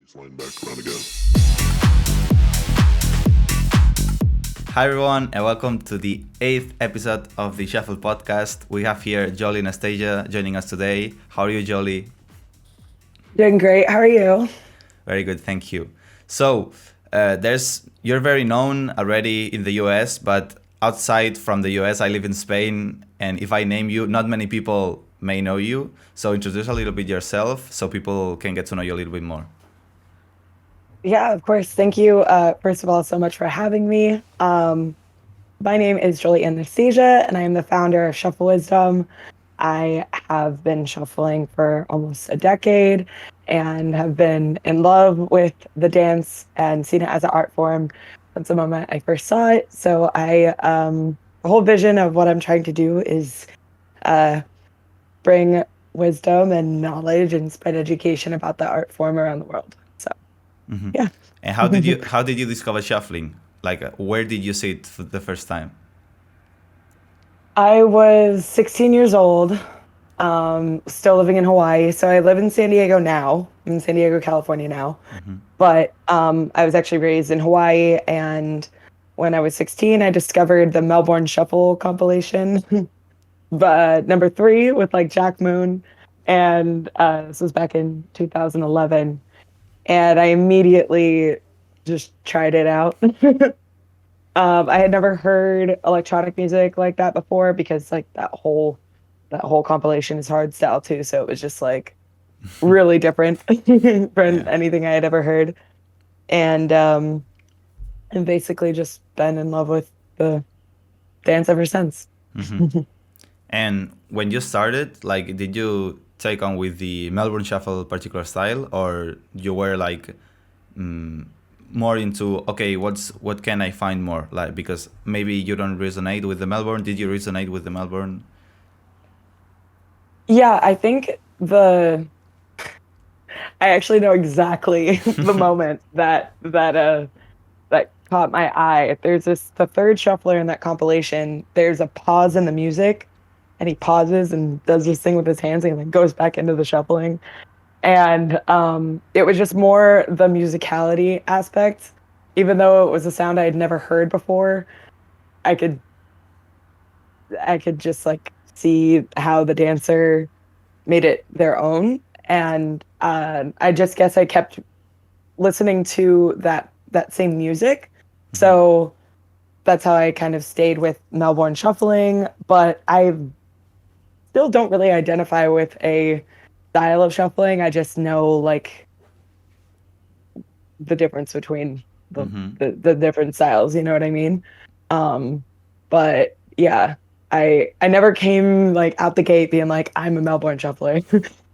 Flying back around again. Hi everyone, and welcome to the 8th episode of the Shuffle podcast. We have here Jolie Anastasia joining us today. How are you, Jolie? Doing great. How are you? Very good, thank you. So, you're very known already in the US, but outside from the US, I live in Spain, and if I name you, not many people may know you. So introduce a little bit yourself so people can get to know you a little bit more. Yeah, of course. Thank you, first of all, so much for having me. My name is Jolie Anastasia, and I am the founder of Shuffle Wisdom. I have been shuffling for almost a decade and have been in love with the dance and seen it as an art form since the moment I first saw it. So the whole vision of what I'm trying to do is uh, bring wisdom and knowledge and spread education about the art form around the world. So, yeah. And how did you discover shuffling? Like, where did you see it for the first time? I was 16 years old, still living in Hawaii. So I live in San Diego now. I'm in San Diego, California now. But I was actually raised in Hawaii. And when I was 16, I discovered the Melbourne Shuffle compilation, but number three with like Jack Moon. And this was back in 2011. And I immediately just tried it out. I had never heard electronic music like that before because like that whole compilation is hard style too. So it was just like really different from Yeah. anything I had ever heard. And and basically just been in love with the dance ever since. And when you started, like, did you take on with the Melbourne Shuffle particular style, or you were like more into what can I find more, like, because maybe you don't resonate with the Melbourne. Did you resonate with the Melbourne? Yeah, I think I actually know exactly the moment that caught my eye. There's the third shuffler in that compilation. There's a pause in the music, and he pauses and does this thing with his hands, and then goes back into the shuffling. And it was just more the musicality aspect. Even though it was a sound I had never heard before, I could I could just like see how the dancer made it their own. And I just guess I kept listening to that same music. So that's how I kind of stayed with Melbourne shuffling. But I still don't really identify with a style of shuffling. I just know like the difference between the different styles. You know what I mean? But yeah, I never came like out the gate being like I'm a Melbourne shuffler.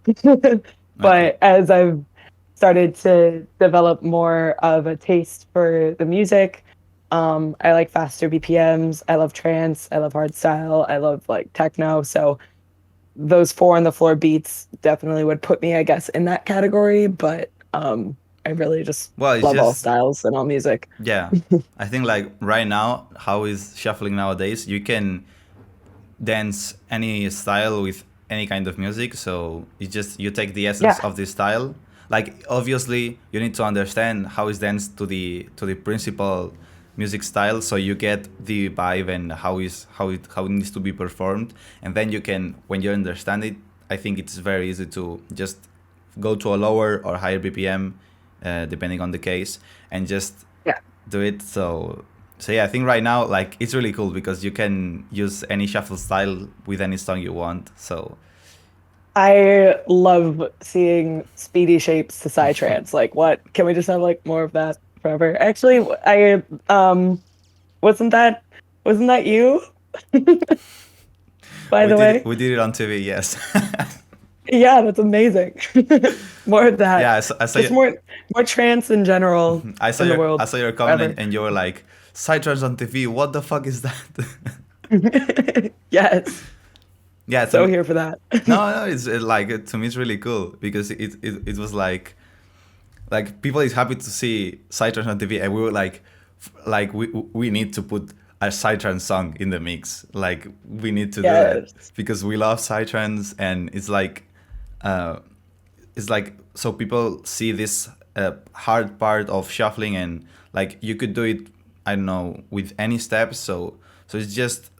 Okay. But as I've started to develop more of a taste for the music, I like faster BPMs. I love trance. I love hardstyle. I love like techno. So those four on the floor beats definitely would put me, I guess, in that category. But I really just Well, it's love all just, styles and all music. yeah. I think like right now, how is shuffling nowadays? You can dance any style with any kind of music, so it's just you take the essence Yeah, of the style. Like, obviously you need to understand how is dance to the principal music style, so you get the vibe and how it needs to be performed, and then you can, when you understand it, I think it's very easy to just go to a lower or higher BPM, depending on the case, and just yeah. do it. So yeah, I think right now, like, it's really cool because you can use any shuffle style with any song you want. So I love seeing speedy shapes to psytrance. Like, what? Can we just have like more of that forever? Actually, I wasn't that wasn't that you, by we the did it. way? We did it on TV. Yes. Yeah, that's amazing. More of Yeah. that. I saw Just you. more trance in general I saw in the your. world I saw your comment, forever. and you were like, "Sidetrans on TV. What the fuck is that?" Yes, Yeah. To so me, here for that. no. Like, to me, it's really cool because it was like people is happy to see Sidetrans on TV, and we were like, we need to put a Psytrance song in the mix. Like, we need to do that Yes. because we love Psytrance, and uh, it's like, so people see this hard part of shuffling, and like you could do it, I don't know, with any steps. So it's just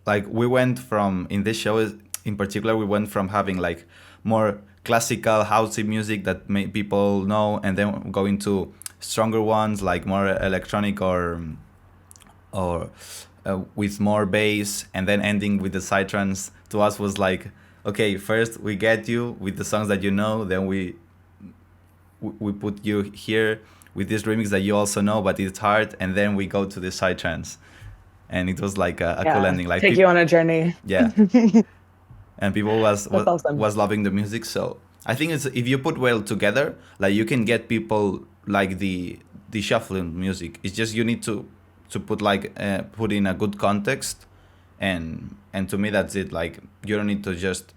like we went from, in this show in particular, we went from having like more classical housey music that people know, and then going to stronger ones like more electronic or with more bass, and then ending with the psytrance. To us was like, okay, first we get you with the songs that you know, then we put you here with this remix that you also know, but it's hard, and then we go to the psytrance, and it was like a cool Yeah, ending. Like take you on a journey. yeah, and people That's awesome. was loving the music. So I think it's, if you put well together, like you can get people like the shuffling music. It's just you need to put like put in a good context, and to me that's it. Like you don't need to just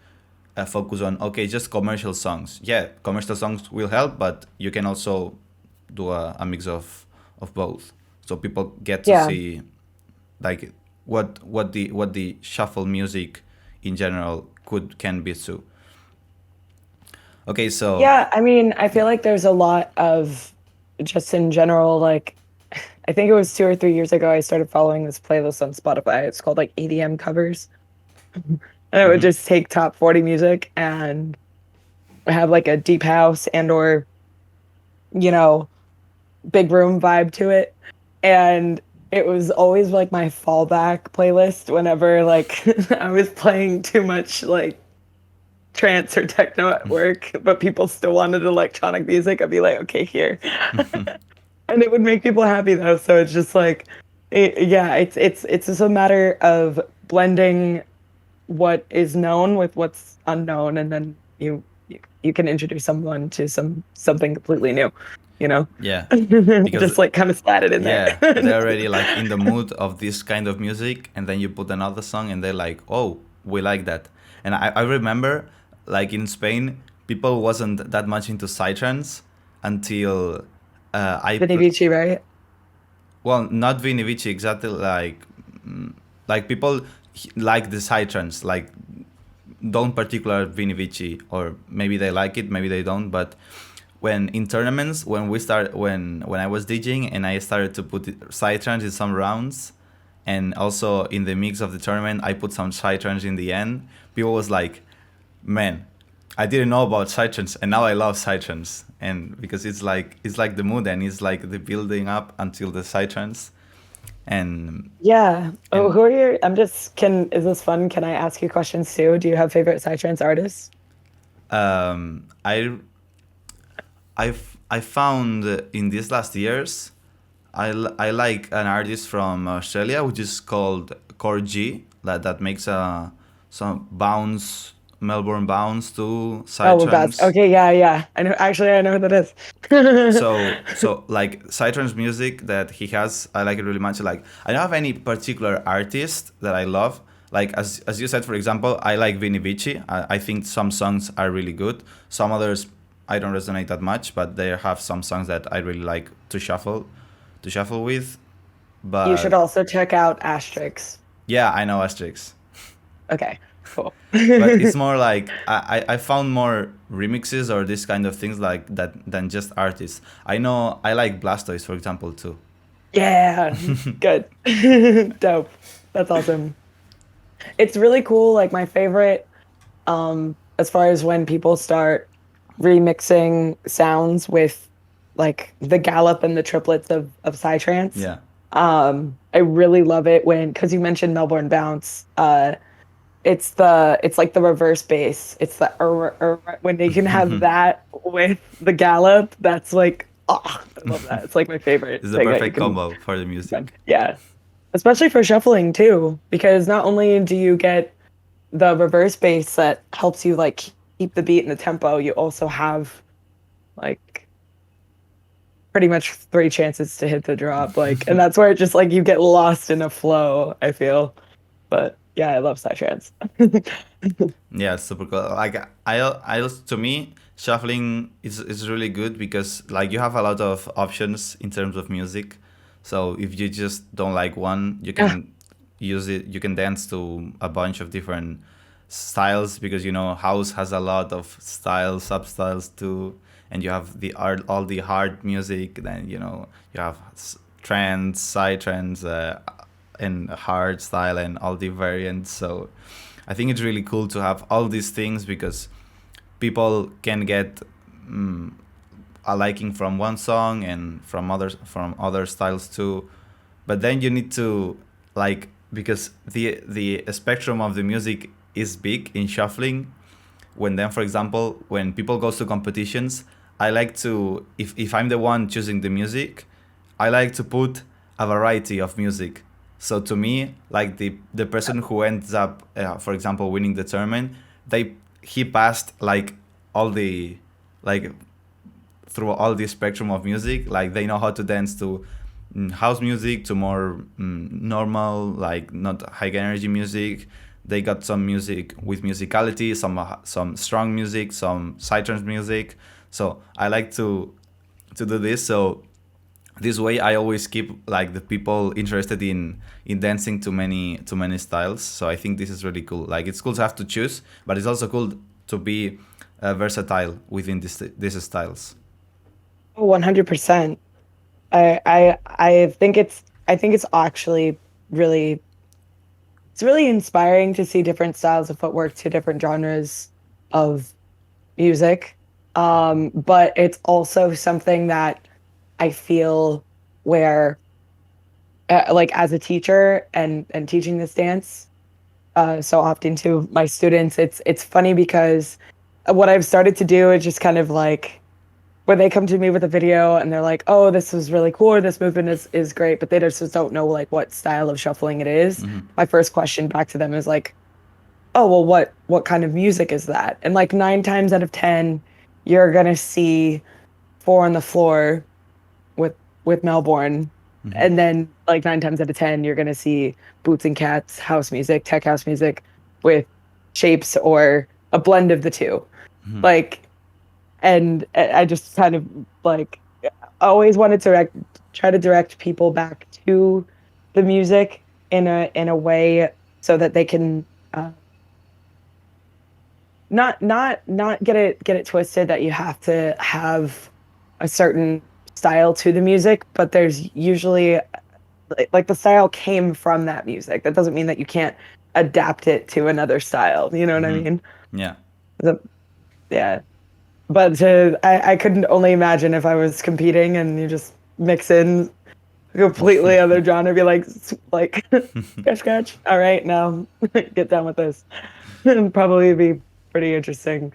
focus on, okay, just commercial songs. Yeah, commercial songs will help, but you can also do a mix of both, so people get to Yeah. see like what the shuffle music in general can be too. Okay, so Yeah, I mean, I feel like there's a lot of just in general, like I think it was 2 or 3 years ago I started following this playlist on Spotify. It's called like EDM covers. And it would mhm. just take top 40 music and have like a deep house and or, you know, big room vibe to it. And it was always like my fallback playlist whenever like I was playing too much like trance or techno at work, but people still wanted electronic music. I'd be like, okay, here. And it would make people happy though. So it's just like, yeah, it's just a matter of blending what is known with what's unknown, and then you can introduce someone to something completely new, you know, Yeah, because just like kind of slat it in there. yeah, they're already like in the mood of this kind of music, and then you put another song and they're like, oh, we like that. And I remember like in Spain, people wasn't that much into psytrance until Vinny Vici, right? well, not Vini Vici exactly, like people like the psytrance, like don't particular Vini Vici, or maybe they like it, maybe they don't. But when in tournaments, when I was DJing and I started to put psytrance in some rounds, and also in the mix of the tournament, I put some psytrance in the end. People was like, man, I didn't know about psytrance, and now I love psytrance, and because it's like the mood, and it's like the building up until the psytrance, and Yeah. Oh, and who are your? I'm just can. Is this fun? Can I ask you questions too? Do you have favorite psytrance artists? um, I I found in these last years, I like an artist from Australia which is called Core G, that makes some bounce, Melbourne bounce to Oh, Baz. psytrance. Okay, yeah, yeah. I know. Actually, I know who that is. So like psytrance music that he has, I like it really much. Like I don't have any particular artist that I love. Like as you said, for example, I like Vini Vici. I think some songs are really good. Some others I don't resonate that much, but they have some songs that I really like to shuffle with. You should But also check out Asterix. yeah, I know Asterix. Okay, cool. But it's more like I found more remixes or this kind of things like that than just artists. I know I like Blastoise, for example, too. Yeah, good. Dope. That's awesome. It's really cool. Like my favorite, as far as when people start remixing sounds with like the gallop and the triplets of psytrance. Yeah. I really love it when, because you mentioned Melbourne Bounce. It's like the reverse bass. It's the when they can have that with the gallop. That's like, oh, I love that. It's like my favorite It's the thing that you perfect can. combo for the music. Yeah, especially for shuffling too, because not only do you get the reverse bass that helps you like keep the beat and the tempo, you also have like pretty much three chances to hit the drop. Like, and that's where it just like you get lost in a flow, I feel. But yeah, I love psytrance. Yeah, it's super cool. Like to me, shuffling is really good because like you have a lot of options in terms of music. So if you just don't like one, you Ah, can use it. You can dance to a bunch of different styles because you know house has a lot of styles, substyles too, and you have the art, all the hard music. Then you have trends, side trends, and hard style, and all the variants. So I think it's really cool to have all these things because people can get a liking from one song and from other styles too. But then you need to, like, because the spectrum of the music is big in shuffling. When then, for example, when people goes to competitions, I like to, if I'm the one choosing the music, I like to put a variety of music. So to me, like the person who ends up, for example, winning the tournament, they he passed like all the, like, through all the spectrum of music. Like they know how to dance to house music, to more normal, like not high energy music. They got some music with musicality, some strong music, some psytrance music. So I like to do this. So this way I always keep like the people interested in dancing to many styles. So I think this is really cool. Like it's cool to have to choose, but it's also cool to be versatile within these styles. 100%. I think it's actually really it's really inspiring to see different styles of footwork to different genres of music. But it's also something that I feel where like as a teacher and teaching this dance so often to my students, it's funny because what I've started to do is just kind of like when they come to me with a video and they're like, "Oh, this was really cool, or this movement is great," but they just don't know like what style of shuffling it is. My first question back to them is like, "Oh, well, what kind of music is that?" And like 9 times out of 10, you're gonna see four on the floor with Melbourne, and then like 9 times out of 10, you're gonna see boots and cats, house music, tech house music, with shapes or a blend of the two. Like, and I just kind of like always wanted to try to direct people back to the music in a way so that they can not get it twisted that you have to have a certain style to the music, but there's usually like the style came from that music. That doesn't mean that you can't adapt it to another style. You know what I mean? Yeah. The, yeah. But I couldn't only imagine if I was competing and you just mix in a completely other genre, be like scratch, scratch. All right, now get down with this. It'd probably be pretty interesting.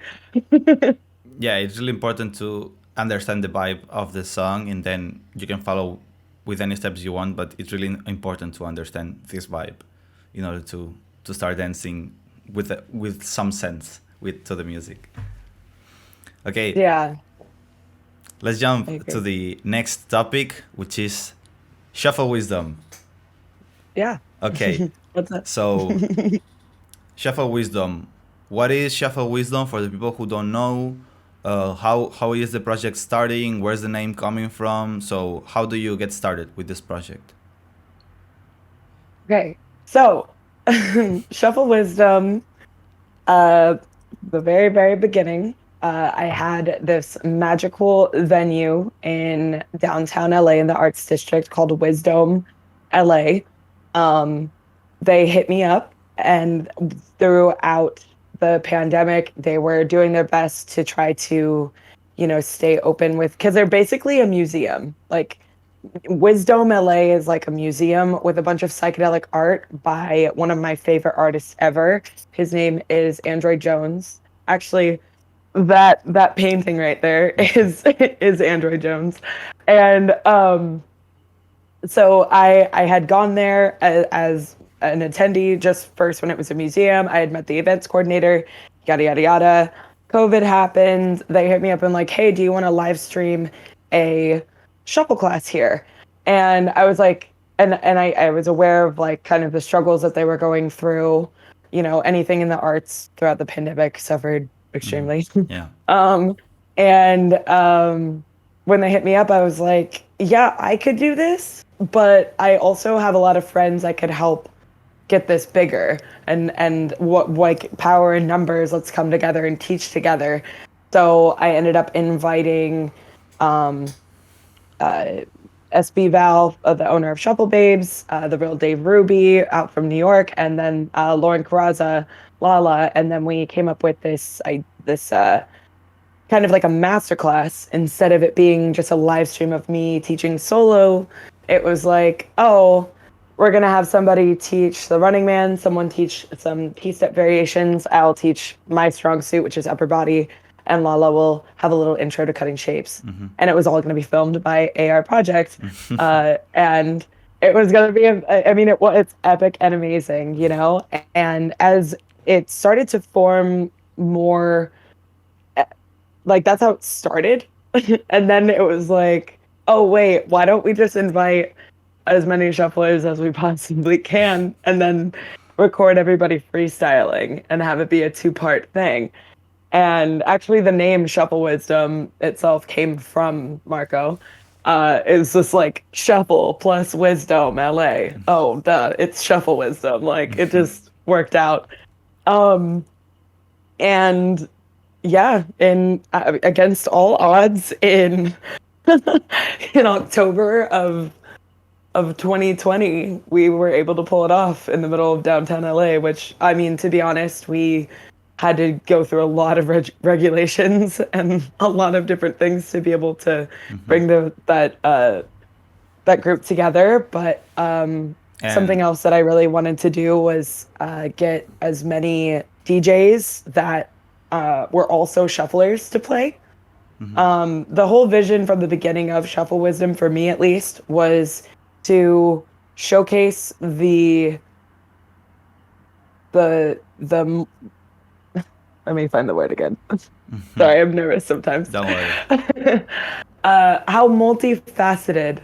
Yeah, it's really important to understand the vibe of the song, and then you can follow with any steps you want. But it's really important to understand this vibe in order to start dancing with some sense with to the music. Okay, Yeah, let's I jump to agree. the next topic, which is shuffle wisdom. Yeah. Okay, What's that? so shuffle wisdom. What is shuffle wisdom for the people who don't know? How is the project starting? Where's the name coming from? So how do you get started with this project? Okay. So, Shuffle Wisdom, uh, the very, very beginning, I had this magical venue in downtown LA in the Arts District called Wisdom LA. Um, they hit me up, and throughout the pandemic, they were doing their best to try to, stay open with, because they're basically a museum. Like, Wisdom LA is like a museum with a bunch of psychedelic art by one of my favorite artists ever. His name is Android Jones. Actually, that painting right there is Android Jones. And so I had gone there as an attendee just first when it was a museum. I had met the events coordinator, yada yada yada. COVID happened. They hit me up and like, hey, do you want to live stream a shuffle class here? And I was like, and I was aware of like kind of the struggles that they were going through. Anything in the arts throughout the pandemic suffered extremely. Yeah. um, and when they hit me up, I was like, yeah, I could do this, but I also have a lot of friends that could help get this bigger. And what like power in numbers, let's come together and teach together. So I ended up inviting um, uh, SB Val, the owner of Shuffle Babes, the real Dave Ruby out from New York, and then Lauren Carraza, Lala, and then we came up with this kind of like a masterclass. Instead of it being just a live stream of me teaching solo, it was like, oh, we're gonna have somebody teach the running man, someone teach some key step variations. I'll teach my strong suit, which is upper body, and Lala will have a little intro to cutting shapes. And it was all gonna be filmed by AR Project, and it was gonna be. I mean, it's epic and amazing, you know. And as it started to form more, like that's how it started. And then it was like, oh wait, why don't we just invite as many shufflers as we possibly can and then record everybody freestyling and have it be a two-part thing. And actually the name Shuffle Wisdom itself came from Marco. It's just like shuffle plus wisdom LA. Oh duh, it's Shuffle Wisdom. Like it just worked out. Um and yeah, in against all odds in in October of 2020, we were able to pull it off in the middle of downtown LA, which I mean, to be honest, we had to go through a lot of regulations and a lot of different things to be able to bring that group together. But something And else that I really wanted to do was get as many DJs that were also shufflers to play. The whole vision from the beginning of Shuffle Wisdom, for me at least, was to showcase the let me find the word again. Sorry, I'm nervous sometimes. don't worry. How multifaceted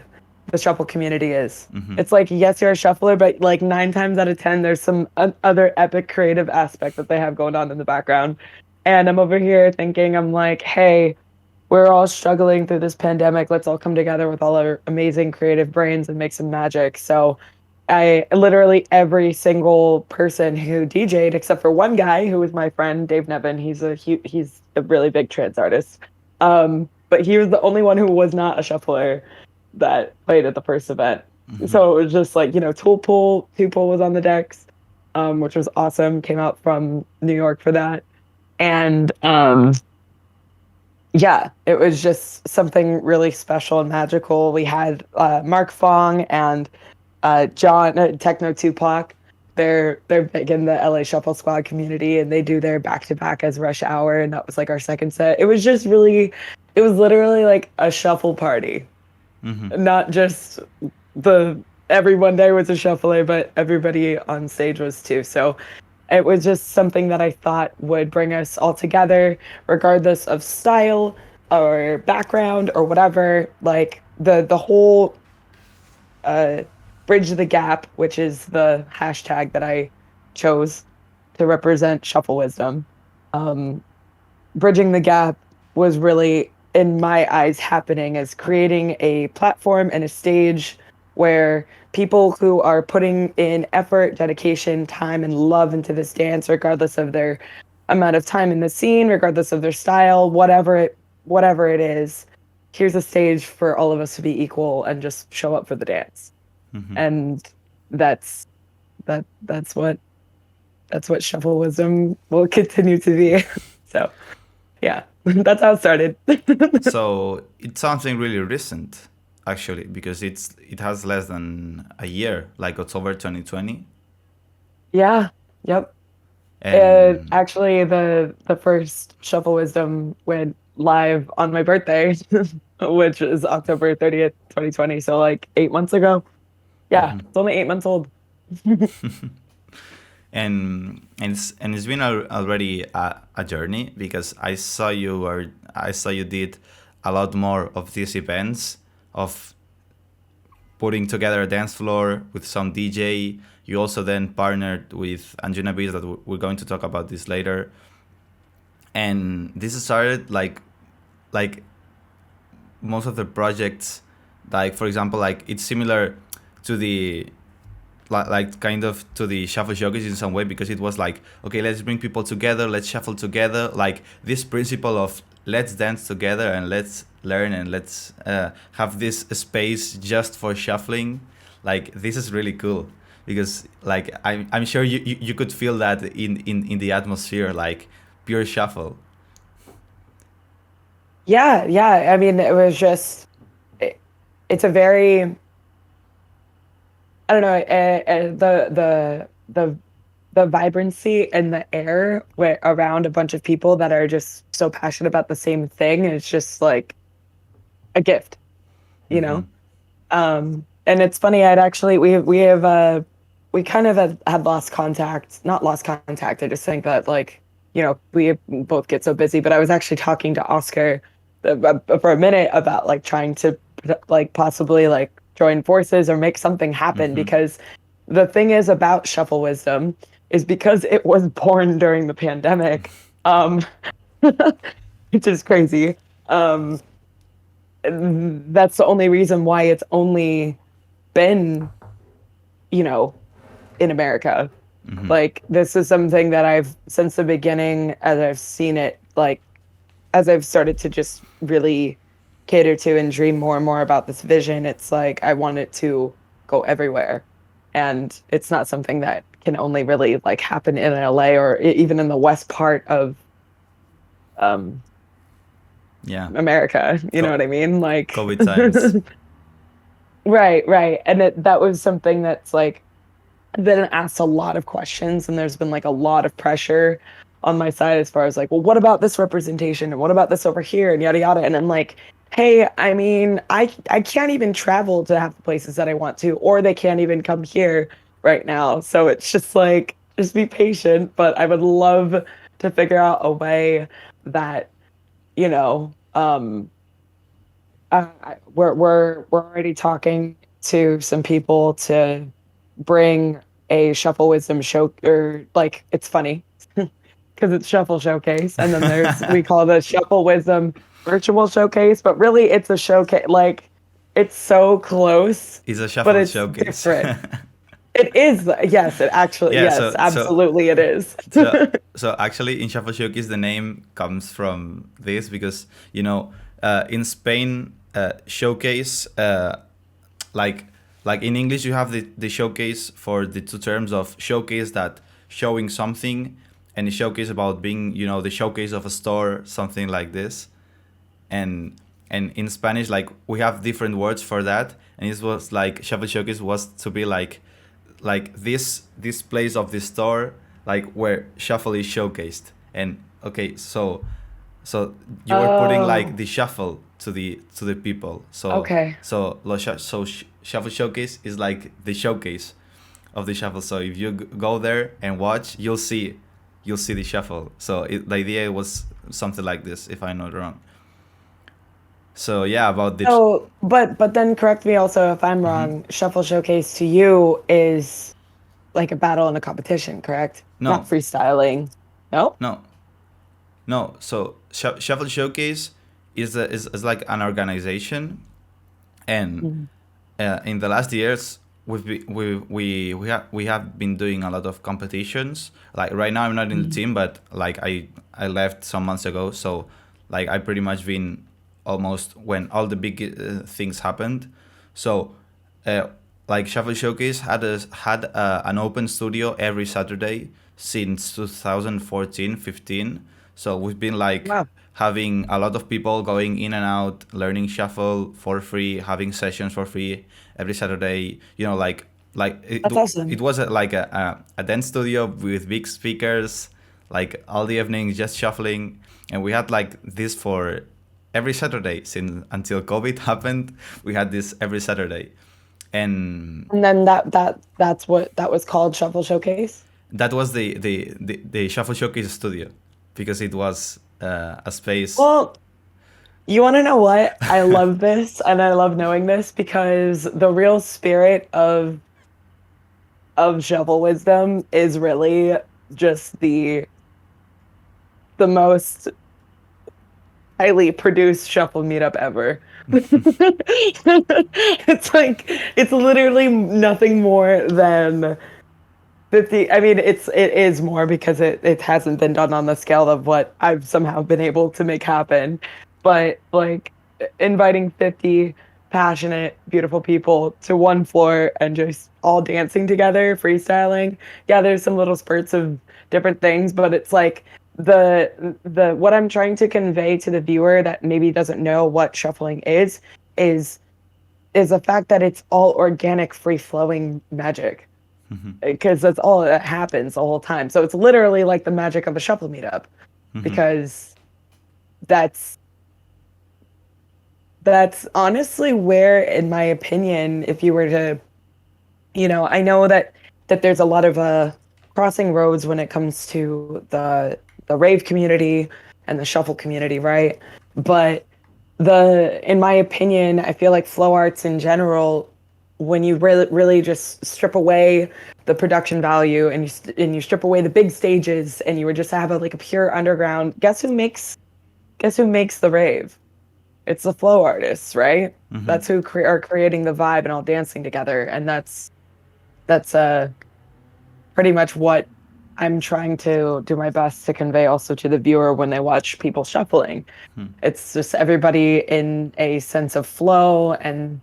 the shuffle community is. It's like, yes, you're a shuffler, but like 9 times out of 10, there's some other epic creative aspect that they have going on in the background. And I'm over here thinking, I'm like, hey, we're all struggling through this pandemic. Let's all come together with all our amazing creative brains and make some magic. So I literally every single person who DJ'd, except for one guy who was my friend, Dave Nevin. He's a really big trance artist. But he was the only one who was not a shuffler that played at the first event. So it was just like, Two Pool was on the decks, which was awesome. Came out from New York for that. And yeah, it was just something really special and magical. We had Mark Fong and John Techno Tupac. They're big in the LA Shuffle Squad community, and they do their back to back as Rush Hour, and that was like our second set. It was just really, it was literally like a shuffle party, not just the everyone there was a shuffler, but everybody on stage was too. So it was just something that I thought would bring us all together, regardless of style or background or whatever. Like the whole bridge the gap, which is the hashtag that I chose to represent Shuffle Wisdom. Bridging the gap was really, in my eyes, happening as creating a platform and a stage where people who are putting in effort, dedication, time, and love into this dance, regardless of their amount of time in the scene, regardless of their style, whatever it is, here's a stage for all of us to be equal and just show up for the dance. And that's what Shuffle Wisdom will continue to be. So yeah, that's how it started. So it's something really recent, actually, because it has less than a year, like October 2020. Yeah. Yep. And Actually, the first Shuffle Wisdom went live on my birthday, which is October 30th, 2020. So like 8 months ago. Yeah, it's only 8 months old. it's been already a journey, because I saw you did a lot more of these events of putting together a dance floor with some DJ. You also then partnered with Anjuna Beats, that we're going to talk about this later. And this started like most of the projects, like for example, like it's similar to the like kind of to the shuffle showcase in some way, because it was like, okay, let's bring people together, let's shuffle together, like this principle of let's dance together and let's learn and let's have this space just for shuffling. Like this is really cool because like I'm sure you could feel that in the atmosphere, like pure shuffle. Yeah, yeah. I mean, it was just it, it's a very I don't know, the vibrancy and the air around a bunch of people that are just so passionate about the same thing. It's just like a gift, you know? And it's funny, I'd actually we kind of had lost contact, not lost contact. I just think that like, we both get so busy, but I was actually talking to Oscar for a minute about like trying to like possibly like join forces or make something happen because the thing is about Shuffle Wisdom is because it was born during the pandemic, um, which is crazy. Um, that's the only reason why it's only been, you know, in America. Like this is something that I've since the beginning, as I've seen it, like as I've started to just really cater to and dream more and more about this vision, it's like I want it to go everywhere. And it's not something that can only really like happen in LA or even in the west part of um Yeah. America. You know Co- what I mean? Like COVID times. right, right. And that was something that's like been asked a lot of questions and there's been like a lot of pressure on my side as far as like, well, what about this representation and what about this over here and yada yada. And I'm like, hey, I mean, I can't even travel to half the places that I want to, or they can't even come here right now. So it's just like, just be patient. But I would love to figure out a way that, you know, we're already talking to some people to bring a Shuffle Wisdom show, or like it's funny because it's Shuffle Showcase, and then we call the Shuffle Wisdom Virtual Showcase, but really it's a showcase. Like it's so close, It's a but shuffle it's showcase. different. It is, yes, it actually, Yeah, yes, absolutely, it is. so so actually in shuffle showcase the name comes from this because in Spain showcase like in English you have the showcase for the two terms of showcase, that showing something, and a showcase about being the showcase of a store, something like this. And in Spanish, like we have different words for that, and it was like shuffle showcase was to be like this place of the store, like where shuffle is showcased. And okay, so you were putting like Oh, the shuffle to the people. So okay. shuffle showcase is like the showcase of the shuffle. So if you go there and watch, you'll see the shuffle. So the idea was something like this, if I'm not wrong. So yeah, about the So, but then correct me also if I'm wrong. Shuffle Showcase to you is like a battle and a competition, correct? Not no, freestyling. No? no, no. So shuffle showcase is like an organization, and Mhm. in the last years we have been doing a lot of competitions. Like right now I'm not in the Mhm. team, but like I left some months ago, so like I pretty much been almost when all the big things happened. So uh, like Shuffle Showcase had an open studio every Saturday since 2014 15. So we've been like Wow. having a lot of people going in and out, learning shuffle for free, having sessions for free every Saturday. Like That's it awesome. was like a dance studio with big speakers, like all the evening just shuffling. And we had like this for every Saturday since until COVID happened. We had this every Saturday, and And then that's what that was called Shuffle Showcase. that was the Shuffle Showcase studio, because it was a space. Well, you want to know what? I love this and I love knowing this because the real spirit of Shuffle Wisdom is really just the most highly produced shuffle meetup ever. It's like it's literally nothing more than 50, I mean, it is more because it hasn't been done on the scale of what I've somehow been able to make happen. But like inviting 50 passionate, beautiful people to one floor and just all dancing together, freestyling. Yeah, there's some little spurts of different things, but it's like the what I'm trying to convey to the viewer that maybe doesn't know what shuffling is is the fact that it's all organic, free flowing magic because that's all that happens the whole time. So it's literally like the magic of a shuffle meetup because that's that's honestly where, in my opinion, if you were to, I know that there's a lot of crossing roads when it comes to the rave community and the shuffle community, right? But in my opinion, I feel like flow arts in general, when you really just strip away the production value and you strip away the big stages and you would just have like a pure underground, guess who makes the rave? It's the flow artists, right? That's who are creating the vibe and all dancing together, and that's pretty much what I'm trying to do my best to convey also to the viewer when they watch people shuffling. It's just everybody in a sense of flow and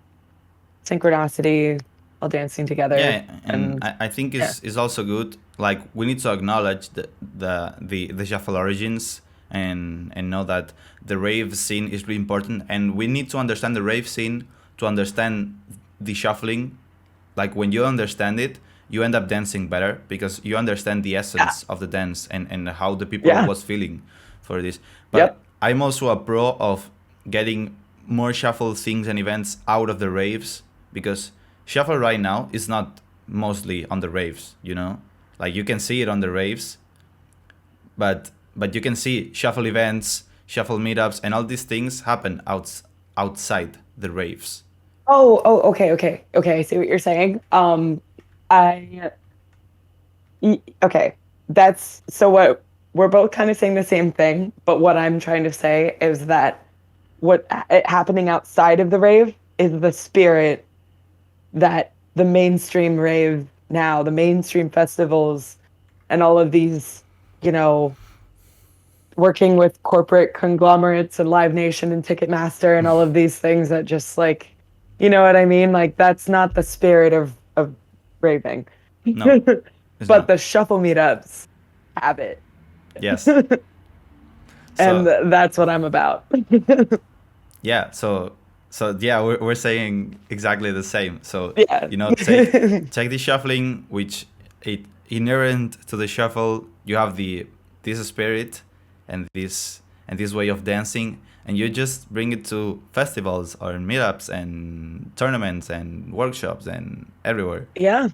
synchronicity, all dancing together. Yeah, and And I think yeah, is also good. Like we need to acknowledge the shuffle origins and know that the rave scene is really important, and we need to understand the rave scene to understand the shuffling. Like when you understand it, you end up dancing better because you understand the yeah, essence of the dance and how the people yeah, was feeling for this. But yep. I'm also a pro of getting more shuffle things and events out of the raves because shuffle right now is not mostly on the raves, you know? Like you can see it on the raves, but you can see shuffle events, shuffle meetups, and all these things happen outside the raves. Okay, okay, okay. I see what you're saying. I okay. That's so what we're both kind of saying the same thing, but what I'm trying to say is that happening outside of the rave is the spirit that the mainstream rave now, the mainstream festivals, and all of these, you know, working with corporate conglomerates and Live Nation and Ticketmaster and all of these things that just like, you know what I mean? Like that's not the spirit of raving. No, it's But not. the shuffle meetups have it. Yes. And So that's what I'm about. yeah, so yeah, we're saying exactly the same. So Yeah. you know, take the shuffling, which it inherent to the shuffle. You have the this spirit and this way of dancing, and you just bring it to festivals or meetups and tournaments and workshops and everywhere. Yeah.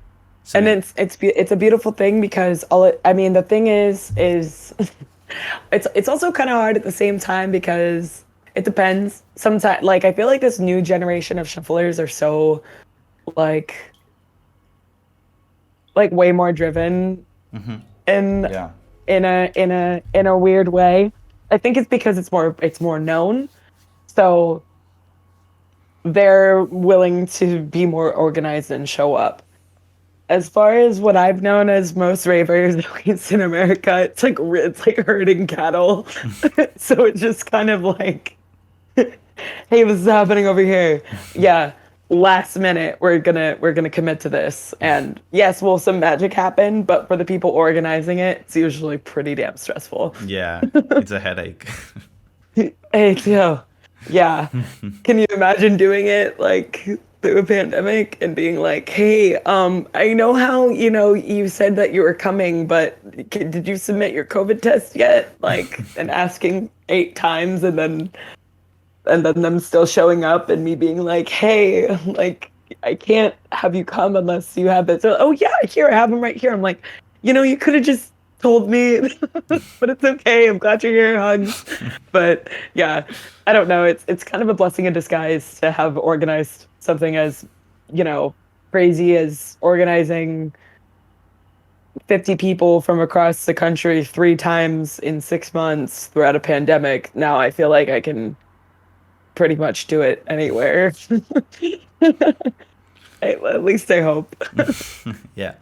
So And it's a beautiful thing because I mean the thing is it's also kind of hard at the same time because it depends. Sometimes like I feel like this new generation of shufflers are so like way more driven in yeah, in a weird way. I think it's because it's more known. So they're willing to be more organized and show up. As far as what I've known as most ravers, at least in America, it's like herding cattle. So it's just kind of like, hey, this is happening over here. Yeah, last minute we're gonna commit to this. And yes, will some magic happen? But for the people organizing it, it's usually pretty damn stressful. yeah, it's a headache. Hey, Joe. Yeah. Can you imagine doing it like through a pandemic and being like, "Hey, I know how, you said that you were coming, but did you submit your COVID test yet?" Like, and asking 8 times and then them still showing up and me being like, "Hey, like I can't have you come unless you have it." So, "Oh yeah, here I have them right here." I'm like, you could have just told me, but it's okay. I'm glad you're here. Hugs. But yeah, I don't know. It's kind of a blessing in disguise to have organized something as, you know, crazy as organizing 50 people from across the country 3 times in 6 months throughout a pandemic. Now I feel like I can pretty much do it anywhere. At least I hope. Yeah.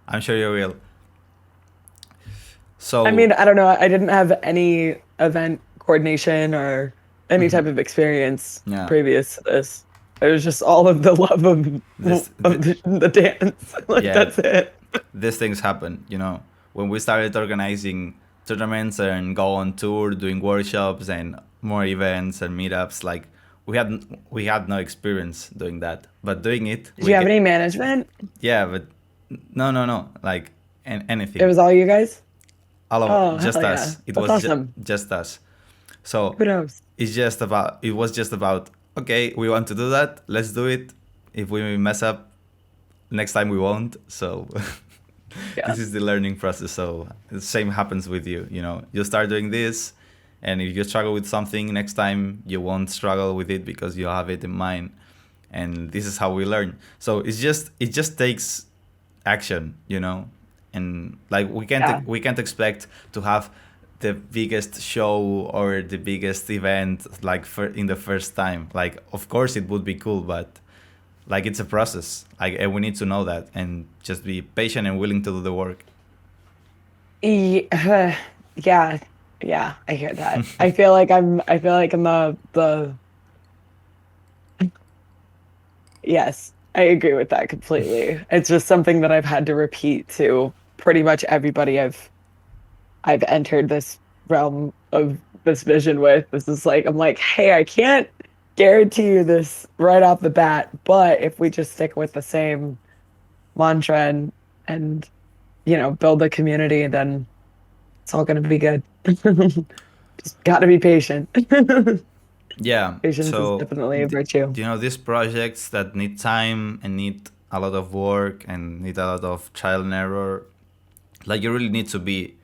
I'm sure you will. I So mean, I don't know. I didn't have any event coordination or any type of experience yeah, previous to this. It was just all of the love this, of the dance. Like yeah, that's it. these things happen. When we started organizing tournaments and go on tour, doing workshops and more events and meetups, like we had no experience doing that, but doing it, Did you have any management? yeah, but no, no, no, like It anything, was all you guys? all of Oh, just hell yeah. us. It That's was awesome. just us. So Kudos. it was just about, okay, we want to do that, let's do it. If we mess up, next time we won't. So Yeah. this is the learning process. So the same happens with you. You start doing this, and if you struggle with something, next time you won't struggle with it because you have it in mind. And this is how we learn. So it just takes action. And like Yeah. we can't expect to have the biggest show or the biggest event like in the first time. Like, of course it would be cool, but like, it's a process. Like, and we need to know that and just be patient and willing to do the work. Yeah. Yeah, I hear that. I feel like I'm the yes, I agree with that completely. It's just something that I've had to repeat to pretty much everybody I've entered this realm of this vision with. This is like I'm like, hey, I can't guarantee you this right off the bat, but if we just stick with the same mantra and build a community, then it's all gonna be good. Just gotta be patient. Yeah. Patience is So, definitely a virtue. these projects that need time and need a lot of work and need a lot of trial and error, like, you really need to be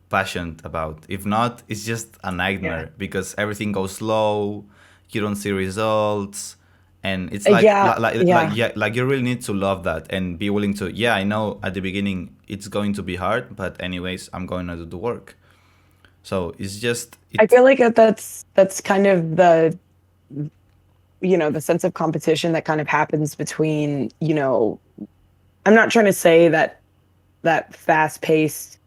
passionate about. If not, it's just a Yeah. nightmare because everything goes slow, you don't see results, and it's Yeah, like yeah. yeah, like, you really need to love that and be willing to. Yeah, I know at the beginning it's going to be hard, but anyways, I'm going to do the work. So it's just I it. feel like that's kind of the sense of competition that kind of happens between, I'm not trying to say that fast-paced,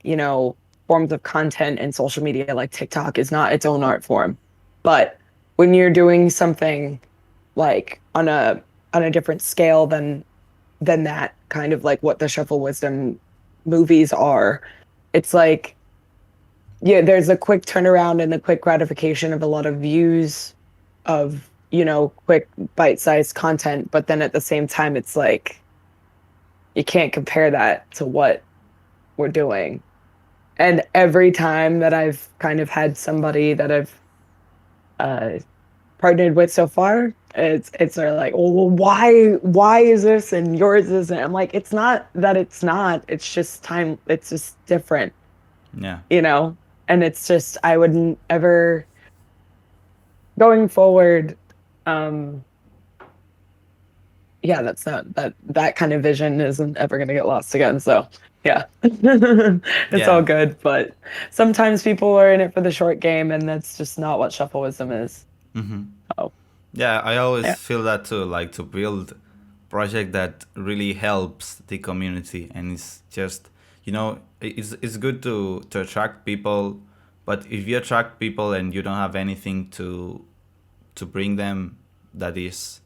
you know, forms of content and social media like TikTok is not its own art form. But when you're doing something like on a different scale than that, kind of like what the Shuffle Wisdom movies are, it's like, yeah, there's a quick turnaround and the quick gratification of a lot of views of, quick bite-sized content, but then at the same time it's like you can't compare that to what we're doing. And every time that I've kind of had somebody that I've uh, partnered with so far, it's sort of like, oh, well, why is this and yours isn't? I'm like, it's not that it's not. It's just time. It's just different, Yeah. you know. And it's just I wouldn't ever going forward. Um, yeah, that's not that kind of vision isn't ever going to get lost again. So yeah, it's all Yeah. good. But sometimes people are in it for the short game, and that's just not what Shuffle Wisdom is. Oh, Yeah, I always yeah. feel that too, like, to build project that really helps the community. And it's just, it's good to attract people, but if you attract people and you don't have anything to bring them that is,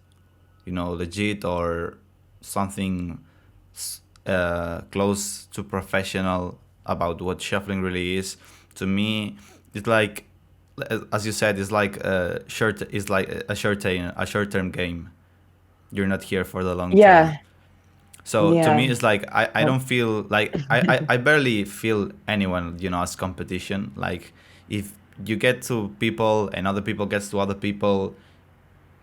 legit, or something close to professional about what shuffling really is, to me, it's like, as you said, it's like a short term game. You're not here for the long term. Yeah, So to me, yeah. it's like, I Oh. don't feel like I barely feel anyone, as competition. Like, if you get to people and other people gets to other people,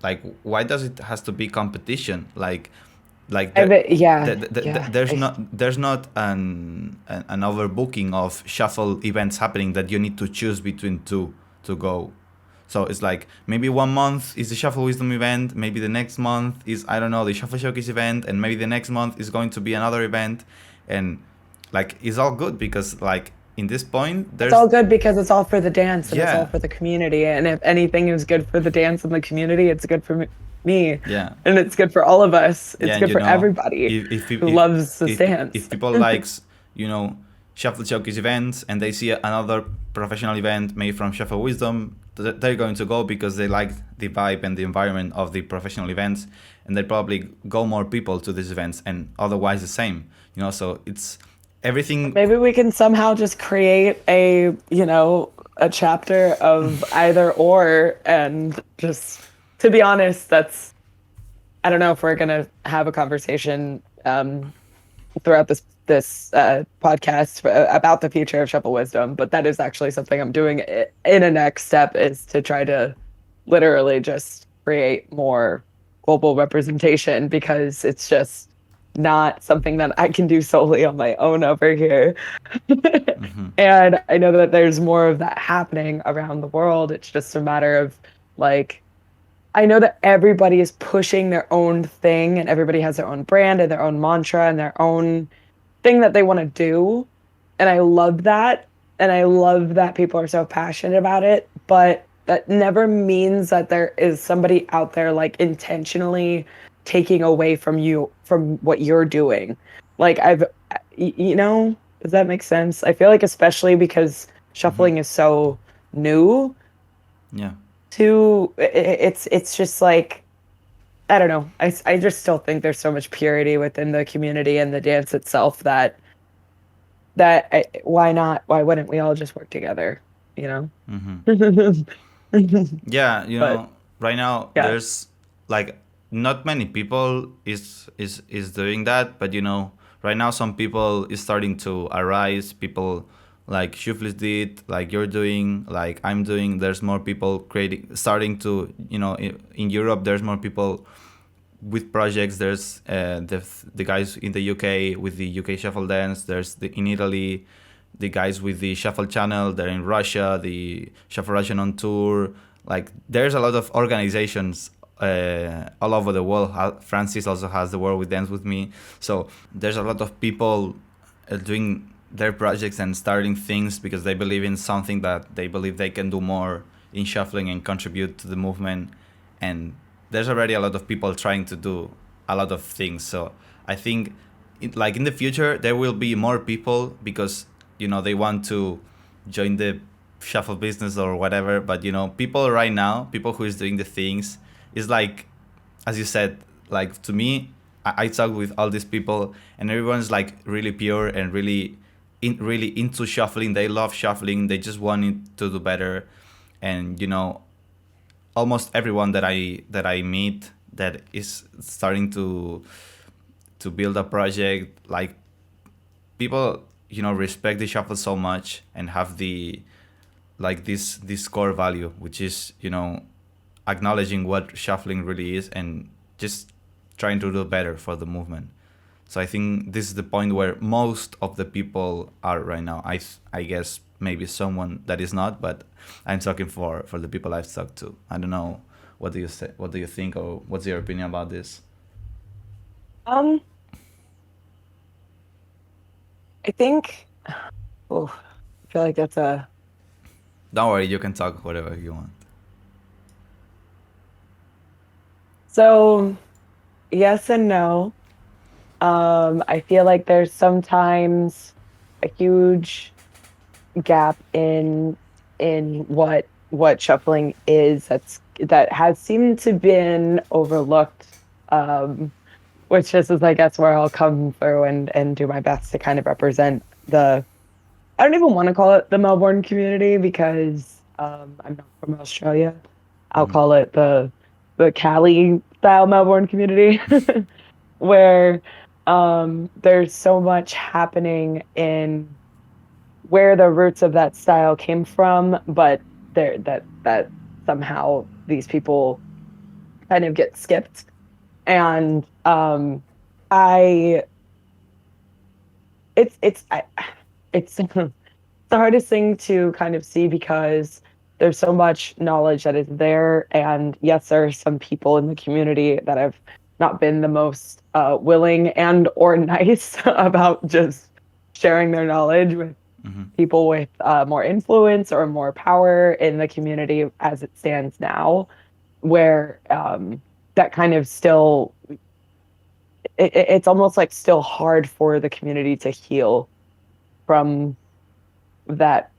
like, why does it has to be competition? Like I there, bet, yeah, yeah. there's not an overbooking of shuffle events happening that you need to choose between two to go. So it's like, maybe one month is the Shuffle Wisdom event, maybe the next month is, I don't know, the Shuffle Showcase event, and maybe the next month is going to be another event. And like, it's all good because, like, in this point, It's there's, all good because it's all for the dance and it's all yeah, for the community. And if anything is good for the dance and the community, it's good for me. me, Yeah. and it's good for all of us. Yeah, It's and good for everybody if who if loves this if dance. people likes, you know, shuffle showcase events, and they see another professional event made from shuffle wisdom, they're going to go because they like the vibe and the environment of the professional events, and they probably go more people to these events, and otherwise the same, you know. So it's everything. Maybe we can somehow just create a, a chapter of either or, and just, to be honest, that's, I don't know if we're gonna have a conversation throughout this podcast about the future of Shuffle Wisdom, but that is actually something I'm doing in a next step, is to try to literally just create more global representation, because it's just not something that I can do solely on my own over here. And I know that there's more of that happening around the world. It's just a matter of, like, I know that everybody is pushing their own thing, and everybody has their own brand and their own mantra and their own thing that they want to do. And I love that. And I love that people are so passionate about it. But that never means that there is somebody out there, like, intentionally taking away from you, from what you're doing. Like, does that make sense? I feel like, especially because shuffling is so new Yeah. it's just like, I don't know. I just still think there's so much purity within the community and the dance itself, why not? Why wouldn't we all just work together? You know? Yeah, But right now yeah. there's like not many people is doing that, but right now some people is starting to arise. People like Shuflis did, like you're doing, like I'm doing. There's more people creating, starting to, in Europe. There's more people with projects. There's the guys in the UK with the UK Shuffle Dance. There's in Italy the guys with the Shuffle Channel. They're in Russia, the Shuffle Russian on tour. Like there's a lot of organizations all over the world. Francis also has the World with Dance with me. So there's a lot of people doing their projects and starting things because they believe in something, that they believe they can do more in shuffling and contribute to the movement. And there's already a lot of people trying to do a lot of things. So I think like in the future there will be more people because they want to join the shuffle business or whatever. But people right now, people who is doing the things, is like, as you said, like to me, I talk with all these people and everyone's like really pure and really into shuffling. They love shuffling. They just want it to do better. And almost everyone that I meet that is starting to build a project, like people respect the shuffle so much and have the like this core value, which is acknowledging what shuffling really is and just trying to do better for the movement. So I think this is the point where most of the people are right now. I guess maybe someone that is not, but I'm talking for the people I've talked to. I don't know. What do you say? What do you think, or what's your opinion about this? Um, I think, oh, I feel like that's a, Don't worry, you can talk whatever you want. so yes and no. I feel like there's sometimes a huge gap in what shuffling is, that has seemed to been overlooked. Which this is, I guess, where I'll come through and do my best to kind of represent the, I don't even want to call it the Melbourne community, because I'm not from Australia. I'll call it the Cali style Melbourne community, where there's so much happening in where the roots of that style came from, but there that somehow these people kind of get skipped. And I it's it's the hardest thing to kind of see, because there's so much knowledge that is there. And yes, there are some people in the community that have not been the most willing and or nice about just sharing their knowledge with people with more influence or more power in the community as it stands now, where that kind of still it's almost like still hard for the community to heal from that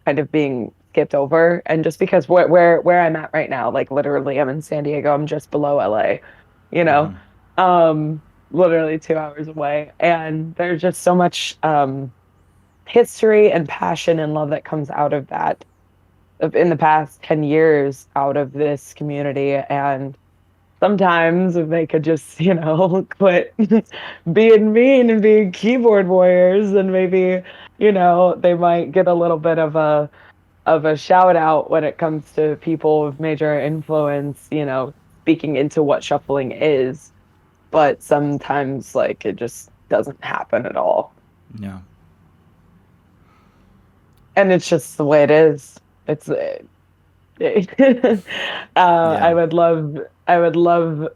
kind of being skipped over. And just because where I'm at right now, like literally I'm in San Diego, I'm just below LA, you know, um, literally 2 hours away. And there's just so much history and passion and love that comes out of that in the past 10 years out of this community. And sometimes if they could just, quit being mean and being keyboard warriors, then maybe, they might get a little bit of a shout out when it comes to people of major influence, speaking into what shuffling is. But sometimes like it just doesn't happen at all. Yeah. And it's just the way it is. It's I Yeah. would love I would love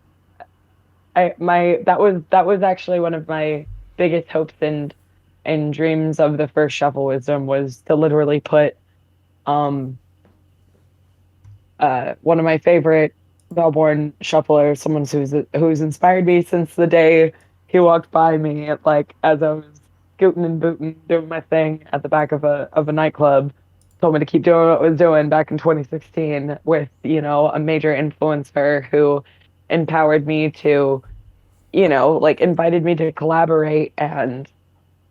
I my that was actually one of my biggest hopes and dreams of the first Shuffle Wisdom was to literally put um one of my favorite Melbourne shufflers, someone who's inspired me since the day he walked by me at like as I was scooting and booting doing my thing at the back of a nightclub, told me to keep doing what I was doing back in 2016 with, a major influencer who empowered me to, like invited me to collaborate and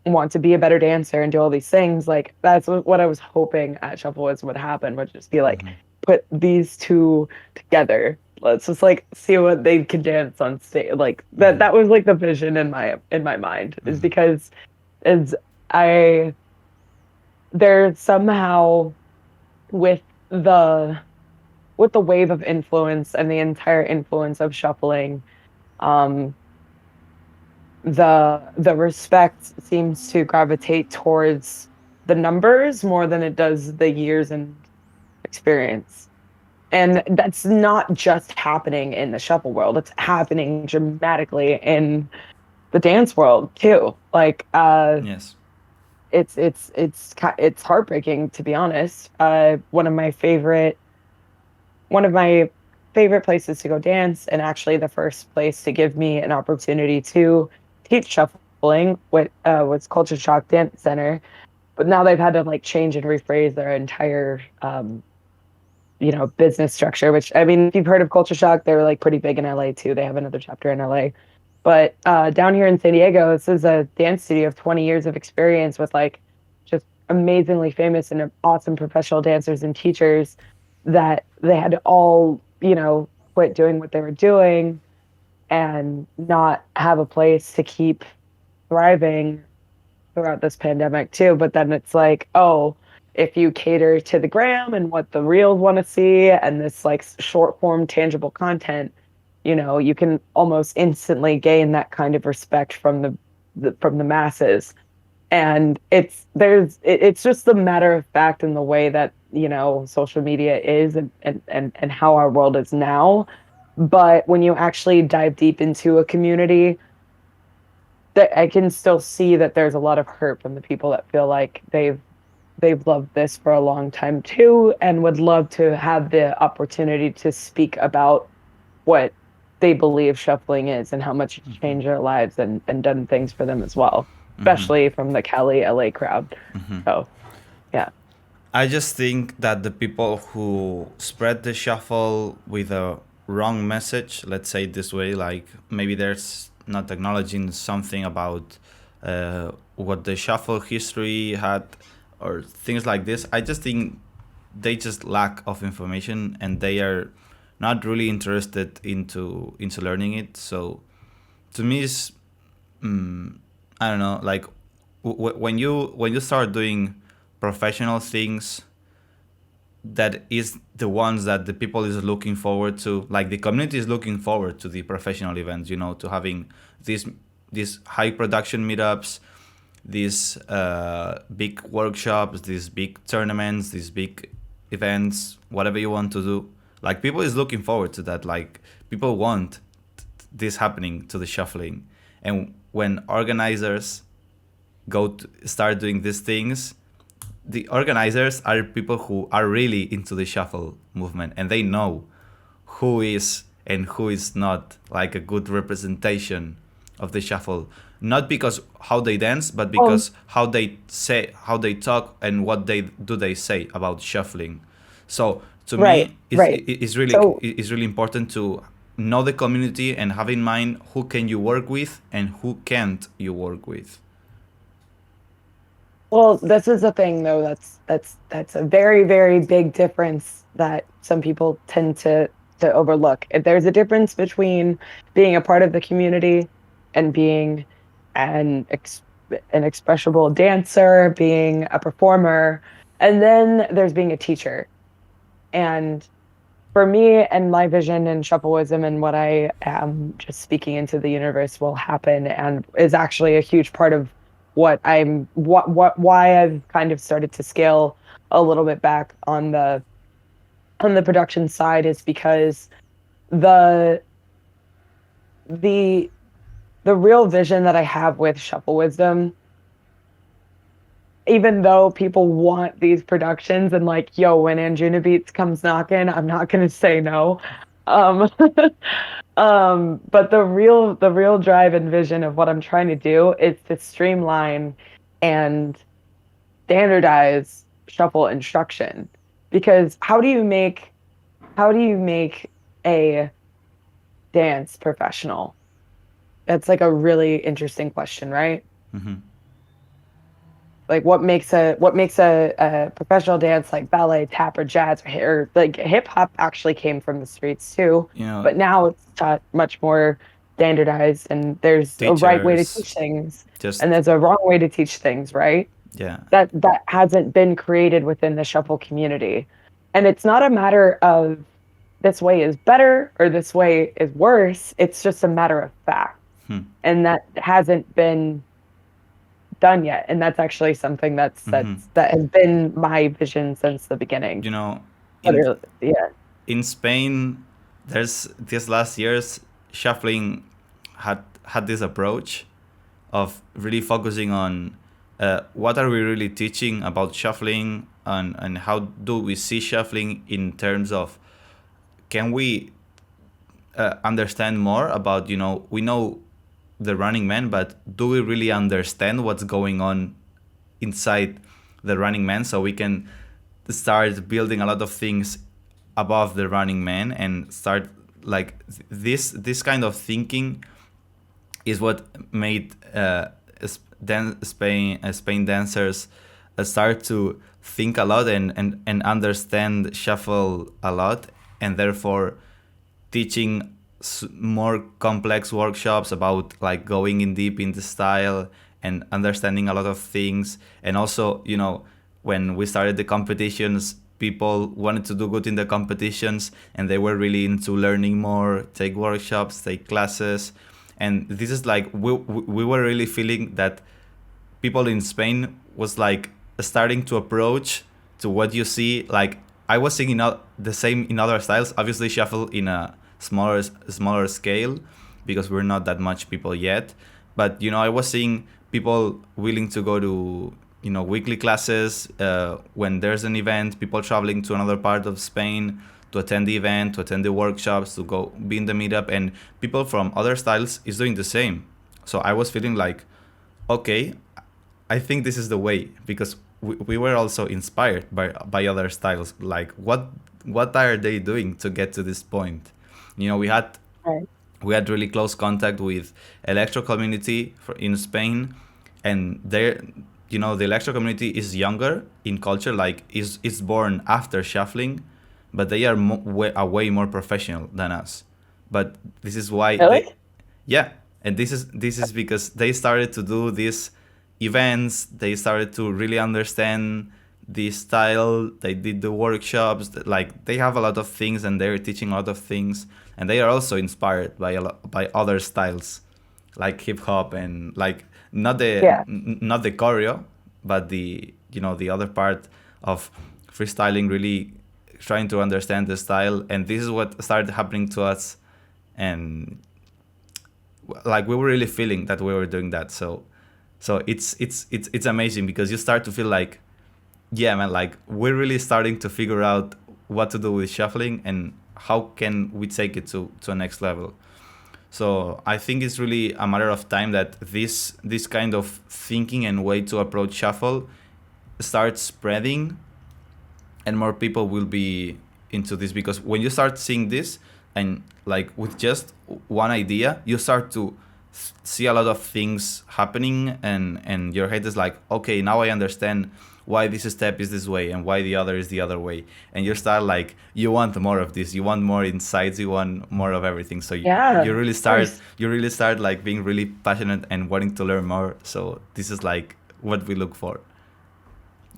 want to be a better dancer and do all these things. Like that's what I was hoping at Shuffle was would happen, would just be like put these two together. Let's just like see what they could dance on stage. Like that was like the vision in my mind is because is I there's somehow with the with the wave of influence and the entire influence of shuffling, um, the respect seems to gravitate towards the numbers more than it does the years and experience. And that's not just happening in the shuffle world, it's happening dramatically in the dance world too. Like Yes. it's heartbreaking to be honest. One of my favorite places to go dance, and actually the first place to give me an opportunity to teach shuffling, was Culture Shock Dance Center. But now they've had to like change and rephrase their entire business structure. Which I mean, if you've heard of Culture Shock, they're like pretty big in LA too. They have another chapter in LA. But down here in San Diego, this is a dance studio of 20 years of experience with like just amazingly famous and awesome professional dancers and teachers that they had to all, quit doing what they were doing and not have a place to keep thriving throughout this pandemic too. But then it's like, oh, if you cater to the gram and what the reels want to see and this like short form tangible content, you can almost instantly gain that kind of respect from the masses. And it's just the matter of fact in the way that, social media is and how our world is now. But when you actually dive deep into a community, that I can still see that there's a lot of hurt from the people that feel like they've loved this for a long time too and would love to have the opportunity to speak about what they believe shuffling is and how much it's changed their lives and done things for them as well, especially from the Cali, LA crowd. So, yeah. I just think that the people who spread the shuffle with a wrong message, let's say it this way, like maybe there's not acknowledging something about what the shuffle history had or things like this. I just think they just lack of information and they are not really interested into learning it. So to me, it's I don't know, like when you start doing professional things, that is the ones that the people is looking forward to, like the community is looking forward to the professional events, to having these high production meetups, these big workshops, these big tournaments, these big events, whatever you want to do. Like people is looking forward to that. Like people want this happening to the shuffling. And when organizers start doing these things, the organizers are people who are really into the shuffle movement and they know who is and who is not like a good representation of the shuffle, not because how they dance, but Well, because how they talk and what they say about shuffling. So to right, me, right. So, it's really important to know the community and have in mind who can you work with and who can't you work with. well, this is the thing though, that's a very, very big difference that some people tend to overlook. There's a difference between being a part of the community and being an ex an expressible dancer, being a performer, and then there's being a teacher. And for me and my vision and shuffleism and what I am just speaking into the universe will happen and is actually a huge part of what why I've kind of started to scale a little bit back on the production side is because the the the real vision that I have with Shuffle Wisdom, even though people want these productions and like, yo, when Anjuna Beats comes knocking, I'm not gonna say no. Um, but the real drive and vision of what I'm trying to do is to streamline and standardize shuffle instruction. Because how do you make a dance professional? That's like a really interesting question, right? Hmm. Like what makes a professional dance like ballet, tap, or jazz or like hip hop actually came from the streets too, You know, but now it's taught much more standardized and there's a right way to teachers teach things and just there's a wrong way to teach things, right? yeah. That hasn't been created within the shuffle community. And it's not a matter of this way is better or this way is worse. It's just a matter of fact. Hmm. And that hasn't been done yet. And that's actually something Hmm. that has been my vision since the beginning. You know, in Literally, yeah. in Spain, there's these last years, shuffling had this approach of really focusing on what are we really teaching about shuffling, and how do we see shuffling in terms of can we understand more about, we know the Running Man, but do we really understand what's going on inside the Running Man, so we can start building a lot of things above the Running Man and start like this kind of thinking is what made Spain dancers start to think a lot and understand shuffle a lot, and therefore teaching more complex workshops about like going in deep in the style and understanding a lot of things. And also, when we started the competitions, people wanted to do good in the competitions and they were really into learning more, take workshops, take classes. And this is like we were really feeling that people in Spain was like starting to approach to what you see. Like I was seeing out the same in other styles. Obviously, shuffle in a smaller scale because we're not that much people yet. But I was seeing people willing to go to weekly classes when there's an event. People traveling to another part of Spain to attend the event, to attend the workshops, to go be in the meetup, and people from other styles is doing the same. So I was feeling like, okay, I think this is the way, because we were also inspired by other styles. Like what are they doing to get to this point? We had Right. really close contact with electro community in Spain, and there, the electro community is younger in culture, like is born after shuffling, but they are way more professional than us. But this is why Really? yeah, and this is because they started to do these events. They started to really understand the style. They did the workshops. Like they have a lot of things, and they're teaching a lot of things, and they are also inspired by by other styles, like hip hop and like Yeah. not the choreo, but the other part of freestyling. Really trying to understand the style, and this is what started happening to us, and like we were really feeling that we were doing that. So it's amazing because you start to feel like, yeah, man, like we're really starting to figure out what to do with shuffling and how can we take it to a next level. So I think it's really a matter of time that this kind of thinking and way to approach shuffle starts spreading, and more people will be into this, because when you start seeing this, and like with just one idea you start to see a lot of things happening, and your head is like, okay, now I understand why this step is this way and why the other is the other way, and you start like, you want more of this, you want more insights, you want more of everything. So Yeah, of course. you really start like being really passionate and wanting to learn more. So this is like what we look for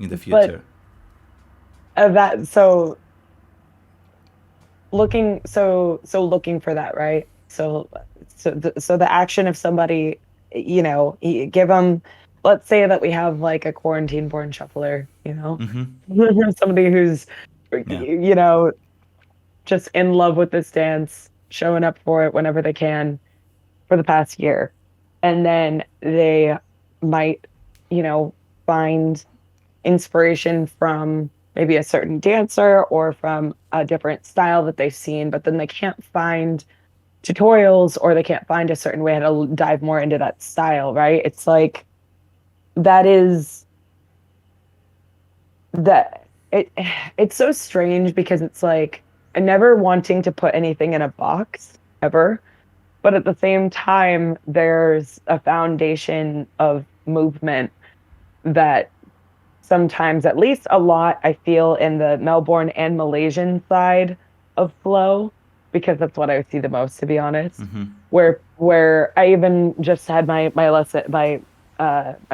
in the But future. that so looking for that, right? So the action of somebody, give them, let's say that we have like a quarantine born shuffler, Mm-hmm. somebody who's, Yeah. you know, just in love with this dance, showing up for it whenever they can for the past year. And then they might, find inspiration from maybe a certain dancer or from a different style that they've seen, but then they can't find tutorials or they can't find a certain way to dive more into that style, right? It's like that is that it it's so strange because it's like never wanting to put anything in a box ever, but at the same time there's a foundation of movement that sometimes, at least a lot, I feel in the Melbourne and Malaysian side of flow, because that's what I see the most, to be honest. Mm-hmm. Where I even just had my lesson, my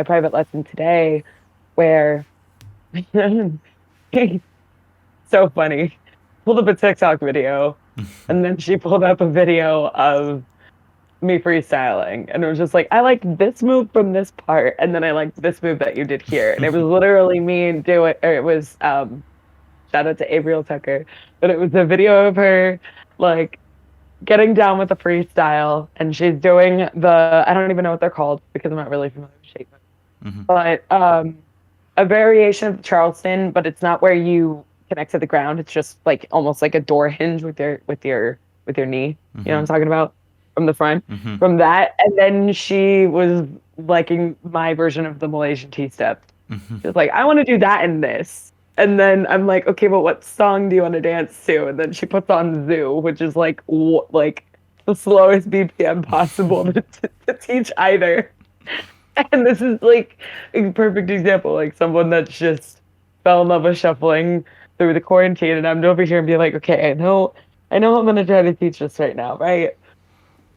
private lesson today, where so funny. Pulled up a TikTok video, and then she pulled up a video of me freestyling, and it was just like, I like this move from this part, and then I like this move that you did here, and it was literally me doing, or it was shout out to Abriel Tucker, but it was a video of her like getting down with the freestyle, and she's doing I don't even know what they're called because I'm not really familiar with shape, Mm-hmm. but a variation of Charleston, but it's not where you connect to the ground. It's just like almost like a door hinge with your knee. You know what Mm-hmm. I'm talking about? From the front. Mm-hmm. From that. And then she was liking my version of the Malaysian T-step. Mm-hmm. She was like, I want to do that in this. And then I'm like, okay, but what song do you want to dance to? And then she puts on Zoo, which is like the slowest BPM possible to teach either. And this is like a perfect example, like someone that's just fell in love with shuffling through the quarantine, and I'm over here and be like, okay, I know I'm gonna try to teach this right now, right?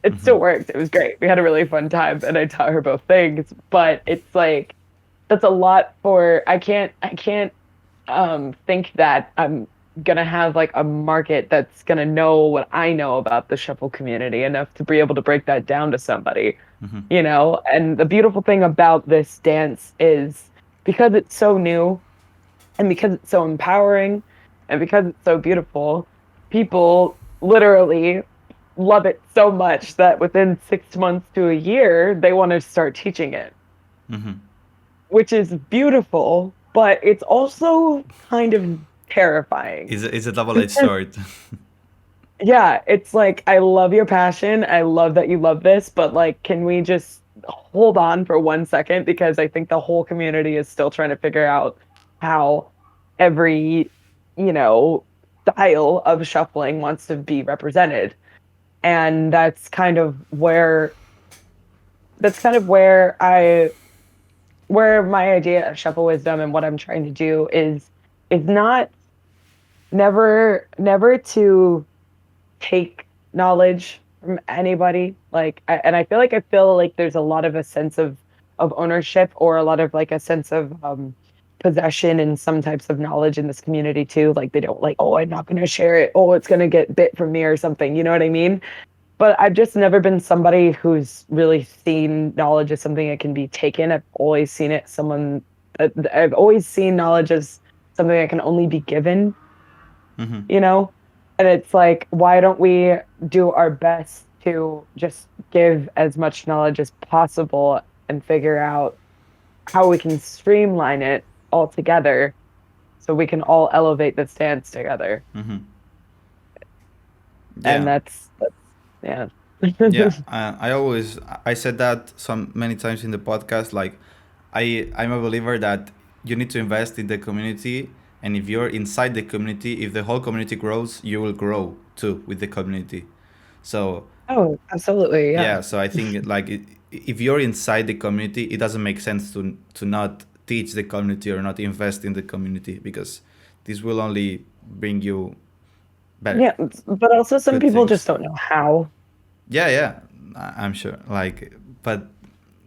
It Mm-hmm. still worked. It was great. We had a really fun time, and I taught her both things. But it's like that's a lot for I can't think that I'm gonna have like a market that's gonna know what I know about the shuffle community enough to be able to break that down to somebody, Mm-hmm. And the beautiful thing about this dance is because it's so new and because it's so empowering and because it's so beautiful, people literally love it so much that within 6 months to a year, they want to start teaching it, Mm-hmm. which is beautiful, but it's also kind of terrifying. It's a double-edged sword. Yeah, it's like I love your passion. I love that you love this, but like, can we just hold on for 1 second? Because I think the whole community is still trying to figure out how every, you know, style of shuffling wants to be represented. And that's kind of where my idea of shuffle wisdom and what I'm trying to do is not never to take knowledge from anybody. And I feel like there's a lot of a sense of ownership or a lot of like a sense of possession in some types of knowledge in this community too. Like they don't like, oh, I'm not going to share it. Oh, it's going to get bit from me or something. You know what I mean? But I've just never been somebody who's really seen knowledge as something that can be taken. I've always seen it someone. I've always seen knowledge as something that can only be given, Mm-hmm. you know? And it's like, why don't we do our best to just give as much knowledge as possible and figure out how we can streamline it all together so we can all elevate the stance together? Mm-hmm. And Yeah. that's yeah. Yeah, I always I said that some many times in the podcast. Like, I'm a believer that you need to invest in the community, and if you're inside the community, if the whole community grows, you will grow too with the community. So Oh, absolutely, yeah. yeah, so I think like if you're inside the community, it doesn't make sense to not teach the community or not invest in the community, because this will only bring you better Yeah, but also some good people just things. don't know how. Yeah, yeah, I'm sure. Like, but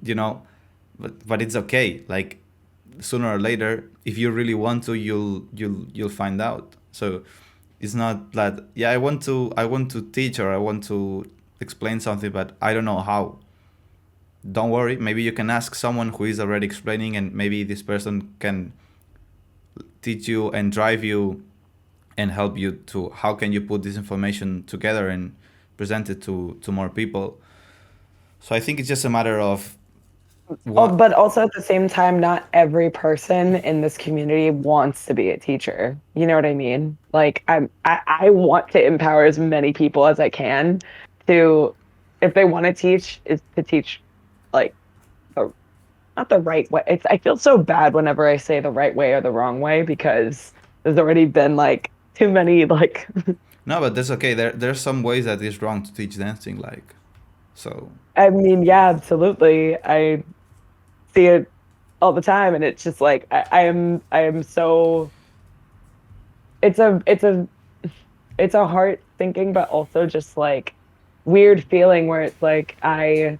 you know, but it's okay. Like, sooner or later, if you really want to, you'll find out. So it's not that, yeah, I want to teach, or I want to explain something, but I don't know how. Don't worry. Maybe you can ask someone who is already explaining, and maybe this person can teach you and drive you and help you to how can you put this information together and present it to more people. So I think it's just a matter of Oh, what. but also at the same time, not every person in this community wants to be a teacher. You know what I mean? Like I want to empower as many people as I can to, if they want to teach, is to teach like the, not the right way. It's, I feel so bad whenever I say the right way or the wrong way because there's already been like too many like No, but that's okay. There's some ways that it's wrong to teach dancing, like, so. I mean, yeah, absolutely. I see it all the time and it's just like I am so it's a heart thinking but also just like weird feeling where it's like I,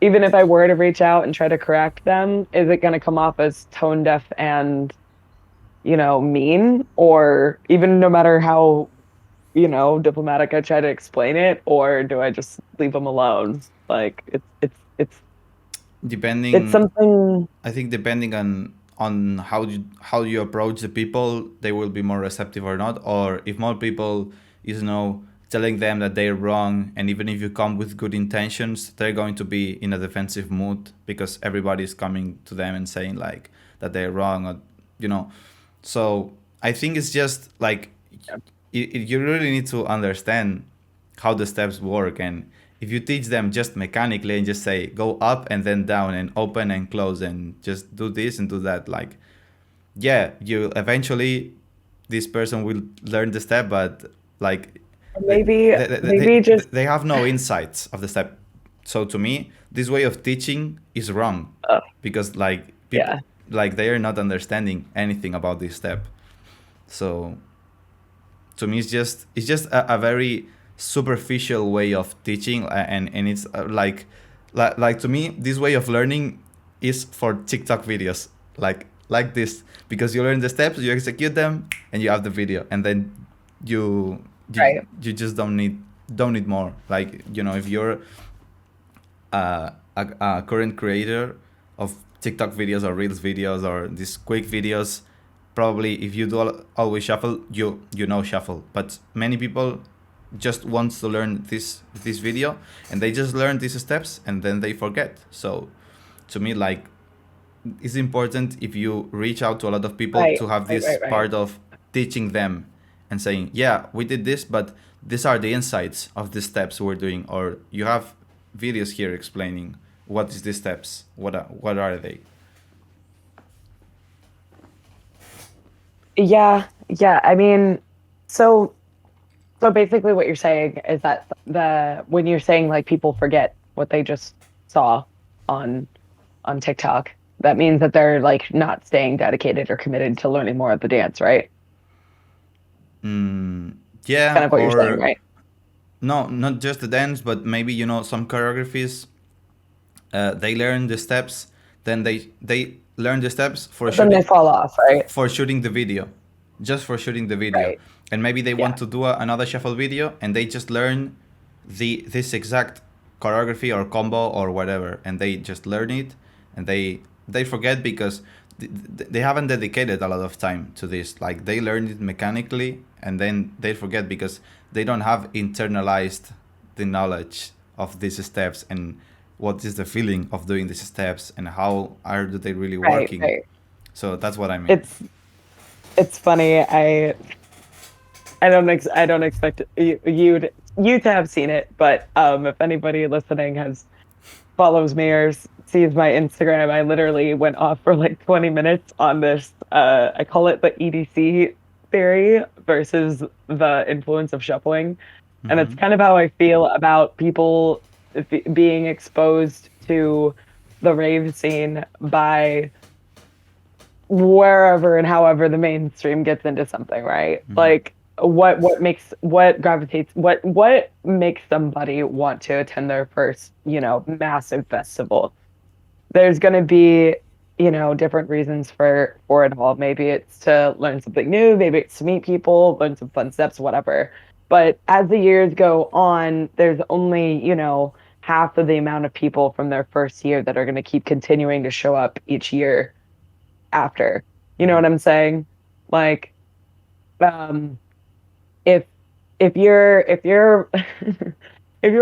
even if I were to reach out and try to correct them, is it going to come off as tone deaf and, mean, or even no matter how, diplomatic I try to explain it, or do I just leave them alone? Like it's Depending, something. I think depending on how you approach the people, they will be more receptive or not. Or if more people is telling them that they're wrong, and even if you come with good intentions, they're going to be in a defensive mood because everybody's coming to them and saying like that they're wrong, or you know. So I think it's just like you really need to understand how the steps work, and if you teach them just mechanically and just say go up and then down and open and close and just do this and do that, like, yeah, you eventually this person will learn the step, but like they, Maybe maybe just they have no insights of the step. So to me, this way of teaching is wrong, uh, because like people, yeah. like they are not understanding anything about this step. So to me it's just a very superficial way of teaching, and it's like to me this way of learning is for TikTok videos, like this, because you learn the steps, you execute them, and you have the video, and then you you, Right. you just don't need more. Like, if you're a current creator of TikTok videos or Reels videos or these quick videos, probably if you do always shuffle, you know shuffle. But many people just wants to learn this video, and they just learn these steps and then they forget. So to me, like, it's important if you reach out to a lot of people Right. to have Right. this Right. Right. part of teaching them and saying, yeah, we did this, but these are the insights of the steps we're doing, or you have videos here explaining what is the steps, what are they. Yeah. Yeah. I mean, so so basically what you're saying is that the when you're saying like people forget what they just saw on TikTok, that means that they're like not staying dedicated or committed to learning more of the dance, right? Kind Yeah, of what you're saying, or right? no, not just the dance, but maybe some choreographies, they learn the steps, then they learn the steps for But then they shooting, fall off, right? for shooting the video, just for shooting the video, Right. and maybe they Yeah. want to do another shuffle video, and they just learn this exact choreography or combo or whatever, and they just learn it, and they forget because they haven't dedicated a lot of time to this. Like, they learn it mechanically, and then they forget because they don't have internalized the knowledge of these steps, and what is the feeling of doing these steps, and how are they really Right. working. Right. So that's what I mean. It's funny. I don't expect you to have seen it, but if anybody listening has follows me or sees my Instagram, I literally went off for like 20 minutes on this. I call it the EDC theory versus the influence of shuffling. And it's Mm-hmm. kind of how I feel about people being exposed to the rave scene by wherever and however the mainstream gets into something, right? Mm-hmm. Like what gravitates what makes somebody want to attend their first, massive festival. There's going to be, different reasons for it all. Maybe it's to learn something new, maybe it's to meet people, learn some fun steps, whatever. But as the years go on, there's only, half of the amount of people from their first year that are going to keep continuing to show up each year after. You know Mm-hmm. what I'm saying? Like, um, if if you're if you're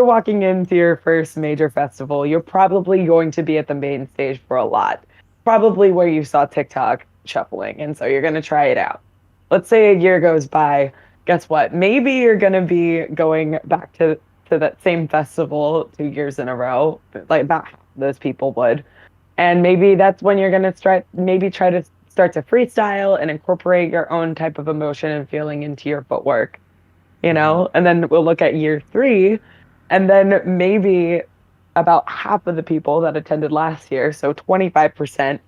walking into your first major festival, you're probably going to be at the main stage for a lot. Probably where you saw TikTok shuffling, and so you're going to try it out. Let's say a year goes by. Guess what? Maybe you're going to be going back to that same festival 2 years in a row, like about half of those people would. And maybe that's when you're going to try to start to freestyle and incorporate your own type of emotion and feeling into your footwork, Mm-hmm. and then we'll look at year three, and then maybe about half of the people that attended last year, so 25%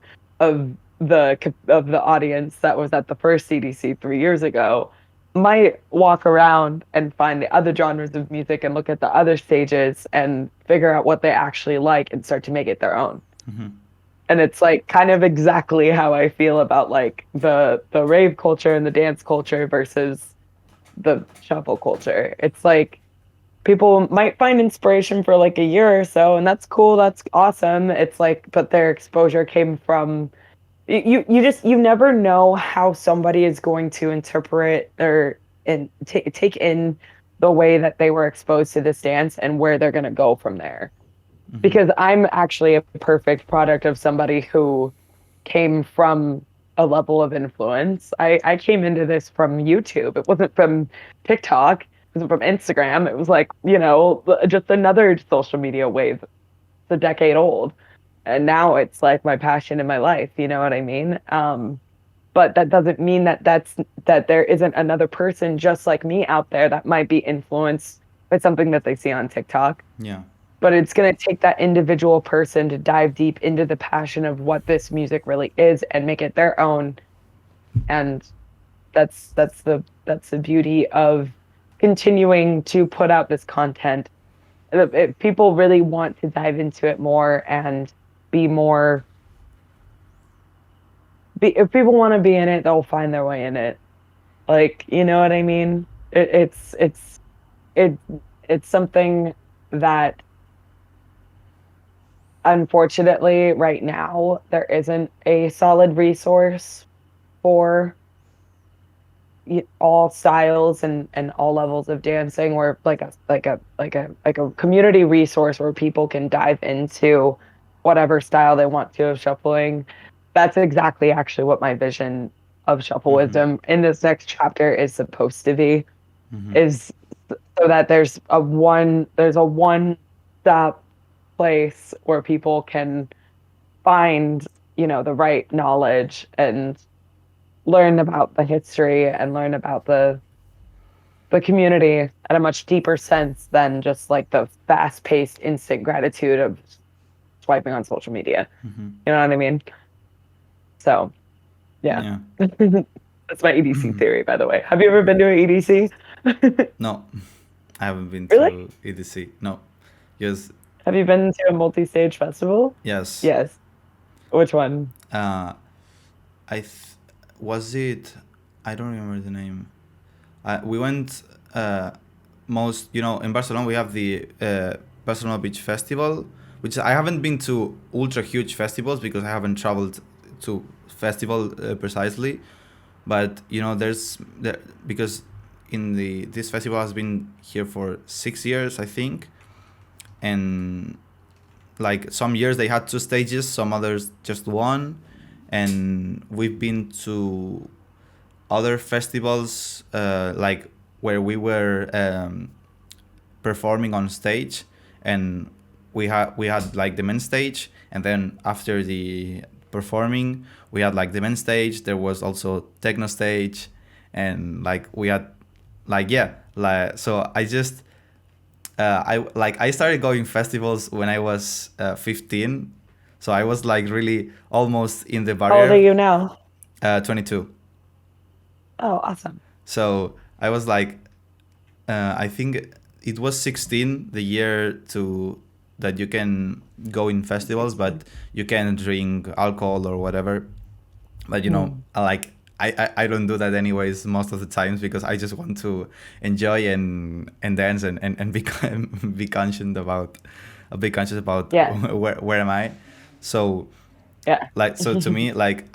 of the audience that was at the first CDC 3 years ago, might walk around and find the other genres of music and look at the other stages and figure out what they actually like and start to make it their own. Mm-hmm. And it's like kind of exactly how I feel about like the rave culture and the dance culture versus the shuffle culture. It's like people might find inspiration for like a year or so, and that's cool, that's awesome. It's like, but their exposure came from you never know how somebody is going to interpret or and take in the way that they were exposed to this dance and where they're going to go from there. Mm-hmm. Because I'm actually a perfect product of somebody who came from a level of influence. I came into this from YouTube. It wasn't from TikTok. It wasn't from Instagram. It was like, just another social media wave. It's a decade old. And now it's like my passion in my life. You know what I mean? But that doesn't mean that there isn't another person just like me out there that might be influenced by something that they see on TikTok, Yeah. but it's going to take that individual person to dive deep into the passion of what this music really is and make it their own. And that's the beauty of continuing to put out this content. If people really want to dive into it more and be more if people want to be in it, they'll find their way in it. Like, you know what I mean? It it's something that unfortunately, right now, there isn't a solid resource for all styles and all levels of dancing, or like a community resource where people can dive into whatever style they want to of shuffling. That's exactly actually what my vision of shuffle Mm-hmm. wisdom in this next chapter is supposed to be, Mm-hmm. is so that there's a one stop place where people can find, the right knowledge and learn about the history and learn about the community at a much deeper sense than just like the fast-paced instant gratitude of swiping on social media. Mm-hmm. You know what I mean? So, yeah. Yeah. That's my EDC theory, by the way. Have you ever been to an EDC? No, I haven't been Really? to EDC. No. Yes. Have you been to a multi-stage festival? Yes. Yes. Which one? Uh, I was it. I don't remember the name. We went. Most in Barcelona we have the Barcelona Beach Festival, which I haven't been to ultra huge festivals because I haven't traveled to festival precisely. But because this festival has been here for 6 years, I think, and like some years they had two stages, some others just one, and we've been to other festivals like where we were performing on stage, and we had like the main stage, and then after the performing we had like the main stage. There was also techno stage, and like we had like yeah like so I just I started going festivals when I was 15, so I was like really almost in the How old are barrier. you now? 22. Oh, awesome. So I was like, I think it was 16 the year to that you can go in festivals, but 16. you can drink alcohol or whatever. But Mm. like I don't do that anyways most of the times, because I just want to enjoy and dance and be be conscious about be conscious about Yeah. where am I. So Yeah. like so to me, like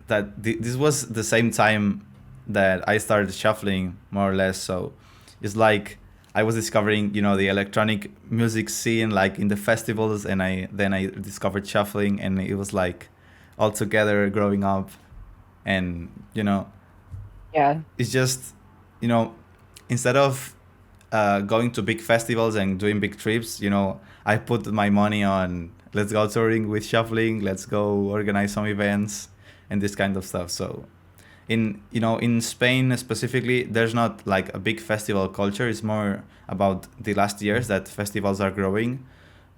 this was the same time that I started shuffling, more or less. So it's like I was discovering, the electronic music scene, like in the festivals, and I discovered shuffling, and it was like all together growing up, and Yeah. it's just, you know, instead of going to big festivals and doing big trips, I put my money on, let's go touring with shuffling, let's go organize some events and this kind of stuff. So in Spain specifically, there's not like a big festival culture. It's more about the last years that festivals are growing.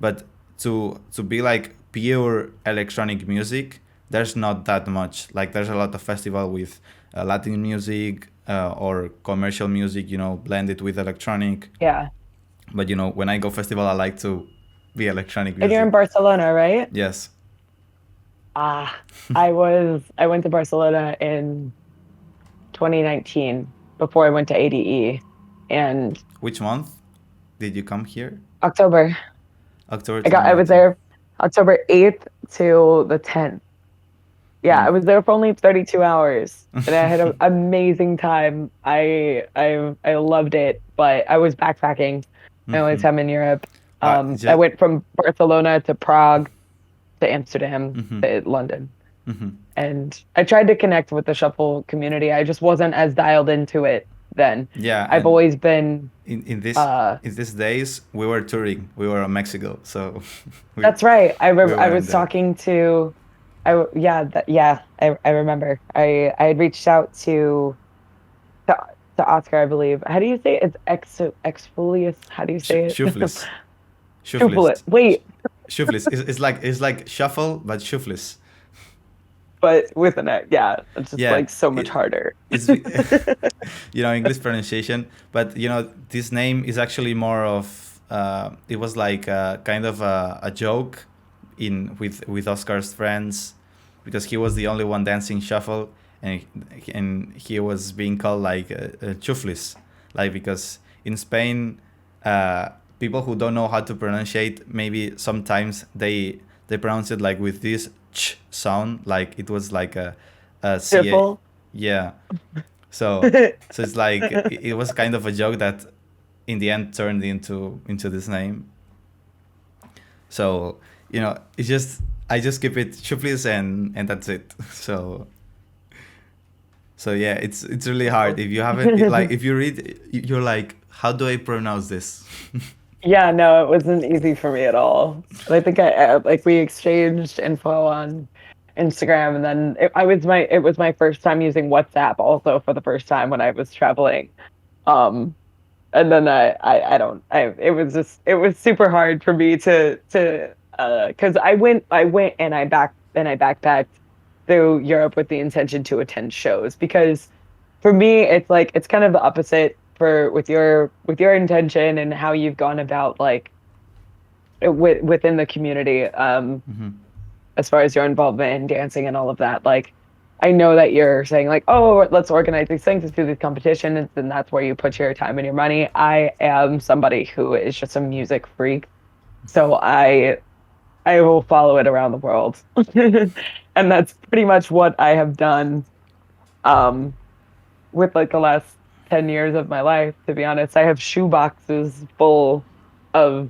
But to be like pure electronic music, there's not that much. Like there's a lot of festival with Latin music or commercial music, blended with electronic. Yeah. But when I go festival, I like to be electronic And you're music. in Barcelona, right? Yes. Ah, I went to Barcelona in 2019 before I went to ADE, and Which month did you come here? October. October I was 2019. there October 8th to the 10th. Yeah, I Mm. was there for only 32 hours and I had an amazing time. I loved it, but I was backpacking my only Mm-hmm. time in Europe. I Just. went from Barcelona to Prague to Amsterdam Mm-hmm. to London. Mm-hmm. And I tried to connect with the shuffle community. I just wasn't as dialed into it then. Yeah, I've and always been in this uh in these days we were touring. We were in Mexico, so we that's right. we I weren't was there. talking to yeah, yeah, I remember. I had reached out to to Oscar, I believe. How do you say it? It's exfolius. How do you say it? Shuflis, Shuffle shuflis, it. Wait, shuflis. It's like shuffle but shuflis. but with an X. Yeah, it's just Yeah, like so much it, harder. it's English pronunciation, but this name is actually more of it was like kind of a joke in with Oscar's friends, because he was the only one dancing shuffle, and he was being called like chuflis, like because in Spain, people who don't know how to pronunciate, maybe sometimes they pronounce it like with this ch sound, like it was like a ca. Shuffle. Yeah. So so it's like it was kind of a joke that in the end turned into this name. So it's just, I just keep it Shuflis, and that's it. So yeah, it's really hard if you haven't, like if you read, you're like, how do I pronounce this? Yeah, no, it wasn't easy for me at all. But I think like we exchanged info on Instagram, and then it was my first time using WhatsApp also for the first time when I was traveling. Um, and then I don't it was just it was super hard for me to because I went and I backpacked through Europe with the intention to attend shows because for me it's like it's kind of the opposite for with your intention and how you've gone about like within the community Mm-hmm. as far as your involvement in dancing and all of that. Like, I know that you're saying like, oh, let's organize these things, let's do these competitions, and that's where you put your time and your money. I am somebody who is just a music freak, so I will follow it around the world, and that's pretty much what I have done. Um, with like the last 10 years of my life, to be honest, I have shoe boxes full of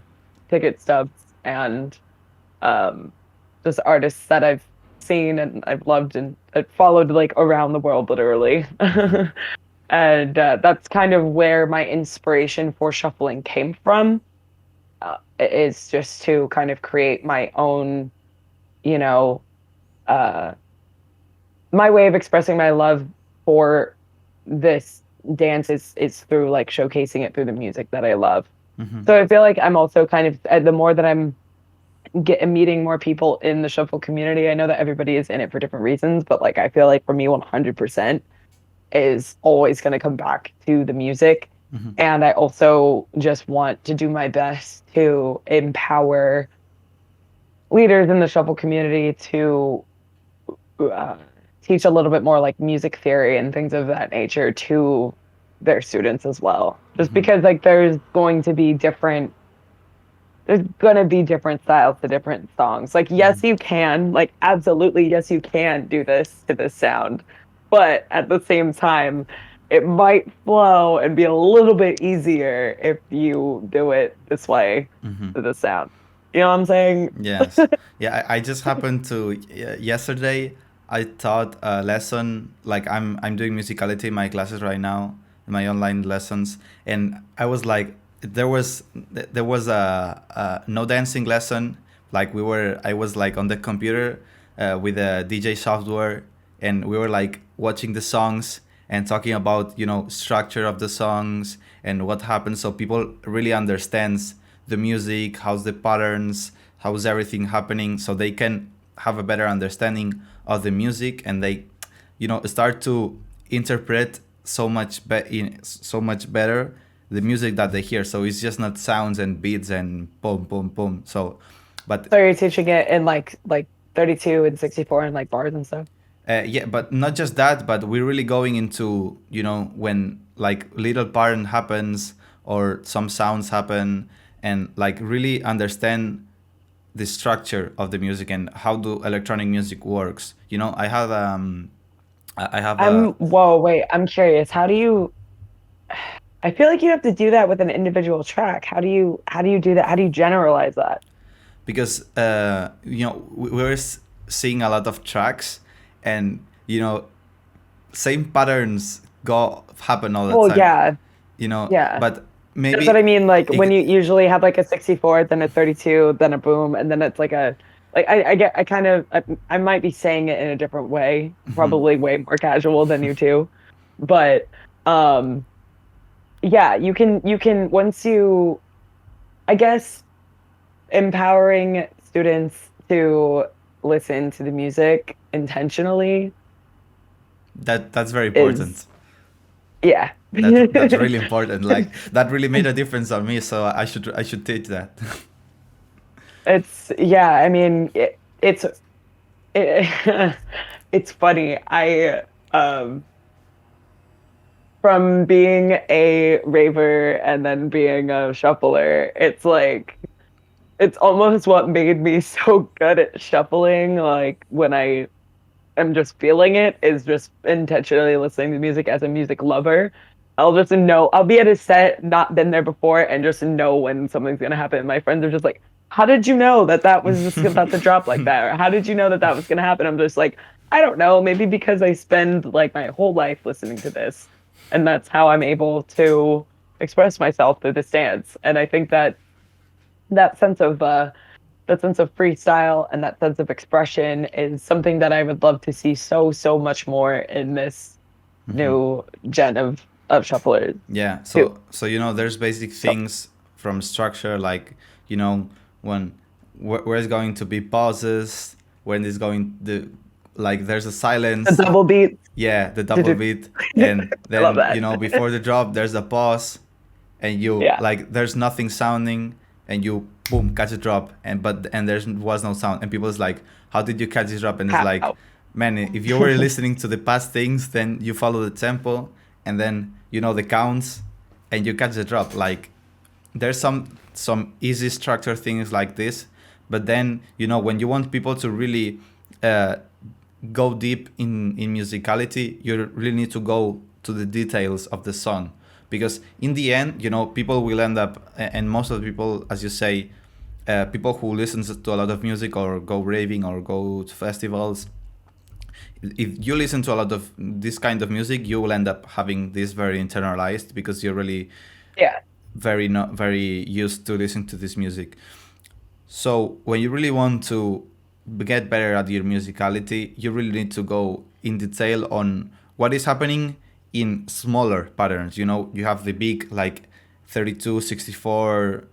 ticket stubs and um, just artists that I've seen and I've loved and I've followed like around the world literally. And that's kind of where my inspiration for shuffling came from. Is just to kind of create my own, you know, uh, my way of expressing my love for this dance is through like showcasing it through the music that I love. So I feel like I'm also kind of the more that I'm meeting more people in the shuffle community. I know that everybody is in it for different reasons, but like I feel like for me, 100% is always going to come back to the music. And I also just want to do my best to empower leaders in the shuffle community to uh, teach a little bit more like music theory and things of that nature to their students as well. Just because like there's gonna be different styles to different songs. Like, yes, you can, like, absolutely, yes, you can do this to this sound, but at the same time, it might flow and be a little bit easier if you do it this way to the sound. You know what I'm saying? Yes. Yeah, I just happened to yesterday I taught a lesson like I'm doing musicality in my classes right now, in my online lessons, and I was like there was a no dancing lesson. Like I was like on the computer with a DJ software, and we were like watching the songs and talking about, you know, structure of the songs and what happens, so people really understands the music, how's the patterns, how's everything happening, so they can have a better understanding of the music, and they, you know, start to interpret so much better the music that they hear. So it's just not sounds and beats and boom boom boom. So but So you're teaching it in like 32 and 64 and like bars and stuff. yeah, but not just that, but we're really going into, you know, when like little pattern happens or some sounds happen, and like really understand the structure of the music and how do electronic music works. You know, I have a Whoa, wait, I'm curious. How do you I feel like you have to do that with an individual track. How do you do that? How do you generalize that? because you know, we're seeing a lot of tracks, and you know, same patterns go happen all the Well, time, yeah, you know, yeah. but That's what I maybe mean. Like when it, you usually have like a 64, then a 32, then a boom, and then it's like a like I get I kind of I might be saying it in a different way, probably way more casual than you two. But um yeah, you can once you I guess empowering students to listen to the music intentionally that's very is important. yeah. That's really important. Like that really made a difference on me. So I should teach that. It's yeah, I mean it, it's funny. I from being a raver and then being a shuffler, it's like it's almost what made me so good at shuffling. Like when I am just feeling it is just intentionally listening to music as a music lover. I'll just know I'll be at a set, not been there before, and just know when something's gonna happen. My friends are just like, "How did you know that that was just about to drop like that?" Or "How did you know that that was gonna happen?" I'm just like, "I don't know. Maybe because I spend like my whole life listening to this, and that's how I'm able to express myself through this dance." And I think that that sense of that sense of freestyle and that sense of expression is something that I would love to see so much more in this new gen of shufflers Yeah. too. So you know, there's basic So things from structure, like, you know, when where is going to be pauses, when is going the, like there's a the silence. double beat, Yeah, the double I beat, and love then, you that. know, before the drop there's a pause, and you Yeah. like there's nothing sounding, and you boom catch a drop, and there was no sound, and people's like, how did you catch this drop? And it's like, How? man, if you were listening to the past things, then you follow the tempo, and then you know the counts, and you catch the drop. Like there's some easy structure things like this, but then, you know, when you want people to really uh, go deep in musicality, you really need to go to the details of the song, because in the end, you know, people will end up, and most of the people, as you say, people who listen to a lot of music or go raving or go to festivals, if you listen to a lot of this kind of music, you will end up having this very internalized because you're really Yeah. very not very used to listen to this music. So when you really want to get better at your musicality, you really need to go in detail on what is happening in smaller patterns. You know, you have the big like 32, 64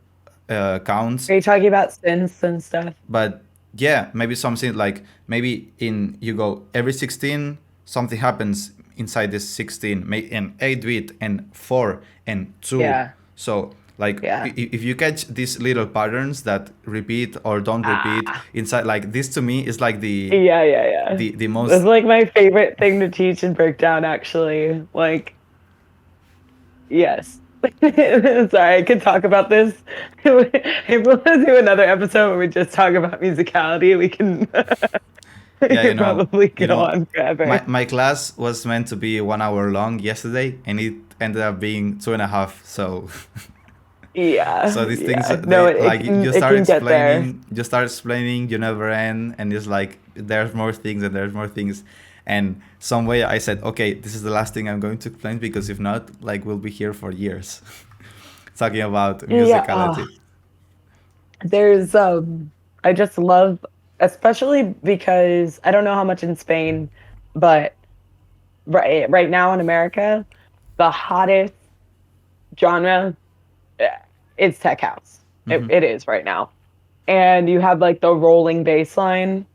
counts, Are you talking about synths and stuff? but yeah, maybe something like maybe in you go every 16 something happens inside this 16 and 8 bit and 4 and 2. Yeah. So like Yeah. if you catch these little patterns that repeat or don't repeat Ah. inside, like this to me is like Yeah, yeah, yeah. the It's most. like my favorite thing to teach and break down, actually. Like, yes. Sorry, I could talk about this. If we'll do another episode where we just talk about musicality, we can we Yeah, could probably you go know on forever. my class was meant to be 1 hour long yesterday and it ended up being 2.5, so Yeah, so these things yeah. No, they like it can get there. you start explaining, you never end, and it's like there's more things and there's more things. And some way I said, okay, this is the last thing I'm going to explain because if not, like we'll be here for years talking about Yeah. musicality. There's I just love, especially because I don't know how much in Spain, but right now in America, the hottest genre eh, is tech house. It is right now. And you have like the rolling bass line,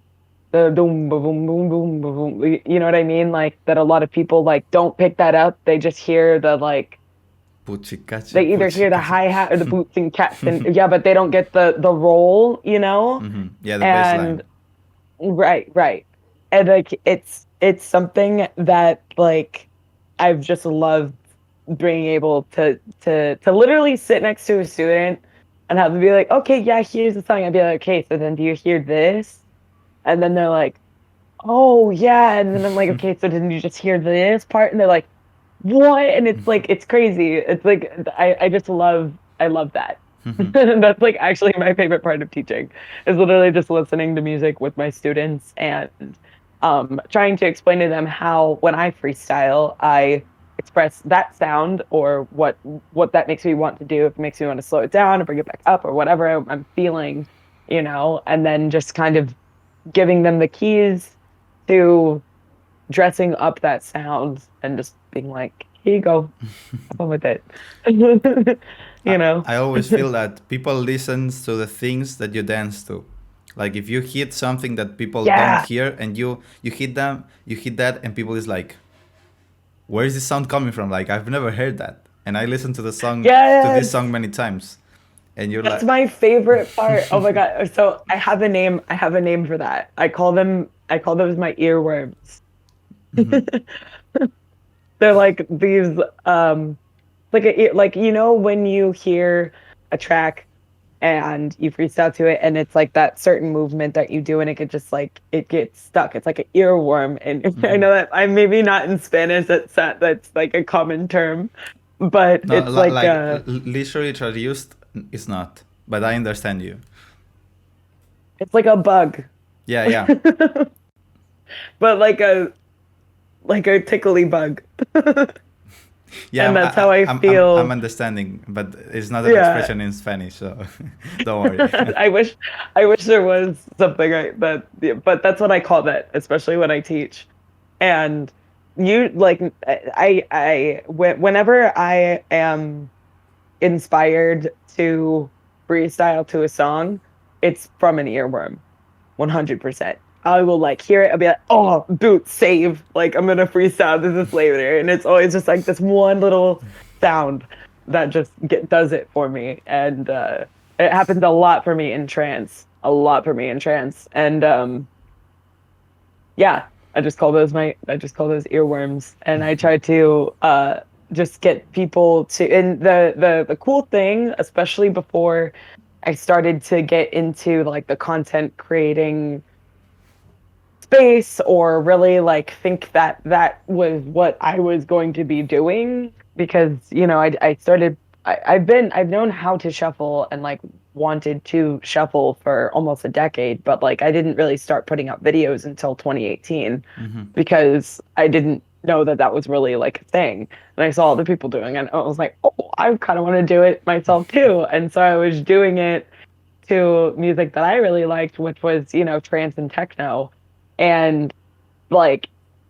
the boom boom boom boom boom boom. You know what I mean? Like that a lot of people like don't pick that up. They just hear the like Puchicachi, they either hear the puchicachi. hi-hat or the boots and cats and yeah, but they don't get the roll, you know? Yeah, the bass line. And right, right. And like it's something that like I've just loved being able to literally sit next to a student and have them be like, okay, yeah, here's the song. I'd be like, okay, so then do you hear this? And then they're like, oh yeah. And then I'm like, okay, so didn't you just hear this part? And they're like, what? And it's like it's crazy. It's like I just I love that. That's like actually my favorite part of teaching is literally just listening to music with my students and trying to explain to them how when I freestyle I express that sound or what that makes me want to do. If it makes me want to slow it down or bring it back up or whatever I'm feeling, you know, and then just kind of giving them the keys to dressing up that sound and just being like, here you go, have fun with it. You know? I always feel that people listen to the things that you dance to. Like if you hit something that people don't Yeah. hear and you hit them, you hit that and people is like, where is this sound coming from? Like I've never heard that. And I listened to this Yes. song many times. And you're That's like, my favorite part. Oh my God. So I have a name. I have a name for that. I call those my earworms. They're like these like like you know when you hear a track and you freestyle to it and it's like that certain movement that you do and it could just like it gets stuck. It's like an earworm. And I know that I'm maybe not in Spanish, that's like a common term, but no, it's like like literally traduced is not. But I understand you. it's like a bug. Yeah, yeah. But like a tickly bug. Yeah, And that's how I I'm feel. understanding, but it's not an Yeah. expression in Spanish, so don't worry. I wish I wish there was something that yeah, but that's what I call that, especially when I teach. And you like whenever I am inspired to freestyle to a song, it's from an earworm. 100%. I will like hear it. I'll be like, oh, boot, save. Like, I'm going to freestyle this is later. And it's always just like this one little sound that just does it for me. And it happens a lot for me in trance. A lot for me in trance. And yeah, I just call those earworms. And I try to just get people to, and the cool thing, especially before I started to get into like the content creating space or really like think that that was what I was going to be doing because you know I started I've known how to shuffle and like wanted to shuffle for almost a decade, but like I didn't really start putting out videos until 2018 Mm-hmm. because I didn't know that that was really like a thing. And I saw other people doing it, and I was like, oh, I kind of want to do it myself too. And so I was doing it to music that I really liked, which was, trance and techno. And like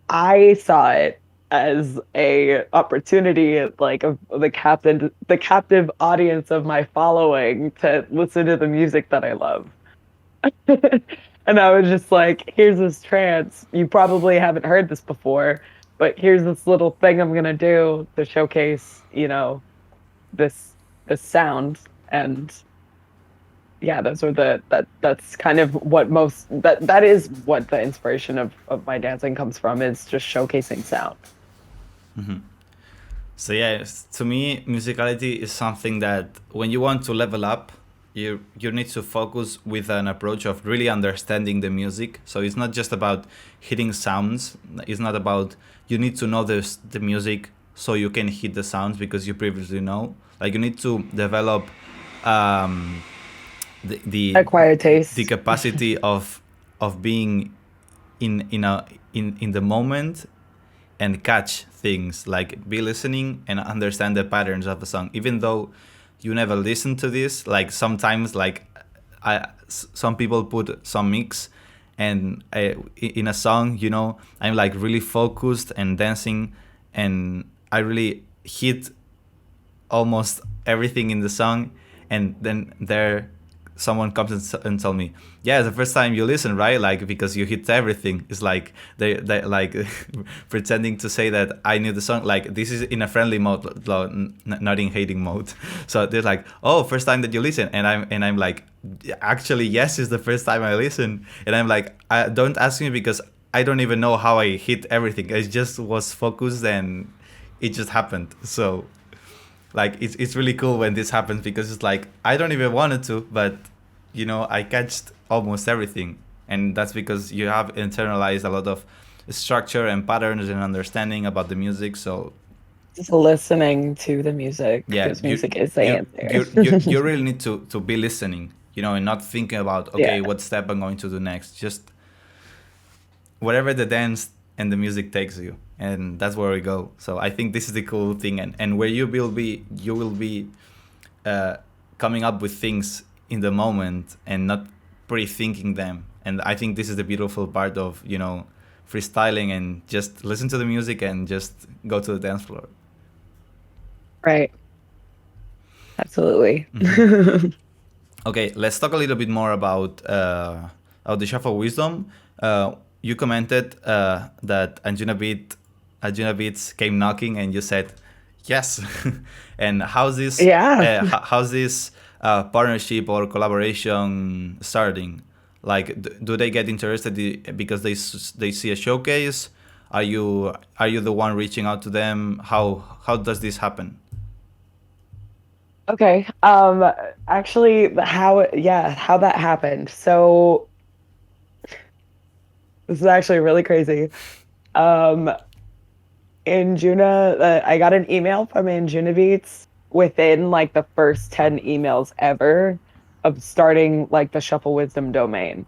I saw it as a opportunity, like of the captive audience of my following to listen to the music that I love. And I was just like, here's this trance. You probably haven't heard this before, but here's this little thing I'm gonna do to showcase, this this sound. And yeah, those are that's kind of what most that is what the inspiration of my dancing comes from, is just showcasing sound. So yeah, to me, musicality is something that when you want to level up, you need to focus with an approach of really understanding the music. So it's not just about hitting sounds. It's not about you need to know the music so you can hit the sounds because you previously know. Like you need to develop um, the, the Acquired the taste. capacity of being in the moment and catch things, like be listening and understand the patterns of a song even though you never listen to this. Like sometimes, like some people put some mix and in a song, I'm like really focused and dancing, and I really hit almost everything in the song, and then there someone comes and tell me, yeah, the first time you listen, right? Like because you hit everything. It's like they like pretending to say that I knew the song. Like this is in a friendly mode, not in hating mode. So they're like, oh, first time that you listen, and I'm like, actually yes, it's the first time I listen, and I'm like, don't ask me because I don't even know how I hit everything. I just was focused and it just happened. So like it's really cool when this happens because it's like I don't even want it to, but I catched almost everything, and that's because you have internalized a lot of structure and patterns and understanding about the music. So Just listening to the music, yeah, because music is the you answer. you really need to be listening, and not thinking about Yeah. okay, what step I'm going to do next. Just wherever the dance and the music takes you, and that's where we go. So I think this is the cool thing, and where you will be uh, coming up with things in the moment and not pre-thinking them. And I think this is the beautiful part of freestyling, and just listen to the music and just go to the dance floor. Right. Absolutely. Hmm. Okay, let's talk a little bit more about the shuffle wisdom. You commented that Anjuna Beats came knocking, and you said yes. And Yeah. how's this partnership or collaboration starting? Like, do they get interested because they see a showcase? Are you the one reaching out to them? How does this happen? Okay. Actually, how that happened. So this is actually really crazy. Um, I got an email from Anjuna Beats within like the first 10 emails ever of starting like the Shuffle Wisdom domain.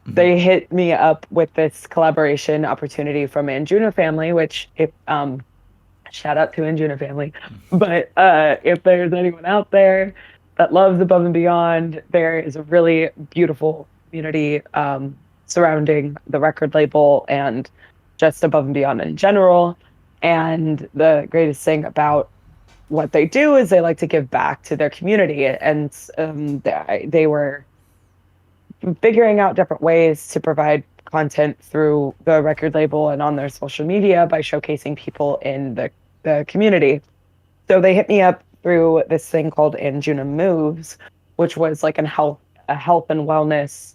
Hmm. They hit me up with this collaboration opportunity from Anjuna family, which if shout out to Anjuna family. But if there's anyone out there that loves Above and Beyond, there is a really beautiful community surrounding the record label and just Above and Beyond in general. And the greatest thing about what they do is they like to give back to their community. And they were figuring out different ways to provide content through the record label and on their social media by showcasing people in the community. So they hit me up through this thing called Anjuna Moves, which was like a health and wellness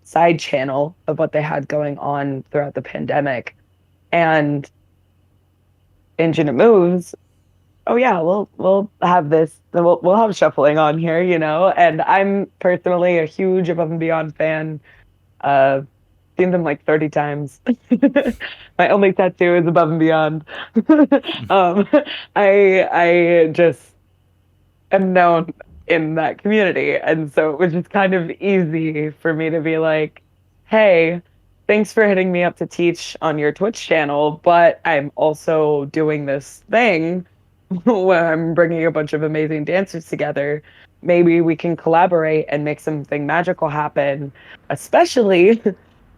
side channel of what they had going on throughout the pandemic. And Anjuna Moves, oh yeah, we'll have this, we'll have shuffling on here, And I'm personally a huge Above and Beyond fan. Uh, Seen them like 30 times. My only tattoo is Above and Beyond. um, I just am known. in that community. And so it was just kind of easy for me to be like, hey, thanks for hitting me up to teach on your Twitch channel, but I'm also doing this thing where I'm bringing a bunch of amazing dancers together. Maybe we can collaborate and make something magical happen, especially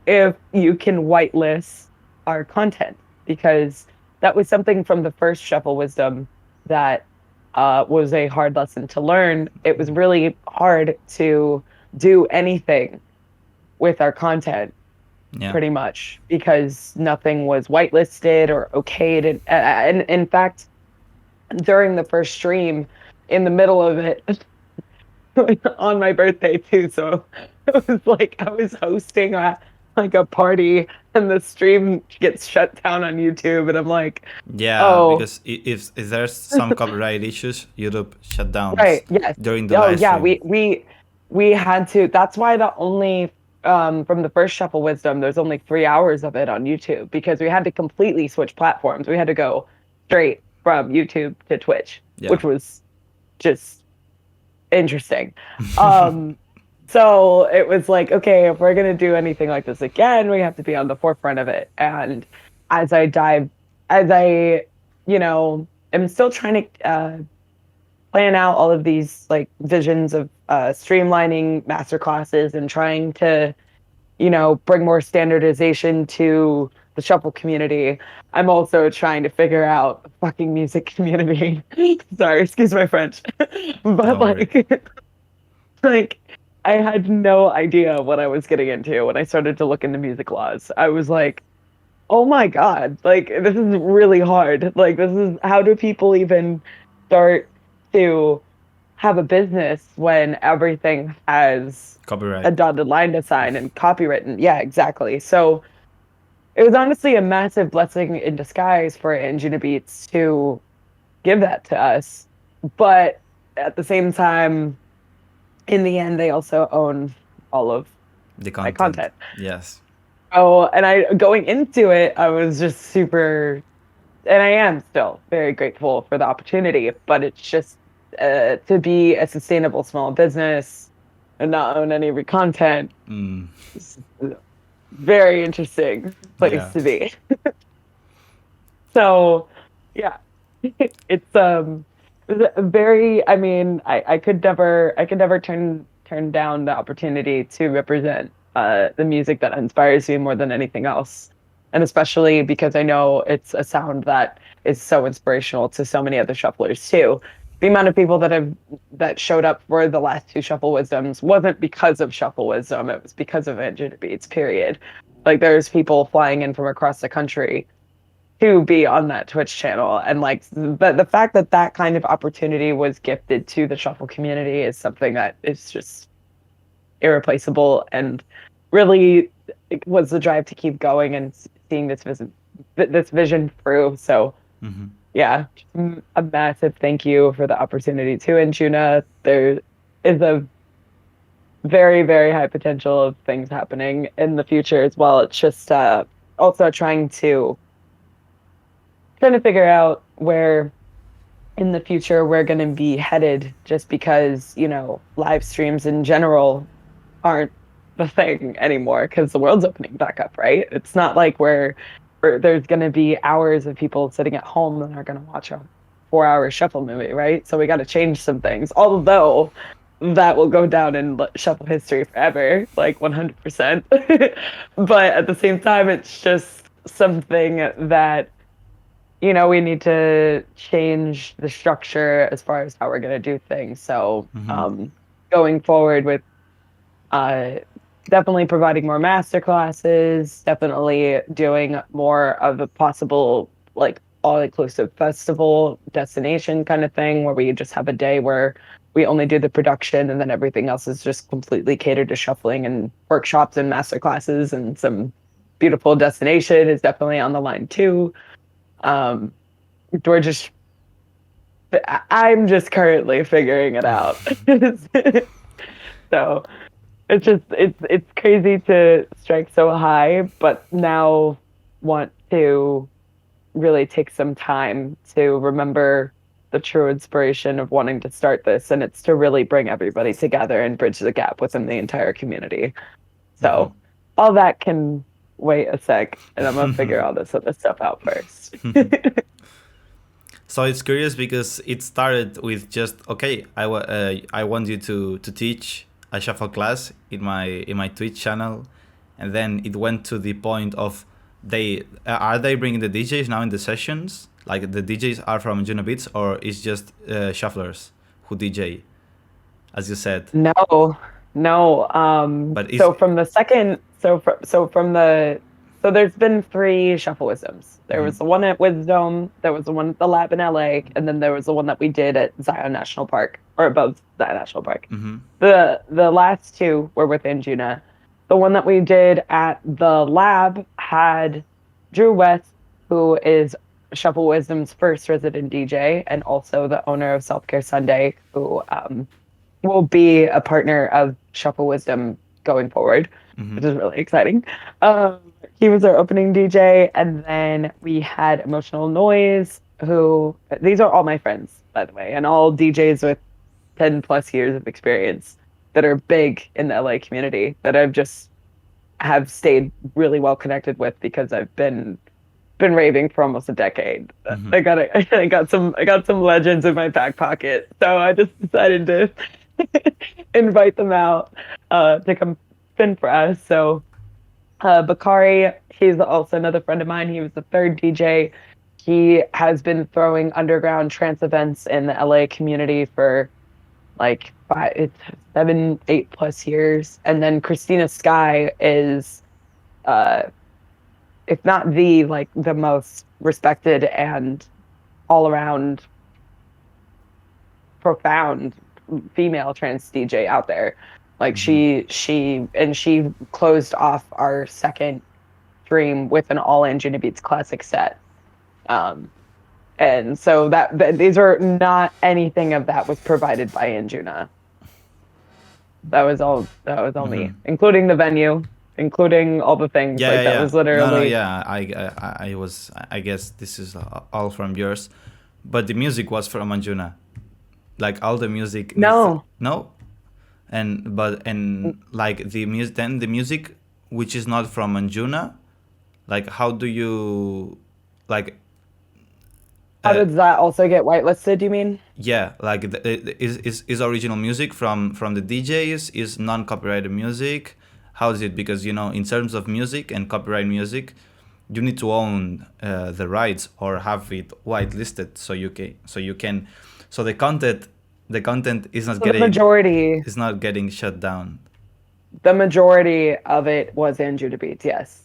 if you can whitelist our content, because that was something from the first Shuffle Wisdom that was a hard lesson to learn. It was really hard to do anything with our content, Yeah. pretty much, because nothing was whitelisted or okayed. And in fact, during the first stream, in the middle of it, on my birthday too. So it was like I was hosting a party and the stream gets shut down on YouTube and I'm like, Yeah, oh, because if there's some copyright issues, YouTube shutdowns right, yes. during the Oh live yeah, stream. we had to. That's why the only from the first Shuffle Wisdom, there's only 3 hours of it on YouTube because we had to completely switch platforms. We had to go straight from YouTube to Twitch, Yeah. which was just interesting. Um, so it was like, okay, if we're gonna do anything like this again, we have to be on the forefront of it. And as I dive, as I, am still trying to plan out all of these like visions of streamlining master classes and trying to, bring more standardization to the shuffle community. I'm also trying to figure out the fucking music community. Sorry, excuse my French. But Don't worry. like I had no idea what I was getting into when I started to look into music laws. I was like, oh my God, like this is really hard. Like this is how do people even start to have a business when everything has Copyright. a dotted line to sign and copywritten? Yeah, exactly. So it was honestly a massive blessing in disguise for Angina Beats to give that to us. But at the same time, in the end, they also own all of The my content. content. Yes. Oh, and I going into it, I was just super, and I am still very grateful for the opportunity, but it's just to be a sustainable small business and not own any of your content Mm. is a very interesting place Yeah. to be. So, yeah, it's a very, I mean, I could never turn down the opportunity to represent the music that inspires you more than anything else. And especially because I know it's a sound that is so inspirational to so many other shufflers too. The amount of people that showed up for the last two Shuffle Wisdoms wasn't because of Shuffle Wisdom, it was because of Angina Beats, period. Like there's people flying in from across the country to be on that Twitch channel. And like, but the fact that that kind of opportunity was gifted to the shuffle community is something that is just irreplaceable and really was the drive to keep going and seeing this vision through. So Mm-hmm. yeah, a massive thank you for the opportunity too. And Juna, there is a very, very high potential of things happening in the future as well. It's just also trying to figure out where in the future we're going to be headed just because, live streams in general aren't the thing anymore because the world's opening back up, right? It's not like there's going to be hours of people sitting at home that are going to watch a 4 hour shuffle movie, right? So we got to change some things, although that will go down in shuffle history forever, like 100%. But at the same time, it's just something that we need to change the structure as far as how we're going to do things. So, Mm-hmm. going forward with uh, definitely providing more master classes, definitely doing more of a possible like all inclusive festival destination kind of thing where we just have a day where we only do the production and then everything else is just completely catered to shuffling and workshops and master classes and some beautiful destination is definitely on the line too. Um, we're just I'm just currently figuring it out. So it's crazy to strike so high, but now want to really take some time to remember the true inspiration of wanting to start this, and it's to really bring everybody together and bridge the gap within the entire community. So all that can wait a sec, and I'm gonna figure all this other stuff out first. So it's curious because it started with just okay. I want you to teach a shuffle class in my Twitch channel, and then it went to the point of they are they bringing the DJs now in the sessions? Like the DJs are from Juno Beats, or is just shufflers who DJ, as you said? No, no. But is So from the second, so from the, so there's been three Shuffle Wisdoms. There was the one at Wisdom, there was the one at the lab in LA, and then there was the one that we did at Zion National Park, or above Zion National Park. The last two were within Juna. The one that we did at the lab had Drew West, who is Shuffle Wisdom's first resident DJ, and also the owner of Self Care Sunday, who will be a partner of Shuffle Wisdom going forward, which is really exciting. He was our opening DJ, and then we had Emotional Noise, who these are all my friends, by the way, and all DJs with 10 plus years of experience that are big in the LA community that I've just have stayed really well connected with because I've been raving for almost a decade. I got some legends in my back pocket, so I just decided to invite them out to come spin for us. So Bakari, he's also another friend of mine. He was the third DJ. He has been throwing underground trance events in the LA community for like 7, 8 plus years. And then Christina Sky is, if not the most respected and all around profound female trance DJ out there. Like she closed off our second stream with an all Anjuna Beats classic set. And so that these are not anything of that was provided by Anjuna. That was all me, including the venue, including all the things. That was literally I guess this is all from yours, but the music was from Anjuna. Like all the music. No. And like the music, then the music which is not from Anjuna, like how do you like? How did that also get whitelisted? You mean? Yeah, like is original music from the DJs, is non-copyrighted music. How is it? Because in terms of music and copyright music, you need to own the rights or have it whitelisted so you can so the content is not getting, the majority is not getting shut down. The majority of it was Anjuna Beats, yes.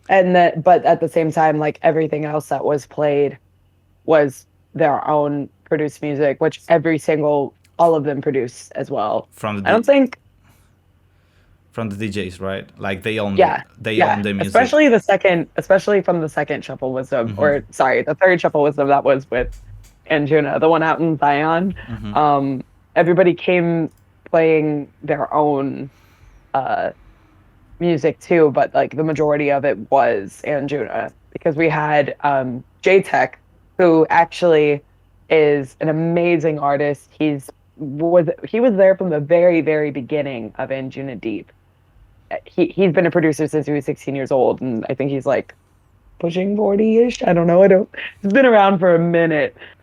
And but at the same time, like everything else that was played was their own produced music, which all of them produce as well. I don't think from the DJs, right? Like they own they own the music. Especially from the second Shuffle Wisdom, or sorry, the third Shuffle Wisdom that was with Anjuna, the one out in Zion. Everybody came playing their own music too, but like the majority of it was Anjuna, because we had J-Tech, who actually is an amazing artist. He was there from the very, very beginning of Anjuna Deep. He's been a producer since he was 16 years old, and I think he's like pushing 40-ish. I don't know. He's been around for a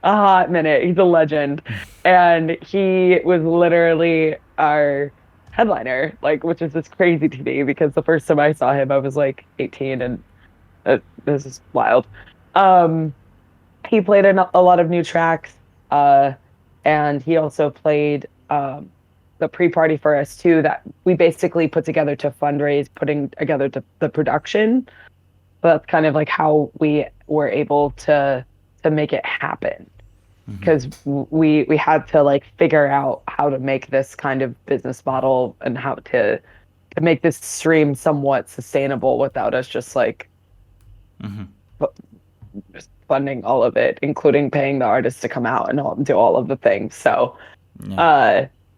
hot minute. He's a legend. And he was literally our headliner, which is just crazy to me, because the first time I saw him, I was like 18, and this is wild. He played a lot of new tracks, and he also played the pre-party for us too, that we basically put together to fundraise, putting together the production. But that's kind of like how we were able to make it happen, because we had to figure out how to make this kind of business model and how to make this stream somewhat sustainable without us just just funding all of it, including paying the artists to come out and do all of the things. So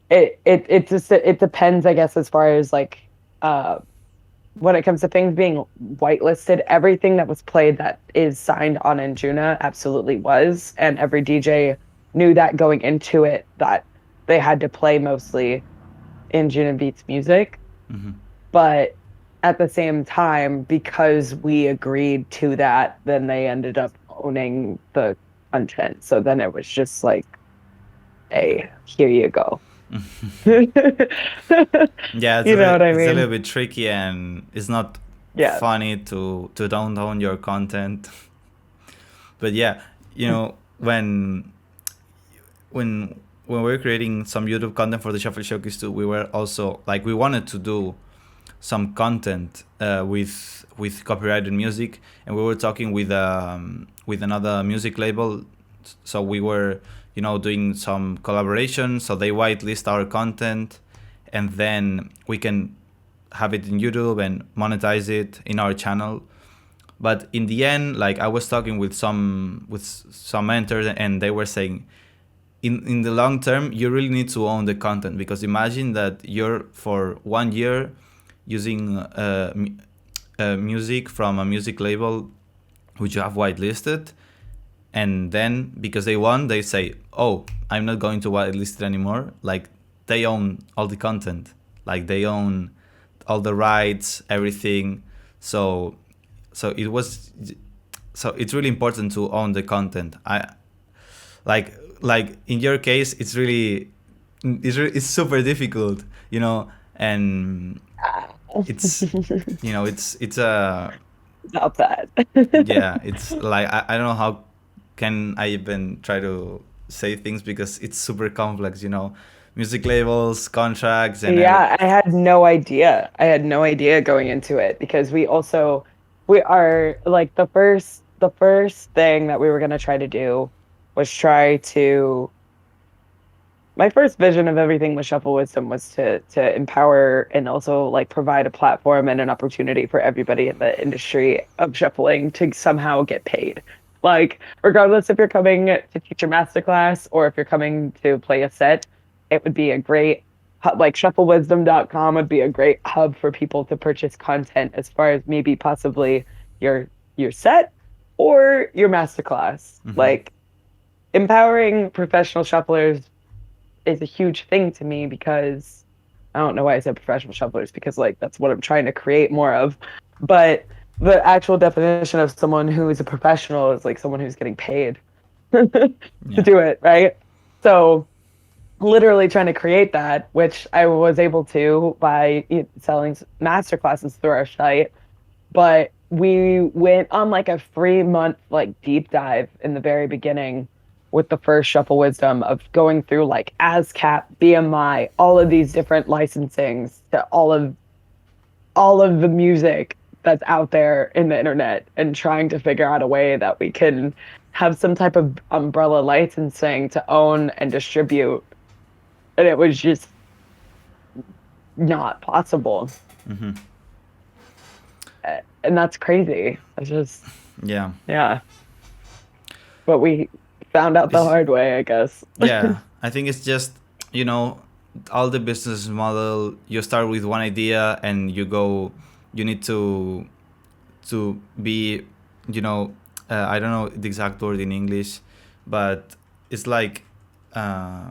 it depends, I guess, as far as when it comes to things being whitelisted, everything that was played that is signed on Injuna absolutely was. And every DJ knew that going into it, that they had to play mostly Injuna Beats music. But at the same time, because we agreed to that, then they ended up owning the content. So then it was just like, hey, here you go. You Yeah, know what I it's a mean? little bit tricky, and it's not Yeah. funny to don't own your content. But yeah, you know, when we were creating some YouTube content for the Shuffle Showcase too, we were also like, we wanted to do some content with copyrighted music, and we were talking with another music label. So we were, you know, doing some collaboration, so they whitelist our content, and then we can have it in YouTube and monetize it in our channel. But in the end, like, I was talking with some mentors, and they were saying, in the long term, you really need to own the content, because imagine that you're for 1 year using music from a music label which you have whitelisted, and then because they won, they say, "Oh, I'm not going to whitelist it anymore." Like, they own all the content, like they own all the rights, everything. So, so it was, so it's really important to own the content. I like in your case, it's super difficult, you know, and it's, you know, it's a, About that. yeah, it's like, I don't know how can I even try to say things, because it's super complex, you know, music labels, contracts, and Yeah, I had no idea. I had no idea going into it because we are like the first thing that we were going to try to do was try to my first vision of everything with Shuffle Wisdom was to empower and also like provide a platform and an opportunity for everybody in the industry of shuffling to somehow get paid. Like, regardless if you're coming to teach a masterclass or if you're coming to play a set, it would be a great hub, like shufflewisdom.com would be a great hub for people to purchase content as far as maybe possibly your set or your masterclass. Like, empowering professional shufflers is a huge thing to me because I don't know why I said professional shufflers because like that's what I'm trying to create more of. But the actual definition of someone who is a professional is like someone who's getting paid to yeah. do it, right? So literally trying to create that, which I was able to by selling master classes through our site, but we went on like a 3 month like deep dive in the very beginning with the first Shuffle Wisdom of going through like ASCAP, BMI, all of these different licensings to all of the music that's out there in the internet and trying to figure out a way that we can have some type of umbrella licensing to own and distribute. And it was just not possible. And that's crazy. It's just, Yeah. yeah. But we found out the It's, hard way, I guess. yeah, I think it's just, you know, all the business model, you start with one idea, and you need to be, you know, I don't know the exact word in English, but it's like, uh,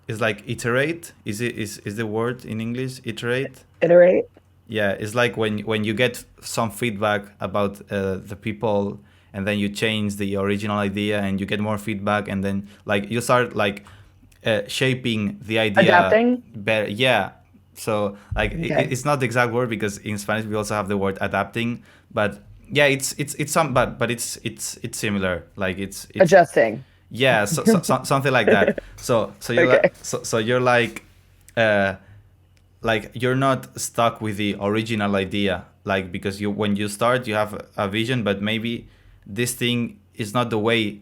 it's like iterate. Is the word in English iterate? Iterate. Yeah, it's like when you get some feedback about the people, and then you change the original idea, and you get more feedback, and then like you start like shaping the idea Adapting. better. Yeah. So like Okay. it's not the exact word, because in Spanish we also have the word adapting, but yeah, it's some, but it's similar. Like it's Adjusting. yeah, something like that. So you're like, Okay. so you're uh like you're not stuck with the original idea, like, because you, when you start, you have a vision, but maybe this thing is not the way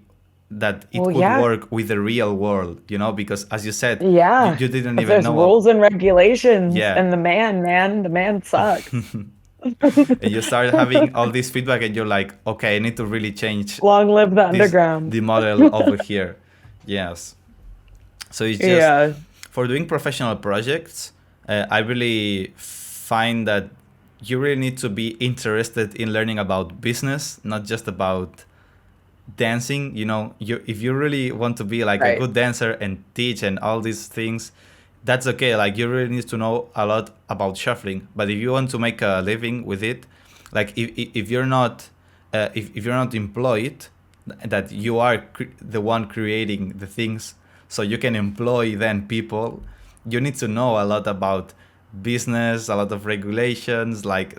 that it Well, could yeah. work with the real world, you know, because as you said, Yeah. you didn't If even there's know rules and regulations yeah. and the man sucks. And you start having all this feedback, and you're like, okay, I need to really change Long live the this, underground. the model over here. Yes. So it's just Yeah. for doing professional projects, I really find that you really need to be interested in learning about business, not just about dancing. You know, if you really want to be like a Right. good dancer and teach and all these things, that's okay. Like you really need to know a lot about shuffling. But if you want to make a living with it, like if you're not if you're not employed, that you are the one creating the things, so you can employ then people. You need to know a lot about business, a lot of regulations. Like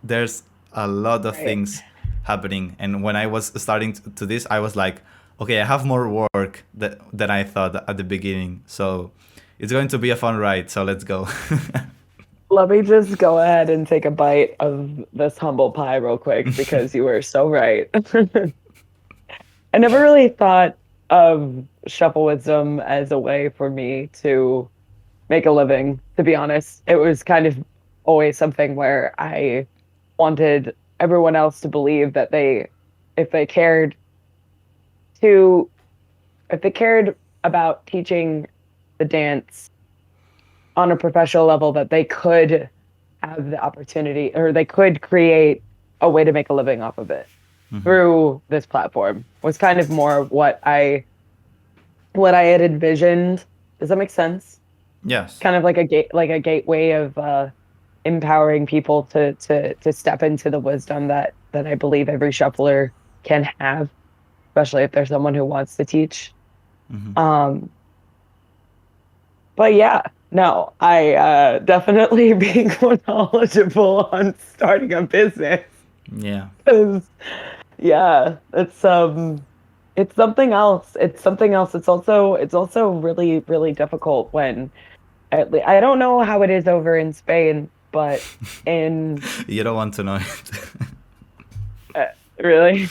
there's a lot of Right. things happening. And when I was starting to this, I was like, okay, I have more work than I thought at the beginning. So it's going to be a fun ride. So let's go. Let me just go ahead and take a bite of this humble pie real quick because you were so right. I never really thought of shuffle wisdom as a way for me to make a living, to be honest. It was kind of always something where I wanted everyone else to believe that if they cared to, if they cared about teaching the dance on a professional level, that they could have the opportunity or they could create a way to make a living off of it through this platform was kind of more what I had envisioned. Does that make sense? Yes. Kind of like a gateway of empowering people to step into the wisdom that I believe every shuffler can have, especially if there's someone who wants to teach. Um, but yeah, no, I definitely being more knowledgeable on starting a business Yeah. 'cause, yeah, it's something else. It's something else. It's also really really difficult when I don't know how it is over in Spain, but in You don't want to know it. uh, really,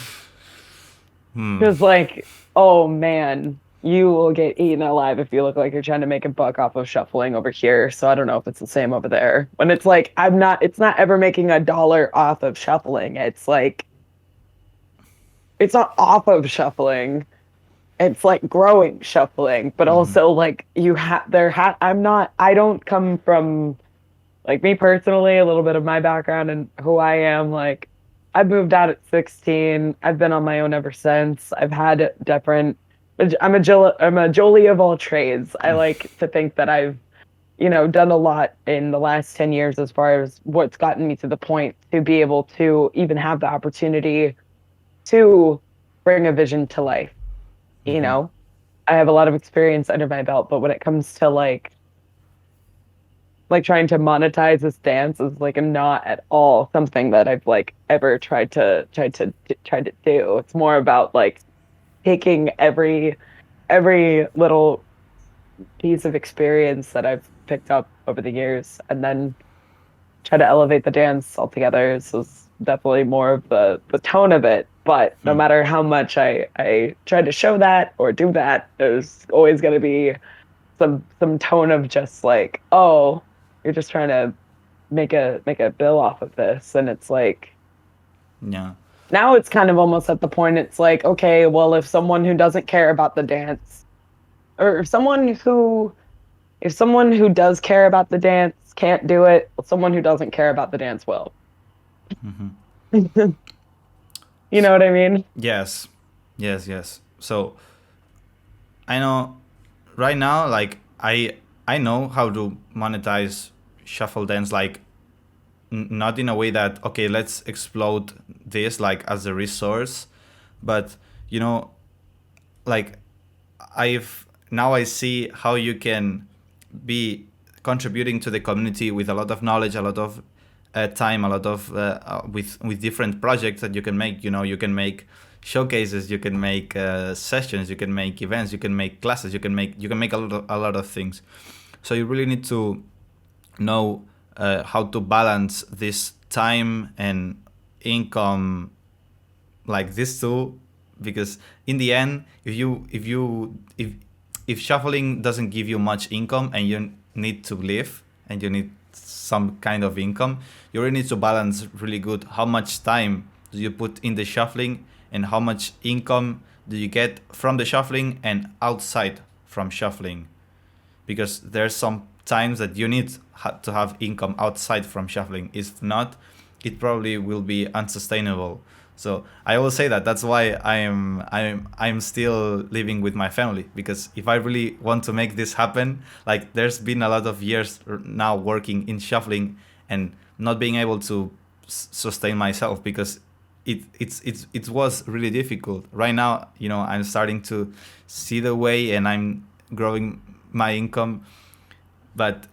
Hmm. because like, oh man, you will get eaten alive if you look like you're trying to make a buck off of shuffling over here. So I don't know if it's the same over there. When it's like it's not ever making a dollar off of shuffling. It's like it's not off of shuffling. It's like growing shuffling, but also like I don't come from like me personally, a little bit of my background and who I am, like I moved out at 16. I've been on my own ever since. I've had different I'm a Jolie of all trades. I like to think that I've, done a lot in the last 10 years as far as what's gotten me to the point to be able to even have the opportunity to bring a vision to life, you know. I have a lot of experience under my belt, but when it comes to trying to monetize this dance is like not at all something that I've like ever tried to do. It's more about like taking every little piece of experience that I've picked up over the years and then try to elevate the dance altogether. So it's definitely more of the tone of it. But no matter how much I try to show that or do that, there's always going to be some tone of just like, oh, you're just trying to make a bill off of this. And it's like Yeah. now it's kind of almost at the point it's like, okay, well, if someone who doesn't care about the dance or if someone who does care about the dance can't do it, someone who doesn't care about the dance will. You know what I mean? Yes. Yes. Yes. So I know right now, like I know how to monetize shuffle dance, like not in a way that okay, let's explode this like as a resource, but you know, like I've now I see how you can be contributing to the community with a lot of knowledge, a lot of time, a lot of with different projects that you can make. You know, you can make showcases, you can make sessions, you can make events, you can make classes, you can make a lot of things. So you really need to know how to balance this time and income, like this too, because in the end, if shuffling doesn't give you much income and you need to live and you need some kind of income, you really need to balance really good how much time do you put in the shuffling and how much income do you get from the shuffling and outside from shuffling, because there's some times that you need to have income outside from shuffling. If not, it probably will be unsustainable. So I will say that that's why I'm still living with my family, because if I really want to make this happen, like there's been a lot of years now working in shuffling and not being able to sustain myself, because it was really difficult. Right now, I'm starting to see the way and I'm growing my income, but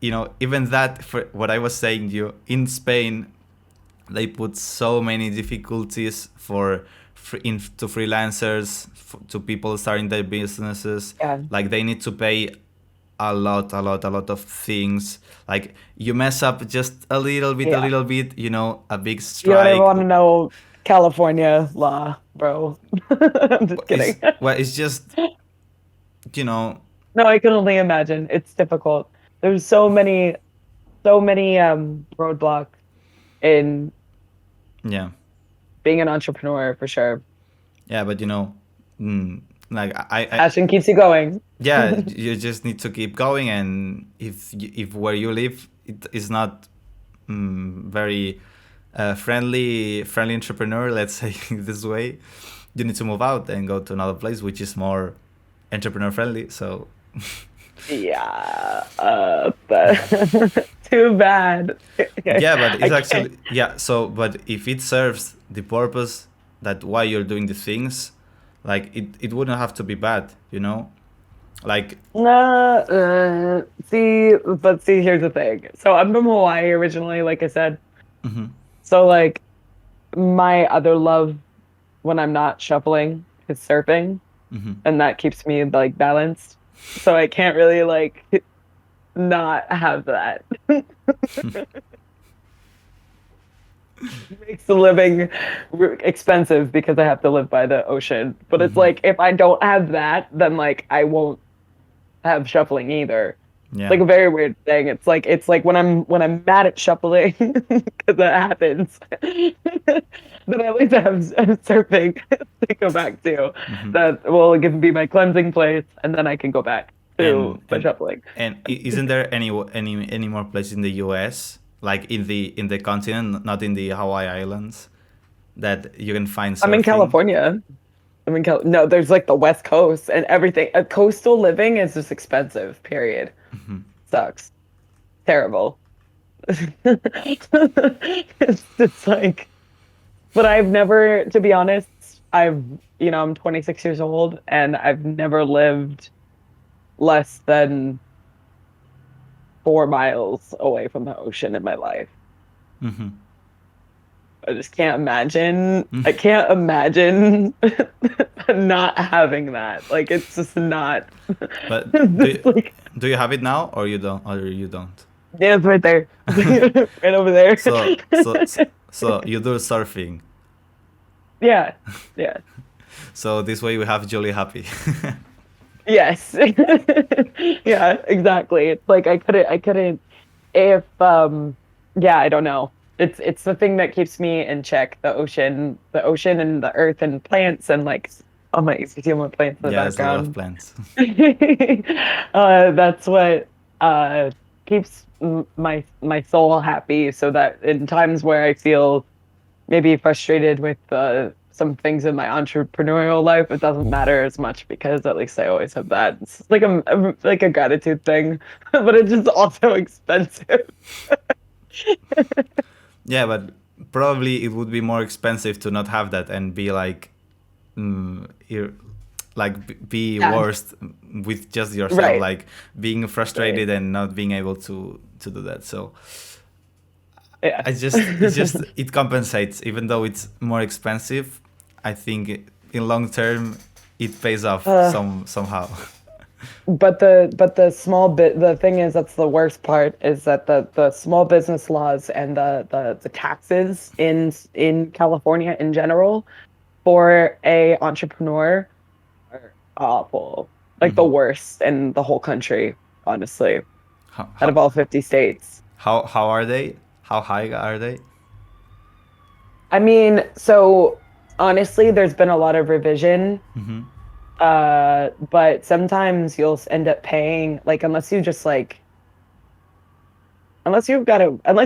even that, for what I was saying to you, in Spain they put so many difficulties to freelancers, to people starting their businesses. Yeah. Like they need to pay a lot of things. Like you mess up just a Yeah. little bit, a big You don't ever want strike. to know California law, bro. I'm just kidding. It's just, you know, No, I can only imagine. It's difficult. There's so many roadblocks in yeah, being an entrepreneur for sure. yeah, but mm, like Passion keeps you going. yeah, you just need to keep going, and if where you live it is not very friendly entrepreneur, let's say this way, you need to move out and go to another place which is more entrepreneur friendly. So Yeah, but too bad. yeah, but I it's can't. actually, yeah, so but if it serves the purpose that why you're doing the things, like it wouldn't have to be bad, like. Nah, see, here's the thing. So I'm from Hawaii originally, like I said. Mhm, So like my other love when I'm not shuffling is surfing, mhm. and that keeps me like balanced. So I can't really like not have that. Makes the living expensive because I have to live by the ocean. But it's Mhm. like if I don't have that, then like I won't have shuffling either. It's Yeah. like a very weird thing. It's like when I'm mad at shuffling because that happens, then at least I have surfing to go back to. Mhm. That will be my cleansing place, and then I can go back to and my and shuffling. isn't there any more places in the US, like in the continent, not in the Hawaii Islands, that you can find I'm in surfing? California. No, there's like the West Coast and everything. Coastal living is just expensive, period. Sucks. Terrible. It's just like, but I've never, to be honest, I'm 26 years old and I've never lived less than 4 miles away from the ocean in my life. Hmm. I just can't imagine. I can't imagine not having that. Like, it's just not. But do It's you, like, do you have it now, or you don't? yeah, it's right there. Right over there. So you do surfing. Yeah. Yeah. So this way we have Jolie happy. Yes. Yeah, exactly. It's like I couldn't if yeah, I don't know. It's the thing that keeps me in check, the ocean and the earth and plants and like oh my you see more plants in the Yeah, there's a lot of background. plants. That's what keeps my soul happy so that in times where I feel maybe frustrated with some things in my entrepreneurial life, it doesn't matter as much because at least I always have that. It's like a gratitude thing, but it's just also expensive. Yeah, but probably it would be more expensive to not have that and be like, ir- be Yeah, worst with just yourself, right, like being right. frustrated and not being able to do that. So Yeah. it compensates, even though it's more expensive. I think in long term, it pays off Uh, somehow. but the small bit the thing is that's the worst part is that the small business laws and the taxes in California in general for a entrepreneur are awful. Like the Hmm. worst in the whole country, honestly, How, out of how all 50 states. how are they? How high are they? I mean, so honestly, there's been a lot of revision, but sometimes you'll end up paying, like, unless you just like, unless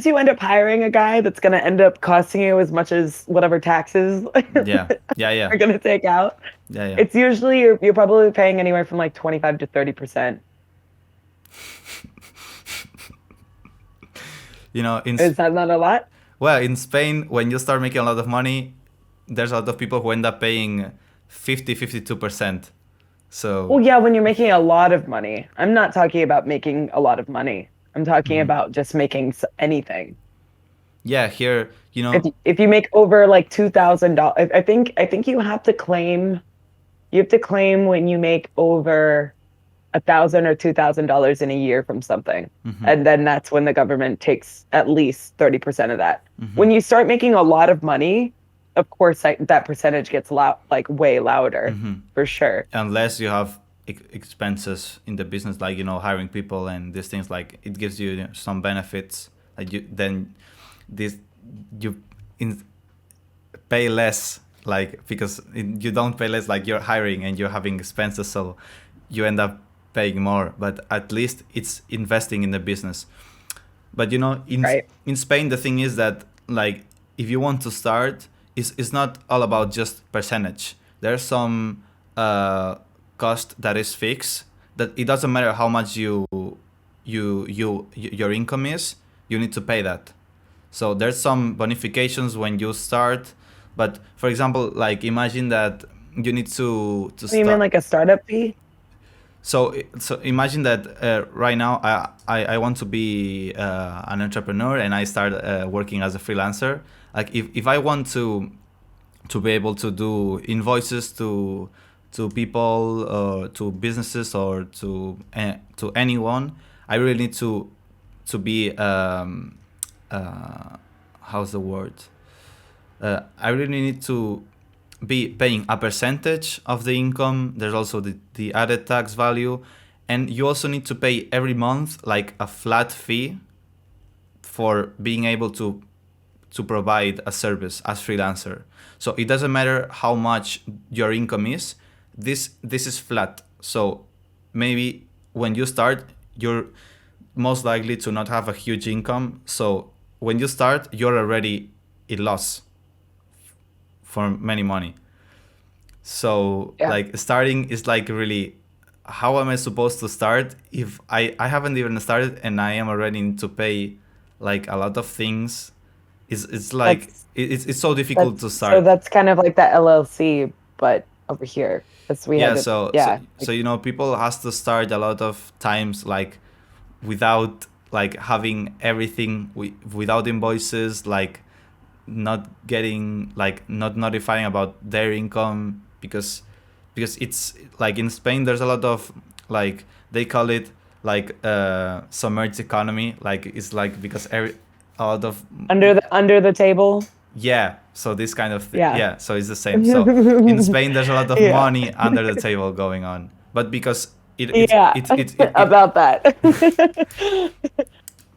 you end up hiring a guy that's gonna end up costing you as much as whatever taxes Yeah, yeah, yeah, are gonna take out. yeah, yeah. It's usually you're probably paying anywhere from like 25 to 30%. You know, Is that not a lot? in Spain, when you start making a lot of money, there's a lot of people who end up paying 52%. So Well, yeah, when you're making a lot of money. I'm not talking about making a lot of money. I'm talking mhm. about just making anything. Yeah, here, If you make over like $2,000, I think you have to claim when you make over $1,000 or $2,000 in a year from something. mhm, And then that's when the government takes at least 30% of that. mhm, When you start making a lot of money, of course, that percentage gets like way louder mhm. for sure. Unless you have expenses in the business, like hiring people and these things, like it gives you, some benefits. Like this you in, pay less, like because you don't pay less, like you're hiring and you're having expenses, so you end up paying more. But at least it's investing in the business. But Right. in Spain, the thing is that, like, if you want to start, it's not all about just percentage. There's some cost that is fixed, that it doesn't matter how much your income is, you need to pay that. So there's some bonifications when you start, but for example, like, imagine that you need to You mean start. like a startup fee? So imagine that, right now I want to be an entrepreneur, and I start working as a freelancer. Like, if I want to be able to do invoices to people, or to businesses, or to anyone, I really need to be, how's the word? I really need to be paying a percentage of the income. There's also the added tax value, and you also need to pay every month, like, a flat fee for being able to provide a service as freelancer. So it doesn't matter how much your income is. This is flat. So maybe when you start, you're most likely to not have a huge income. So when you start, you're already in loss for many money. So, Yeah. like, starting is like, really, how am I supposed to start if I haven't even started, and I am already need to pay, like, a lot of things. It's like, That's it's so difficult to so start. that's kind of like that LLC, but over here. Because we had Yeah, to, so so yeah. so people has to start a lot of times, like, without, like, having everything, without invoices, like, not getting, like, not notifying about their income, because it's like, in Spain there's a lot of, like, they call it, like, submerged economy, like, it's like, because a lot of, Under the table. yeah, so this kind of Yeah. yeah, so it's the same. So in Spain there's a lot of Yeah. money under the table going on, but because Yeah. About that.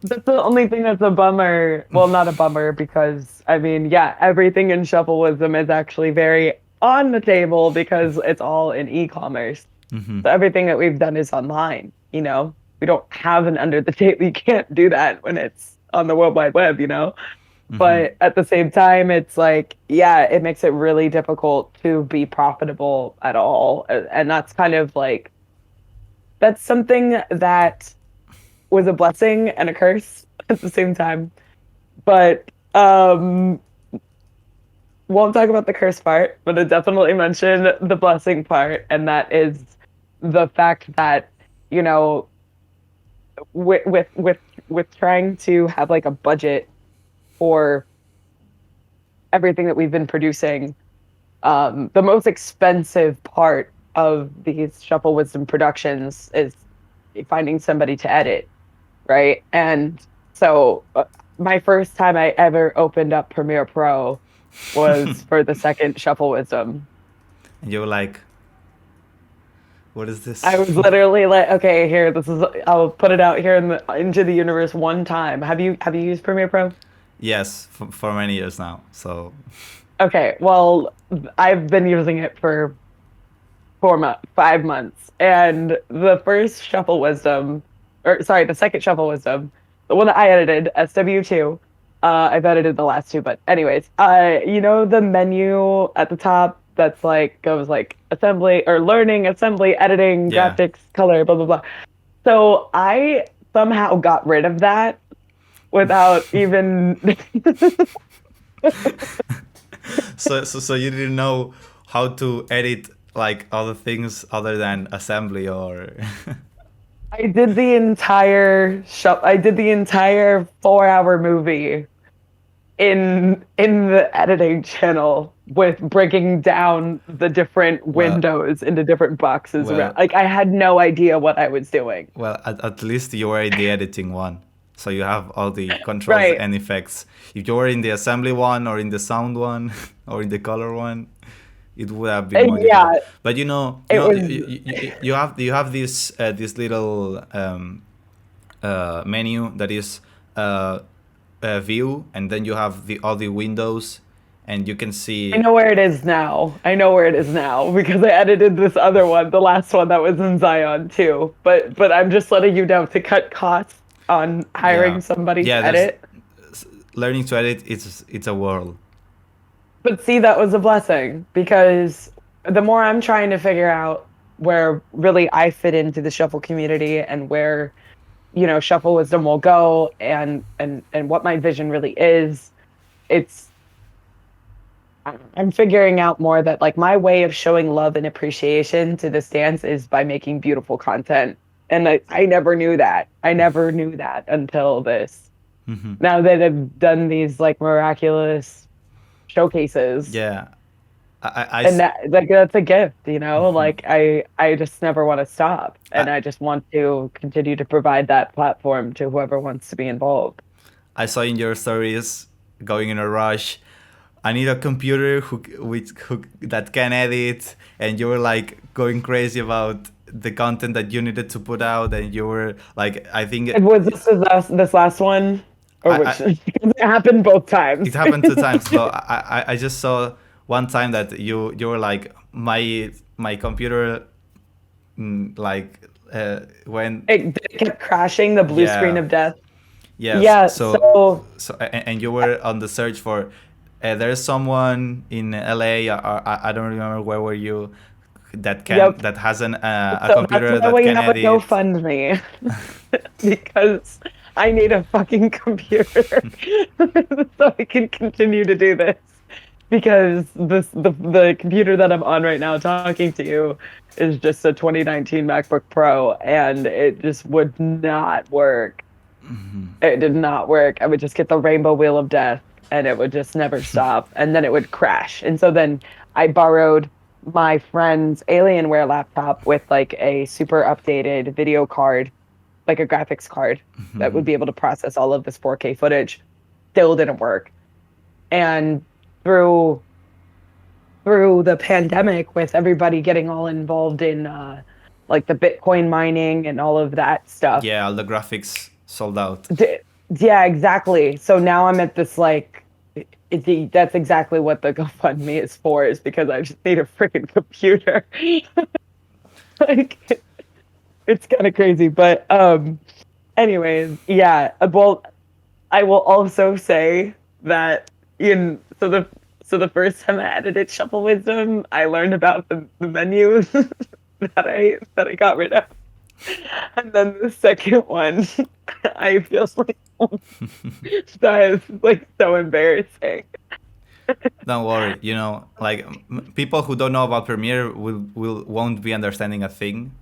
That's the only thing that's a bummer. Well, not a bummer because I mean, yeah, everything in Shuffle Wisdom is actually very on the table because it's all in e-commerce. Mhm, So everything that we've done is online. We don't have an under the table. You can't do that when it's on the World Wide Web. mhm, But at the same time, it's like, yeah, it makes it really difficult to be profitable at all. And that's kind of like, that's something that was a blessing and a curse at the same time. But won't talk about the curse part, but I definitely mention the blessing part, and that is the fact that, you know, with trying to have like a budget for everything that we've been producing, the most expensive part of these Shuffle Wisdom productions is finding somebody to edit, right? And so my first time I ever opened up Premiere Pro was for the second Shuffle Wisdom. and you're like, what is I this? was literally like, okay, here, I'll put it out here into the universe one time. Have you used Premiere Pro? Yes, for many years now. So, Okay, well, I've been using it for 4 months, 5 months, and the first Shuffle Wisdom, or sorry, the second Shuffle Wisdom, the one that I edited, SW2. I've edited the last two, but anyways, you know the menu at the top that's like goes like assembly or learning, assembly, editing, Yeah. graphics, color, blah blah blah. So I somehow got rid of that without even So you didn't know how to edit like other things other than assembly or I did the entire 4 hour movie in the editing channel with breaking down the different well, windows into different boxes around. well, Like I had no idea what I was doing. well. At least you were in the editing one, so you have all the controls Right. and effects. If you were in the assembly one or in the sound one or in the color one, it would have been And more yeah, difficult. But it was you have this little menu that is view, and then you have the all the windows, and you can I see. know where it is now. I know where it is now because I edited this other one, the last one that was in Zion too. But I'm just letting you know to cut costs on Yeah, hiring somebody yeah. to There's edit. learning to edit. It's a world. But see, that was a blessing because the more I'm trying to figure out where really I fit into the shuffle community and where, you know, shuffle wisdom will go and what my vision really is, it's I'm figuring out more that like my way of showing love and appreciation to this dance is by making beautiful content. And I never knew that. I never knew that until this. Now that I've done these like miraculous showcases Yeah, I and s- that like that's a gift, you know, like I just never want to stop and I just want to continue to provide that platform to whoever wants to be involved. I saw in your stories going in a rush. I need a computer who that can edit, and you were like going crazy about the content that you needed to put out, and you were like, I think And was this last one or which I because it happened both it times. happened two times. So I just saw one time that you were like my computer like when It kept crashing the blue screen yeah. of death. Yes. Yeah, So, so and you were on the search for. There's someone in LA. Or I don't remember where were you. yep. That has a So that's computer why that we can have a edit. GoFundMe because I need a fucking computer so I can continue to do this. Because the computer that I'm on right now talking to you is just a 2019 MacBook Pro and it just would not work. It did not work. I would just get the rainbow wheel of death and it would just never stop. And then it would crash. And so then I borrowed my friend's Alienware laptop with like a super updated video card, like a graphics card that would be able to process all of this 4K footage. Still didn't work. And through the pandemic with everybody getting all involved in like the Bitcoin mining and all of that stuff, Yeah, all the graphics sold out. D- yeah, exactly. So now I'm at this like that's exactly what the GoFundMe is for, is because I just need a freaking computer. Like it's kind of crazy, but anyways, yeah. Well, I will also say that in so the first time I edited Shuffle Wisdom, I learned about the menus that I got rid of. And then the second one, I feel like that is like so embarrassing. Don't worry. Like people who don't know about Premiere won't be understanding a thing.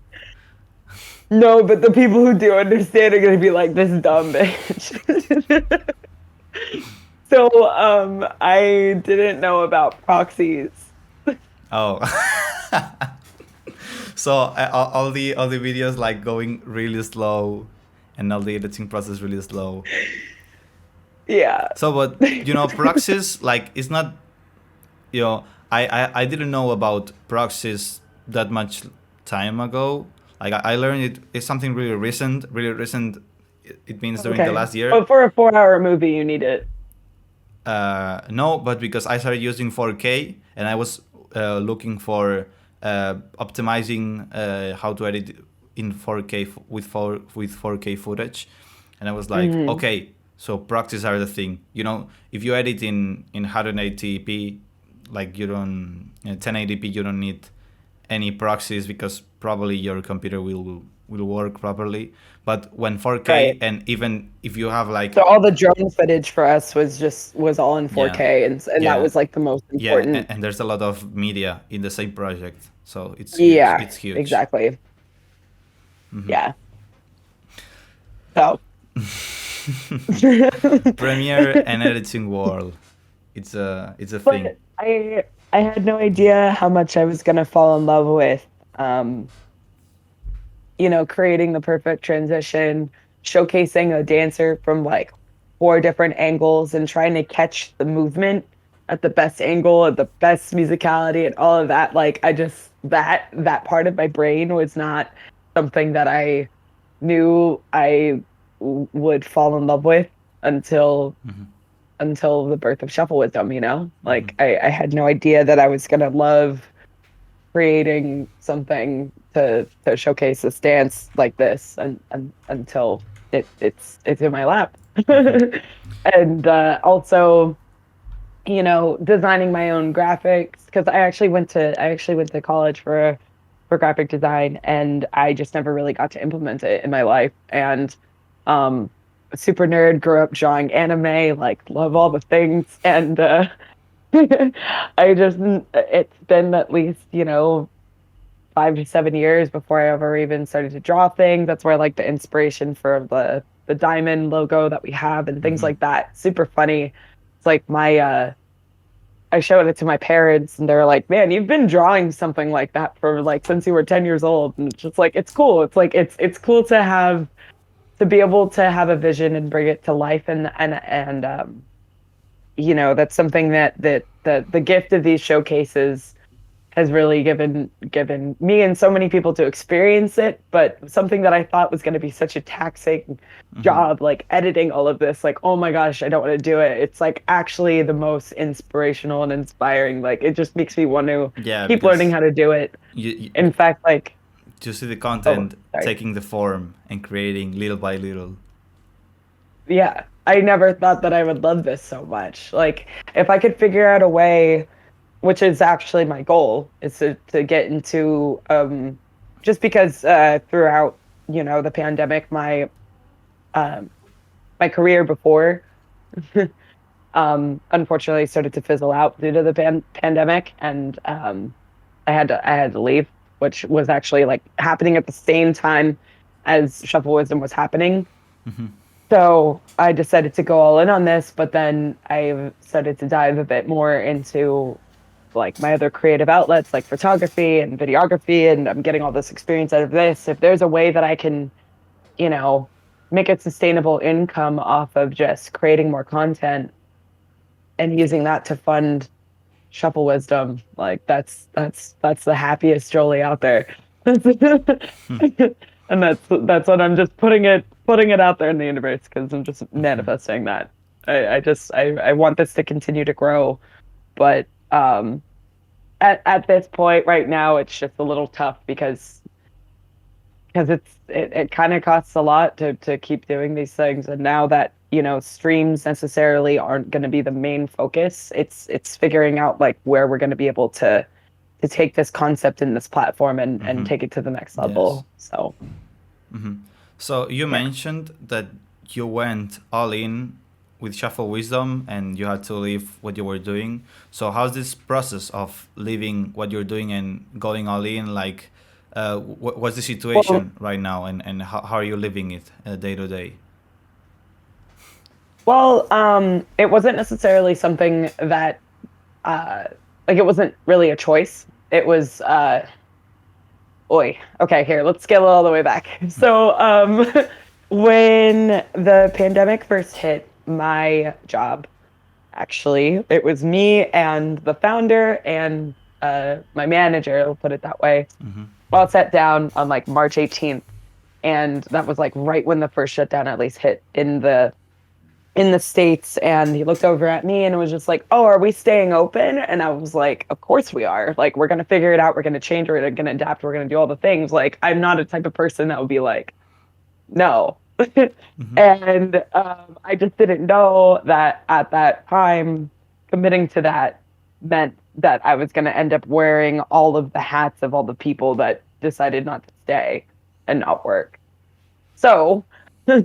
No, but the people who do understand are gonna be like this dumb bitch. So I didn't know about proxies. Oh. So all the videos like going really slow, and all the editing process really slow. Yeah. So, but proxies, like, it's not, I didn't know about proxies that much time ago. Like, I learned it's something really recent. Really recent. It means during the Okay. last year. But for a 4 hour movie you need it. No, but because I started using 4K, and I was looking for optimizing how to edit in 4K with 4K footage. and I was like, Hmm. okay, so proxies are the thing. You know, if you edit in 180p, like you don't 1080p, you don't need any proxies because probably your computer will work properly. But when 4K, Right. and even if you have like, So all the drone footage for us was all in yeah, 4K, and that yeah, was like the most yeah, important. and there's a lot of media in the same project, so it's huge. Yeah, It's huge. exactly. Yeah. So Premiere and editing world. It's a thing. but I had no idea how much I was gonna fall in love with um creating the perfect transition, showcasing a dancer from like four different angles and trying to catch the movement at the best angle, at the best musicality and all of that. Like I just that part of my brain was not something that I knew would fall in love with until the birth of Shuffle Wisdom. Like I had no idea that I was gonna love creating something to showcase this dance like this and until it's in my lap. And also, designing my own graphics because I actually went to college for graphic design and I just never really got to implement it in my life. And um super nerd, grew up drawing anime, like love all the things. And it's been at least, 5 to 7 years before I ever even started to draw things. That's where like the inspiration for the diamond logo that we have and things like that. Super funny. It's like I showed it to my parents and they're like, "Man, you've been drawing something like that for like since you were 10 years old." And it's just like it's cool. It's like it's cool to be able to have a vision and bring it to life. And that's something that the gift of these showcases has really given me and so many people to experience it, but something that I thought was going to be such a taxing job, like editing all of this, like, oh my gosh, I don't want to do it. It's like actually the most inspirational and inspiring. Like it just makes me want to Yeah, keep learning because how to do it. you In fact, like, to see the oh, content sorry. taking the form and creating little by little. Yeah, I never thought that I would love this so much. Like if I could figure out a way, which is actually my goal, is to get into just because throughout the pandemic, um my career before unfortunately started to fizzle out due to the pandemic, and I had to leave, which was actually like happening at the same time as Shuffle Wisdom was happening. So I decided to go all in on this, but then I started to dive a bit more into like my other creative outlets like photography and videography, and I'm getting all this experience out of this. If there's a way that I can, you know, make a sustainable income off of just creating more content and using that to fund Shuffle Wisdom, like that's the happiest Jolie out there. And that's what I'm just putting it out there in the universe because I'm just manifesting that. I want this to continue to grow, but at this point right now it's just a little tough because it kind of costs a lot to keep doing these things. And now that streams necessarily aren't going to be the main focus, it's figuring out like where we're going to be able to take this concept in this platform and take it to the next Yes. level. So So you yeah. mentioned that you went all in with Shuffle Wisdom and you had to leave what you were doing. So how's this process of leaving what you're doing and going all in? Like, what's the Well, situation right now, and how are you living it day to day? it wasn't necessarily something that uh like it wasn't really a choice. It was Oi. Okay, here, let's scale it all the way back. So, when the pandemic first hit, my job, actually, it was me and the founder and my manager, I'll put it that way, all sat down on like March 18th. And that was like right when the first shutdown at least hit in the States. And he looked over at me and was just like, "Oh, are we staying open?" And I was like, "Of course we are. Like, we're going to figure it out. We're going to change. We're going to adapt. We're going to do all the things." Like, I'm not a type of person that would be like, "No." Mm-hmm. And I just didn't know that at that time, committing to that meant that I was going to end up wearing all of the hats of all the people that decided not to stay and not work. So I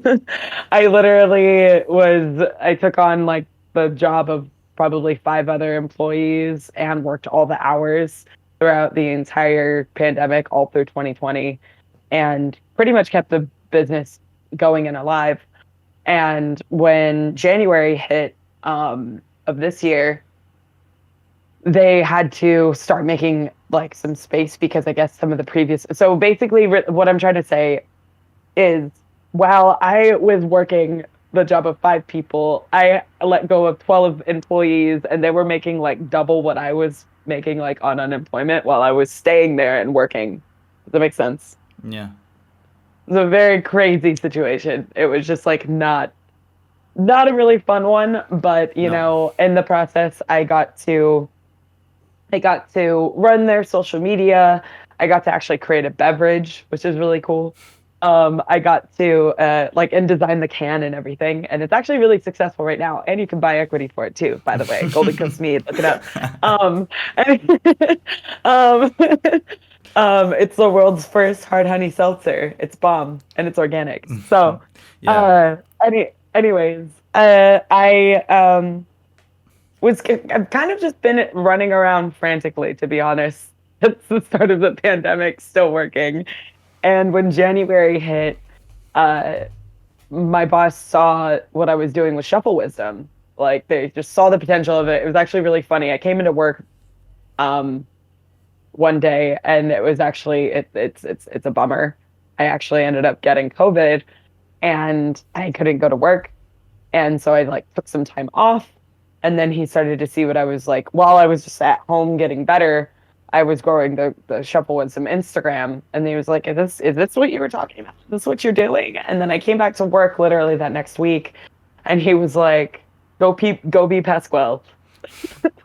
took on like the job of probably five other employees and worked all the hours throughout the entire pandemic, all through 2020, and pretty much kept the business going and alive. And when January hit of this year, they had to start making like some space because I guess some of the previous. So basically, what I'm trying to say is while I was working the job of five people, I let go of 12 employees and they were making like double what I was making like on unemployment while I was staying there and working. Does that make sense? Yeah. It was a very crazy situation. It was just like not a really fun one, but you No. know, in the process I got to run their social media. I got to actually create a beverage, which is really cool. I got to like and design the can and everything, and it's actually really successful right now. And you can buy equity for it too, by the way. Golden Coast Mead, look it up. Um, um, it's the world's first hard honey seltzer. It's bomb and it's organic. So, Yeah. anyways, I've kind of just been running around frantically, to be honest. Since the start of the pandemic, still working. And when January hit, uh, my boss saw what I was doing with Shuffle Wisdom. Like they just saw the potential of it. It was actually really funny. I came into work um, one day, and it was actually it's a bummer. I actually ended up getting COVID, and I couldn't go to work. And so I like took some time off. And then he started to see what I was like while I was just at home getting better. I was growing the shuffle with some Instagram. And he was like, is this what you were talking about? Is this what you're doing? And then I came back to work literally that next week. And he was like, go be Pasquale.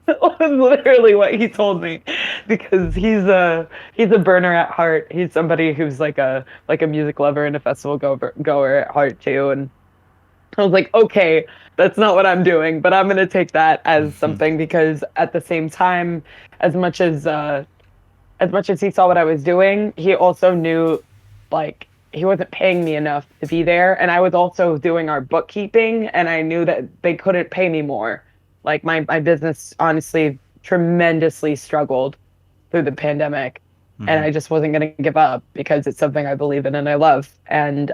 That was literally what he told me because he's a burner at heart. He's somebody who's like a music lover and a festival goer at heart too. And I was like, okay, that's not what I'm doing, but I'm gonna take that as something because at the same time, as much as uh, as much as he saw what I was doing, he also knew like he wasn't paying me enough to be there, and I was also doing our bookkeeping, and I knew that they couldn't pay me more. Like my business honestly tremendously struggled through the pandemic, and Mm-hmm. I just wasn't going to give up because it's something I believe in and I love. And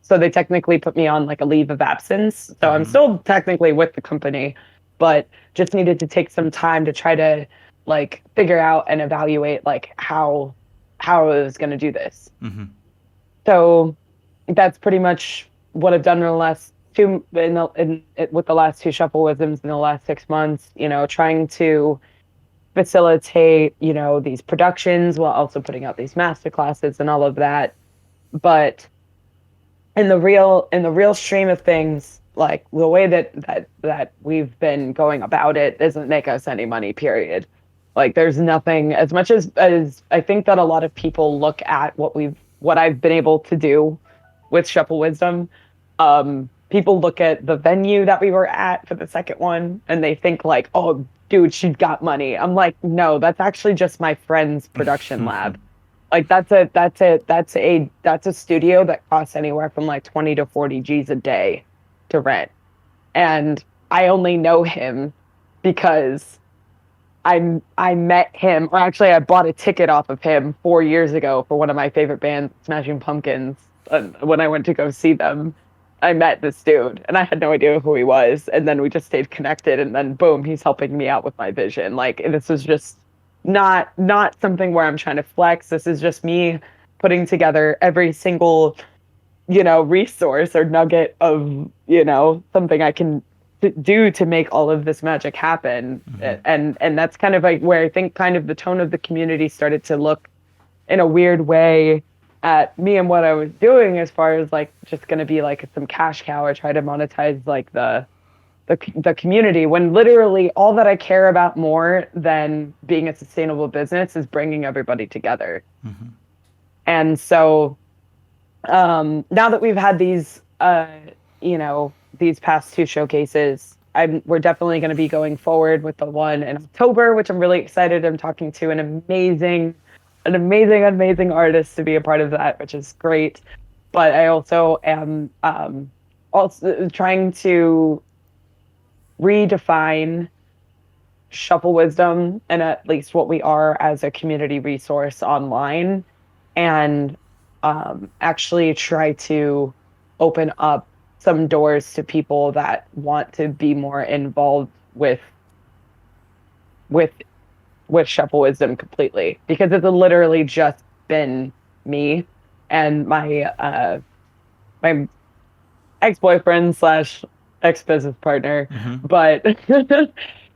so they technically put me on like a leave of absence. So I'm Mm-hmm. still technically with the company, but just needed to take some time to try to like figure out and evaluate like how I was going to do this. Mm-hmm. So that's pretty much what I've done in the last with the last two shuffleisms in the last 6 months. You know, trying to facilitate, you know, these productions while also putting out these master classes and all of that. But in the real stream of things, like the way that we've been going about it doesn't make us any money, period. Like there's nothing as much as I think that a lot of people look at what I've been able to do with Shuffle Wisdom. People look at the venue that we were at for the second one and they think like, oh dude, she's got money. I'm like, no, that's actually just my friend's production lab. Like that's a studio that costs anywhere from like 20 to 40 G's a day to rent. And I only know him because I met him, or actually I bought a ticket off of him 4 years ago for one of my favorite bands, Smashing Pumpkins. When I went to go see them, I met this dude and I had no idea who he was. And then we just stayed connected and then boom, he's helping me out with my vision. Like this is just not something where I'm trying to flex. This is just me putting together every single, you know, resource or nugget of, you know, something I can do to make all of this magic happen. And that's kind of like where I think kind of the tone of the community started to look in a weird way at me and what I was doing as far as like just going to be like some cash cow or try to monetize like the community when literally all that I care about more than being a sustainable business is bringing everybody together. And so Now that we've had these, these past two showcases, we're definitely going to be going forward with the one in October, which I'm really excited. I'm talking to amazing artist to be a part of that, which is great. But I also am also trying to redefine shuffle wisdom and at least what we are as a community resource online, and actually try to open up some doors to people that want to be more involved with with shuffle wisdom completely, because it's literally just been me and my ex-boyfriend slash ex-business partner, Mm-hmm. but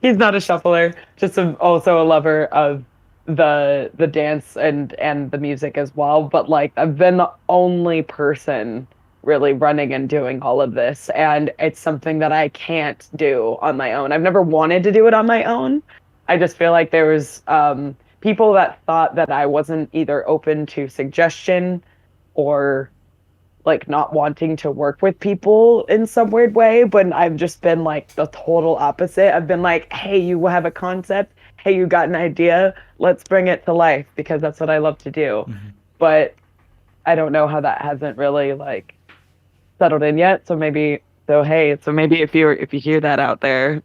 he's not a shuffler, just also a lover of the dance and the music as well. But like I've been the only person really running and doing all of this, and it's something that I can't do on my own. I've never wanted to do it on my own. I just feel like there was people that thought that I wasn't either open to suggestion or like not wanting to work with people in some weird way, but I've just been like the total opposite. I've been like, hey, you have a concept, hey, you got an idea, let's bring it to life, because that's what I love to do. Mm-hmm. But I don't know how that hasn't really like settled in yet. So maybe, so hey, so maybe if you hear that out there,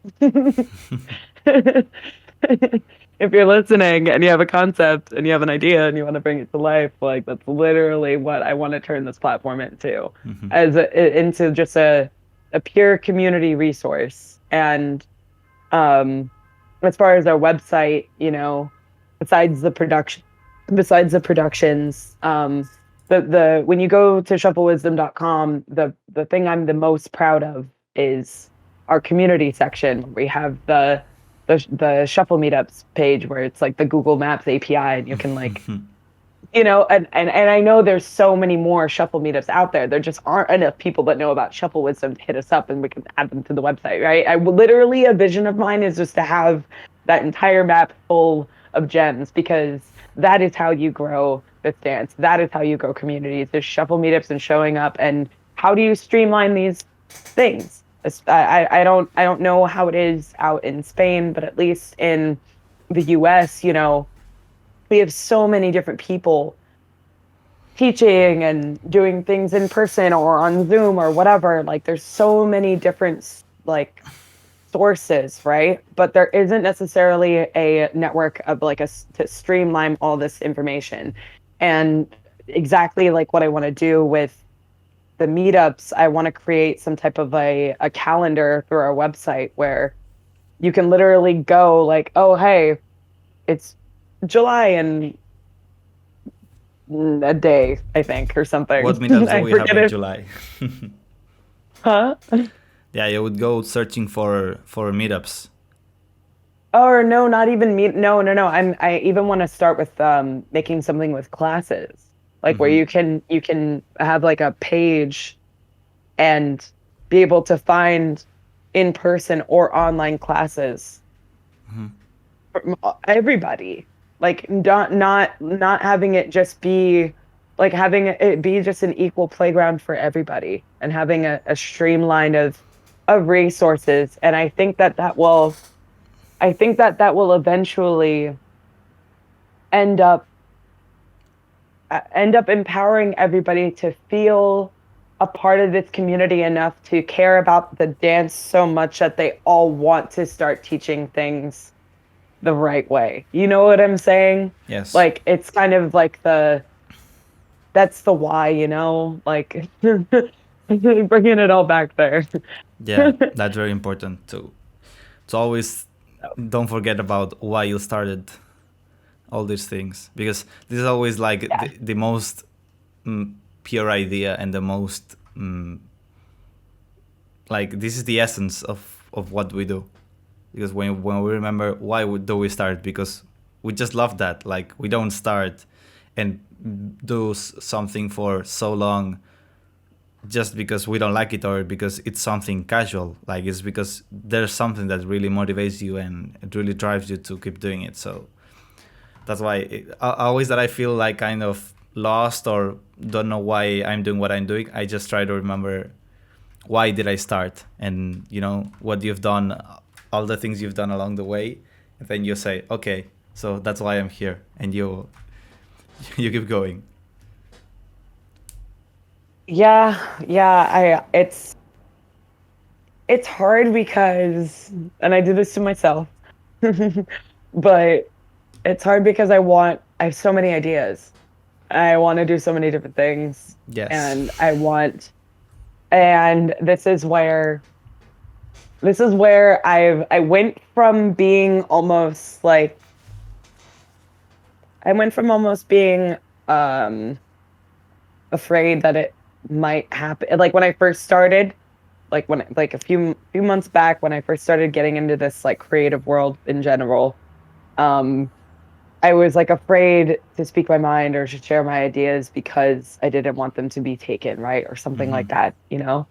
if you're listening and you have a concept and you have an idea and you want to bring it to life, like that's literally what I want to turn this platform into, Mm-hmm. into just a pure community resource. And um, as far as our website, besides the production, besides the productions, the when you go to shufflewisdom.com, the thing I'm the most proud of is our community section. We have the shuffle meetups page where it's like the Google Maps API, and you can like, and I know there's so many more shuffle meetups out there. There just aren't enough people that know about shuffle wisdom to hit us up and we can add them to the website, right? I literally, a vision of mine is just to have that entire map full of gems, because that is how you grow this dance. That is how you grow communities. There's shuffle meetups and showing up, and how do you streamline these things? I don't know how it is out in Spain, but at least in the US, we have so many different people teaching and doing things in person or on Zoom or whatever. Like there's so many different like sources, right? But there isn't necessarily a network of like to streamline all this information. And exactly like what I want to do with the meetups, I want to create some type of a calendar through our website where you can literally go like, oh, hey, it's July and a day, I think, or What something. meetups do I we have forget in it. July? Huh? Yeah, you would go searching for meetups. Or no, not even me. No, no, no. I even want to start with making something with classes, like where Mm-hmm. you can have like a page and be able to find in person or online classes Mm-hmm. for everybody. Like not having it just be like having it be just an equal playground for everybody, and having a streamline of resources. And I think that that will eventually end up end up empowering everybody to feel a part of this community enough to care about the dance so much that they all want to start teaching things the right way. You know what I'm saying? Yes. Like it's kind of like that's the why, like bringing it all back there. Yeah, that's very important too. To always don't forget about why you started all these things, because this is always like Yeah. the most pure idea and the most like this is the essence of what we do, because when we remember why do we start, because we just love that, like we don't start and do something for so long just because we don't like it or because it's something casual. Like it's because there's something that really motivates you and it really drives you to keep doing it. So that's why always that I feel like kind of lost or don't know why I'm doing what I'm doing, I just try to remember why did I start, and what you've done, all the things you've done along the way, and then you say, okay, so that's why I'm here, and you you keep going. Yeah, yeah, I it's hard because, and I do this to myself, but it's hard because I have so many ideas. I want to do so many different things, Yes. and and this is where I went from being almost like, I went from almost being um afraid that it might happen. Like when I first started, like a few months back when I first started getting into this like creative world in general, um, I was like afraid to speak my mind or to share my ideas because I didn't want them to be taken, right? Or something Mm-hmm. like that, you know?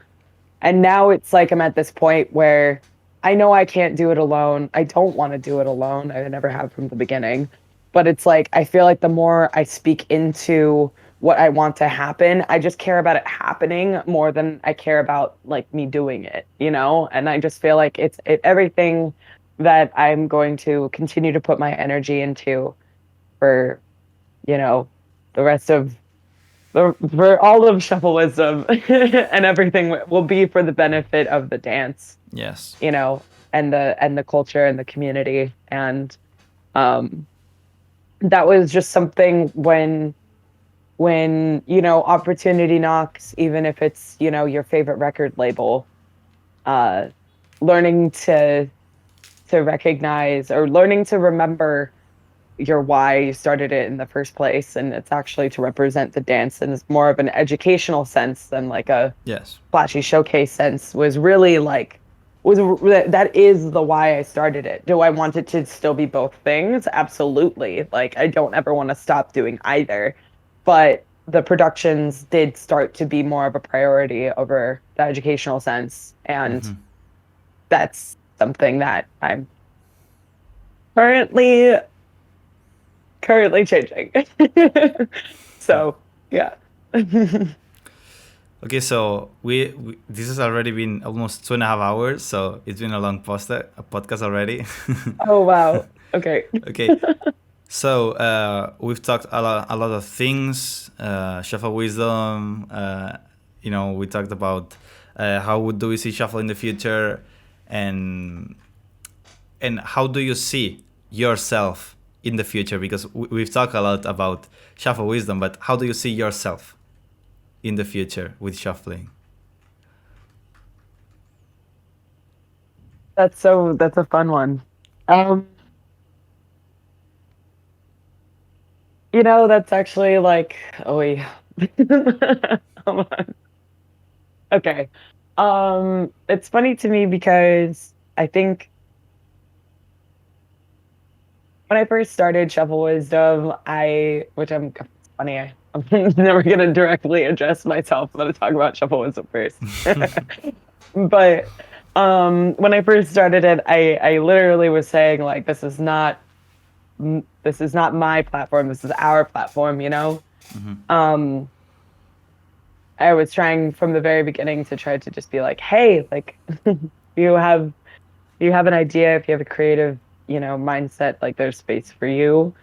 And now it's like I'm at this point where I know I can't do it alone. I don't want to do it alone. I never have from the beginning. But it's like I feel like the more I speak into what I want to happen, I just care about it happening more than I care about like me doing it, you know? And I just feel like everything that I'm going to continue to put my energy into for, you know, the rest of for all of Shuffle Wisdom and everything will be for the benefit of the dance, Yes. you know, and the culture and the community. And um, that was just something when opportunity knocks, even if it's your favorite record label, uh, learning to recognize or learning to remember your why you started it in the first place, and it's actually to represent the dance, and it's more of an educational sense than like a Yes. flashy showcase sense. Was really like was that is the why I started it. Do I want it to still be both things? Absolutely. Like I don't ever want to stop doing either, but the productions did start to be more of a priority over the educational sense, and Mm-hmm. that's something that I'm currently changing. So, yeah. Okay, so we this has already been almost 2.5 hours, so it's been a long a podcast already. Oh, wow. Okay. Okay, so we've talked a lot of things, shuffle wisdom. We talked about how do we see shuffle in the future, and how do you see yourself in the future? Because we've talked a lot about shuffle wisdom, but how do you see yourself in the future with shuffling? That's a fun one. Um, that's actually like, oh yeah. Hold on. Okay. It's funny to me because I think when I first started Shuffle Wisdom, which it's funny, I'm never gonna directly address myself. I'm gonna talk about Shuffle Wisdom first. But when I first started it, I literally was saying like this is not my platform, this is our platform, you know? Mm-hmm. Um I was trying from the very beginning to try to just be like, hey, like you have you have an idea, if you have a creative, mindset, like there's space for you.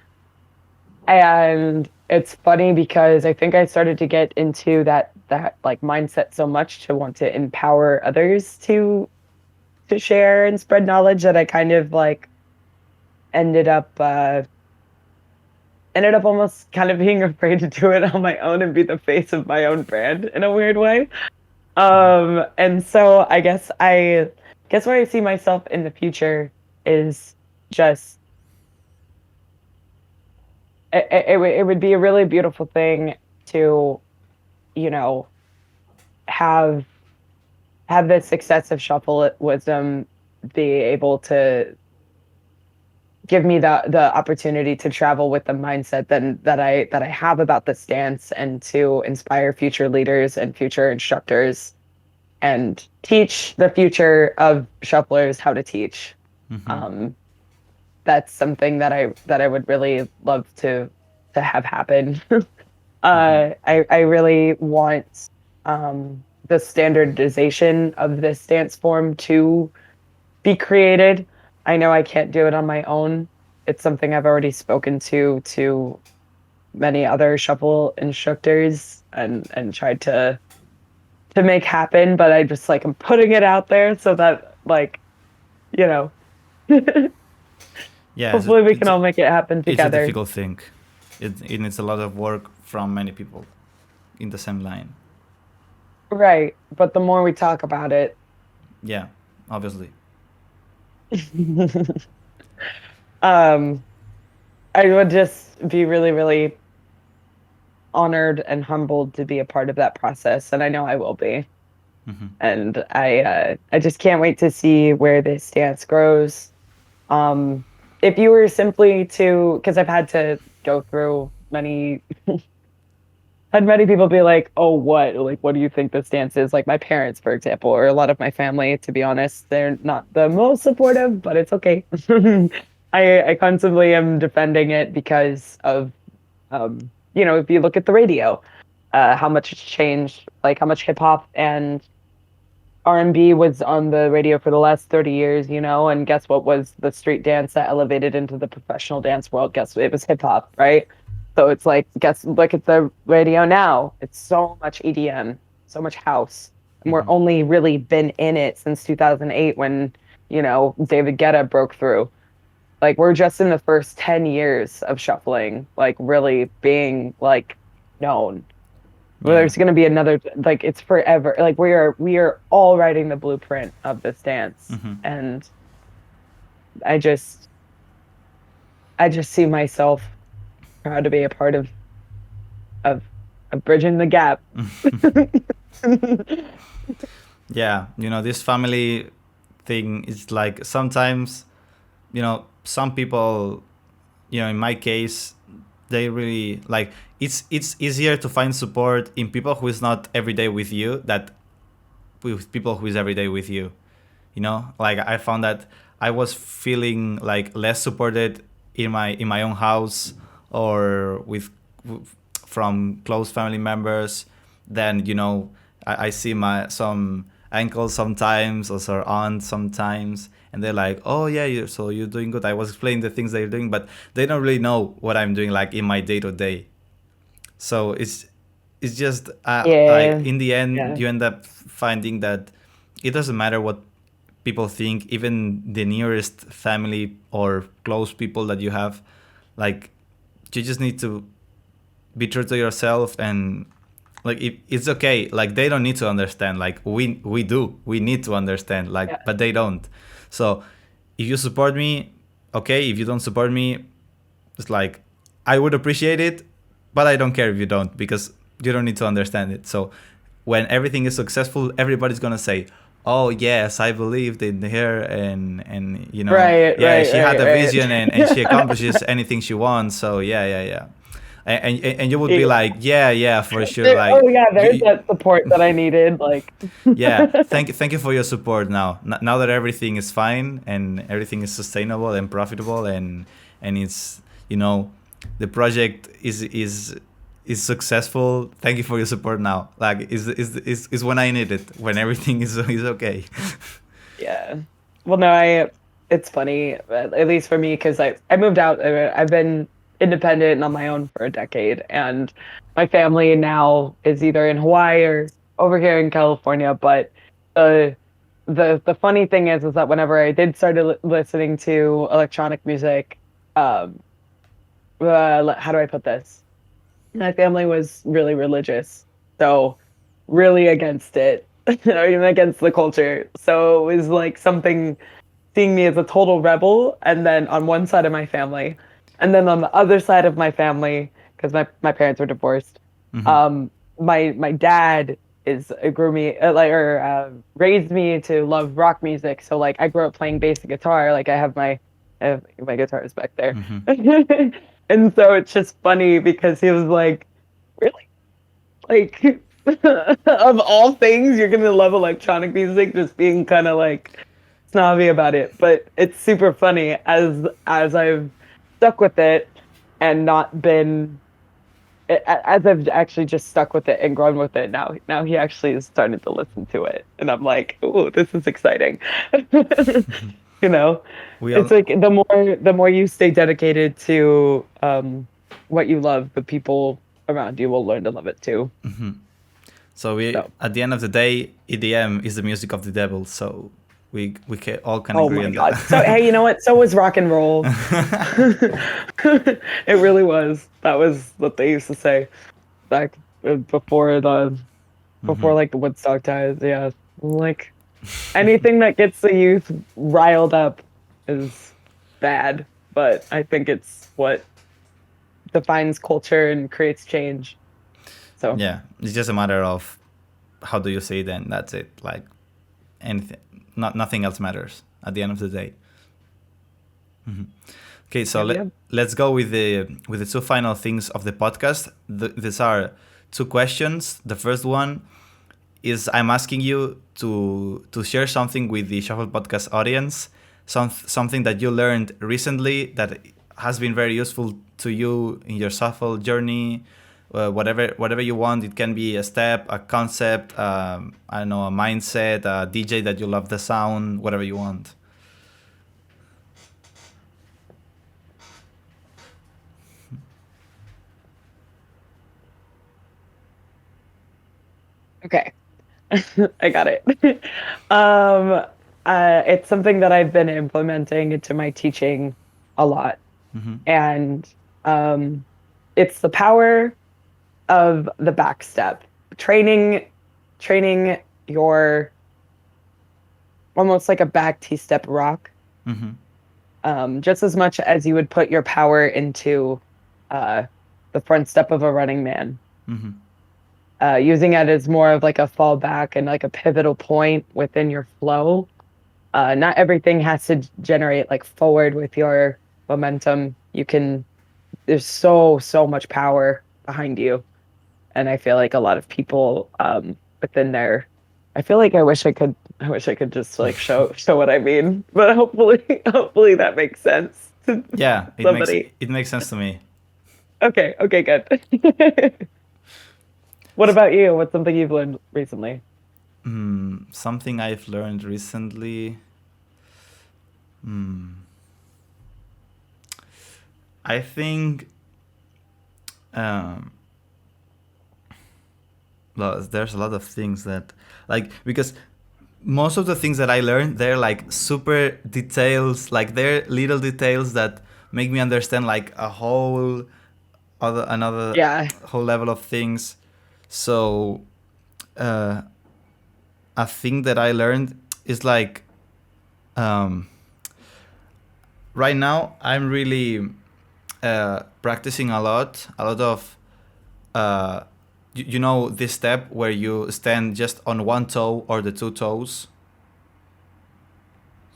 And it's funny because I think I started to get into that like mindset so much to want to empower others to share and spread knowledge that I kind of like ended up uh ended up almost kind of being afraid to do it on my own and be the face of my own brand in a weird way. And so I guess where I see myself in the future is just it would be a really beautiful thing to, you know, have the success of Shuffle Wisdom be able to give me the opportunity to travel with the mindset that I have about this dance, and to inspire future leaders and future instructors and teach the future of shufflers how to teach. Mm-hmm. Um, that's something that I would really love to have happen. Hmm. I really want the standardization of this dance form to be created. I know I can't do it on my own. It's something I've already spoken to many other shuffle instructors and tried to make happen, but I just like I'm putting it out there so that like, you know, Yeah, hopefully we can all make it happen it's a together. difficult thing. It needs a lot of work from many people in the same line. Right. But the more we talk about it, Yeah, obviously. um, I would just be really, really honored and humbled to be a part of that process, and I know I will be. Hmm. And I just can't wait to see where this dance grows. Um, if you were simply to, because I've had to go through many, had many people be like, "Oh, what? Like, what do you think this dance is?" Like my parents, for example, or a lot of my family. To be honest, they're not the most supportive, but it's okay. I constantly am defending it because of if you look at the radio, how much it's changed, like how much hip hop and R&B was on the radio for the last 30 years, and guess what was the street dance that elevated into the professional dance world? Guess what? It was hip hop, right? So it's like, guess, look at the radio now. It's so much EDM, so much house. And we're Hmm. only really been in it since 2008 when, David Guetta broke through. Like we're just in the first 10 years of shuffling, like really being like known. Well, Yeah. there's going to be another, like it's forever. Like we are all writing the blueprint of this dance, Hmm. and I just I just see myself proud to be a part of of bridging the gap. Yeah, this family thing is like sometimes, some people, in my case, they really like it's easier to find support in people who is not every day with you that with people who is every day with you. Like I found that I was feeling like less supported in my own house or from close family members. Then I see my some uncles sometimes, also aunt sometimes, and they're like, oh yeah, you're doing good. I was explaining the things that you're doing, but they don't really know what I'm doing like in my day to day. So it's just like Yeah, in the end yeah, you end up finding that it doesn't matter what people think, even the nearest family or close people that you have. Like, you just need to be true to yourself, and like it's okay. Like, they don't need to understand. Like, we need to understand, like, yeah, but they don't. So if you support me, okay. If you don't support me, it's like, I would appreciate it, but I don't care if you don't, because you don't need to understand it. So when everything is successful, everybody's gonna say, "Oh yes, I believed in her, and right, yeah, right, she had a right, vision, and she right. accomplishes anything she wants." So yeah, yeah, yeah. And you would be Yeah. like, "Yeah, yeah, for sure." Oh Like, yeah, there's you, that support that I needed. Like, yeah, thank you for your support. Now that everything is fine and everything is sustainable and profitable, and it's, the project is successful. Thank you for your support now. Like, is when I need it, when everything is okay. yeah. Well, no, it's funny, at least for me, because I moved out. I've been independent and on my own for a decade, and my family now is either in Hawaii or over here in California. But the the funny thing is that whenever I did start listening to electronic music, um, how do I put this? My family was really religious, so really against it, or even against the culture. So it was like something seeing me as a total rebel, and then on one side of my family, and then on the other side of my family, because my parents were divorced. Hmm. My dad grew me like or raised me to love rock music. So like I grew up playing bass guitar. Like I have my guitars back there, Hmm. and so it's just funny because he was like, really, like of all things, you're gonna love electronic music, just being kind of like snobby about it. But it's super funny as I've stuck with it and not been as I've actually just stuck with it and grown with it now he actually is starting to listen to it, and I'm like, oh, this is exciting. You know, We it's all. like the more you stay dedicated to what you love, the people around you will learn to love it too. So we, So, at the end of the day, EDM is the music of the devil. So all can oh agree my on God. So that. hey, you know what? So was rock and roll. It really was. That was what they used to say back before like the Woodstock ties. Yeah. Like anything that gets the youth riled up is bad, but I think it's what defines culture and creates change. So, Yeah, it's just a matter of how do you say it, and that's it. Like anything, nothing else matters at the end of the day. Okay, so yep, yep. let's go with the two final things of the podcast. These are two questions. The first one is I'm asking you to share something with the Shuffle Podcast audience, something that you learned recently that has been very useful to you in your Shuffle journey. Whatever you want. It can be a step, a concept, I don't know, a mindset, a DJ that you love the sound, whatever you want. Okay. I got it. Um, it's something that I've been implementing into my teaching a lot. And um, it's the power of the back step. Training, training your almost like a back T-step rock, just as much as you would put your power into uh, the front step of a running man. Using it as more of like a fallback and like a pivotal point within your flow. Not everything has to generate like forward with your momentum. There's so much power behind you. And I feel like a lot of people within their, I feel like I wish I could just like show what I mean, but hopefully that makes sense to Yeah, it makes somebody. it makes sense to me. Okay, good. What about you? What's something you've learned recently? Something I've learned recently. I think um, well, there's a lot of things that like because most of the things that I learned they're like super details, like they're little details that make me understand like a whole other another Yeah. whole level of things. So uh, a thing that I learned is like um, right now I'm really practicing a lot of uh, you know this step where you stand just on one toe or the two toes.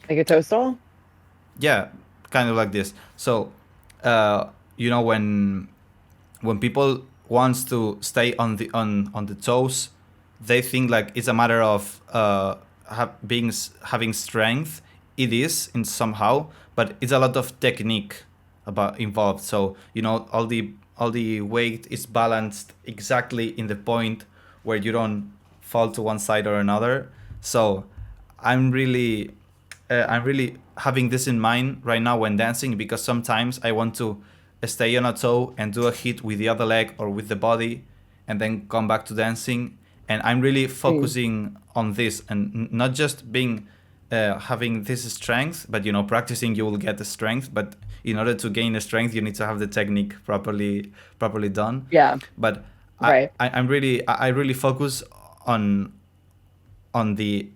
Like a toadstool? Yeah, kind of like this. So uh, you know when people wants to stay on the toes, they think like it's a matter of having strength. It is in somehow, but it's a lot of technique about involved. So you know all the weight is balanced exactly in the point where you don't fall to one side or another. So I'm really I'm really having this in mind right now when dancing, because sometimes I want to stay on a toe and do a hit with the other leg or with the body and then come back to dancing. And I'm really Mm. focusing on this and not just being having this strength, but you know, practicing you will get the strength. But in order to gain the strength, you need to have the technique properly done. Yeah, But right. I really focus on the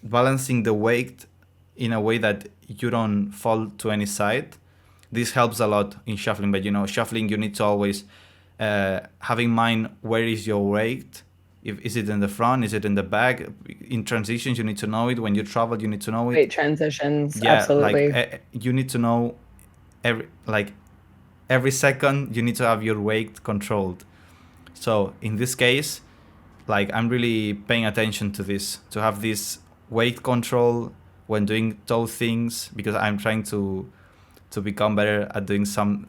balancing the weight in a way that you don't fall to any side. This helps a lot in shuffling, but you know, shuffling you need to always have in mind where is your weight. If is it in the front, is it in the back? In transitions, you need to know it. When you travel, you need to know it. Great transitions. Yeah, like Absolutely. you need to know every second. You need to have your weight controlled. So in this case, like I'm really paying attention to this, to have this weight control when doing toe things, because I'm trying to become better at doing some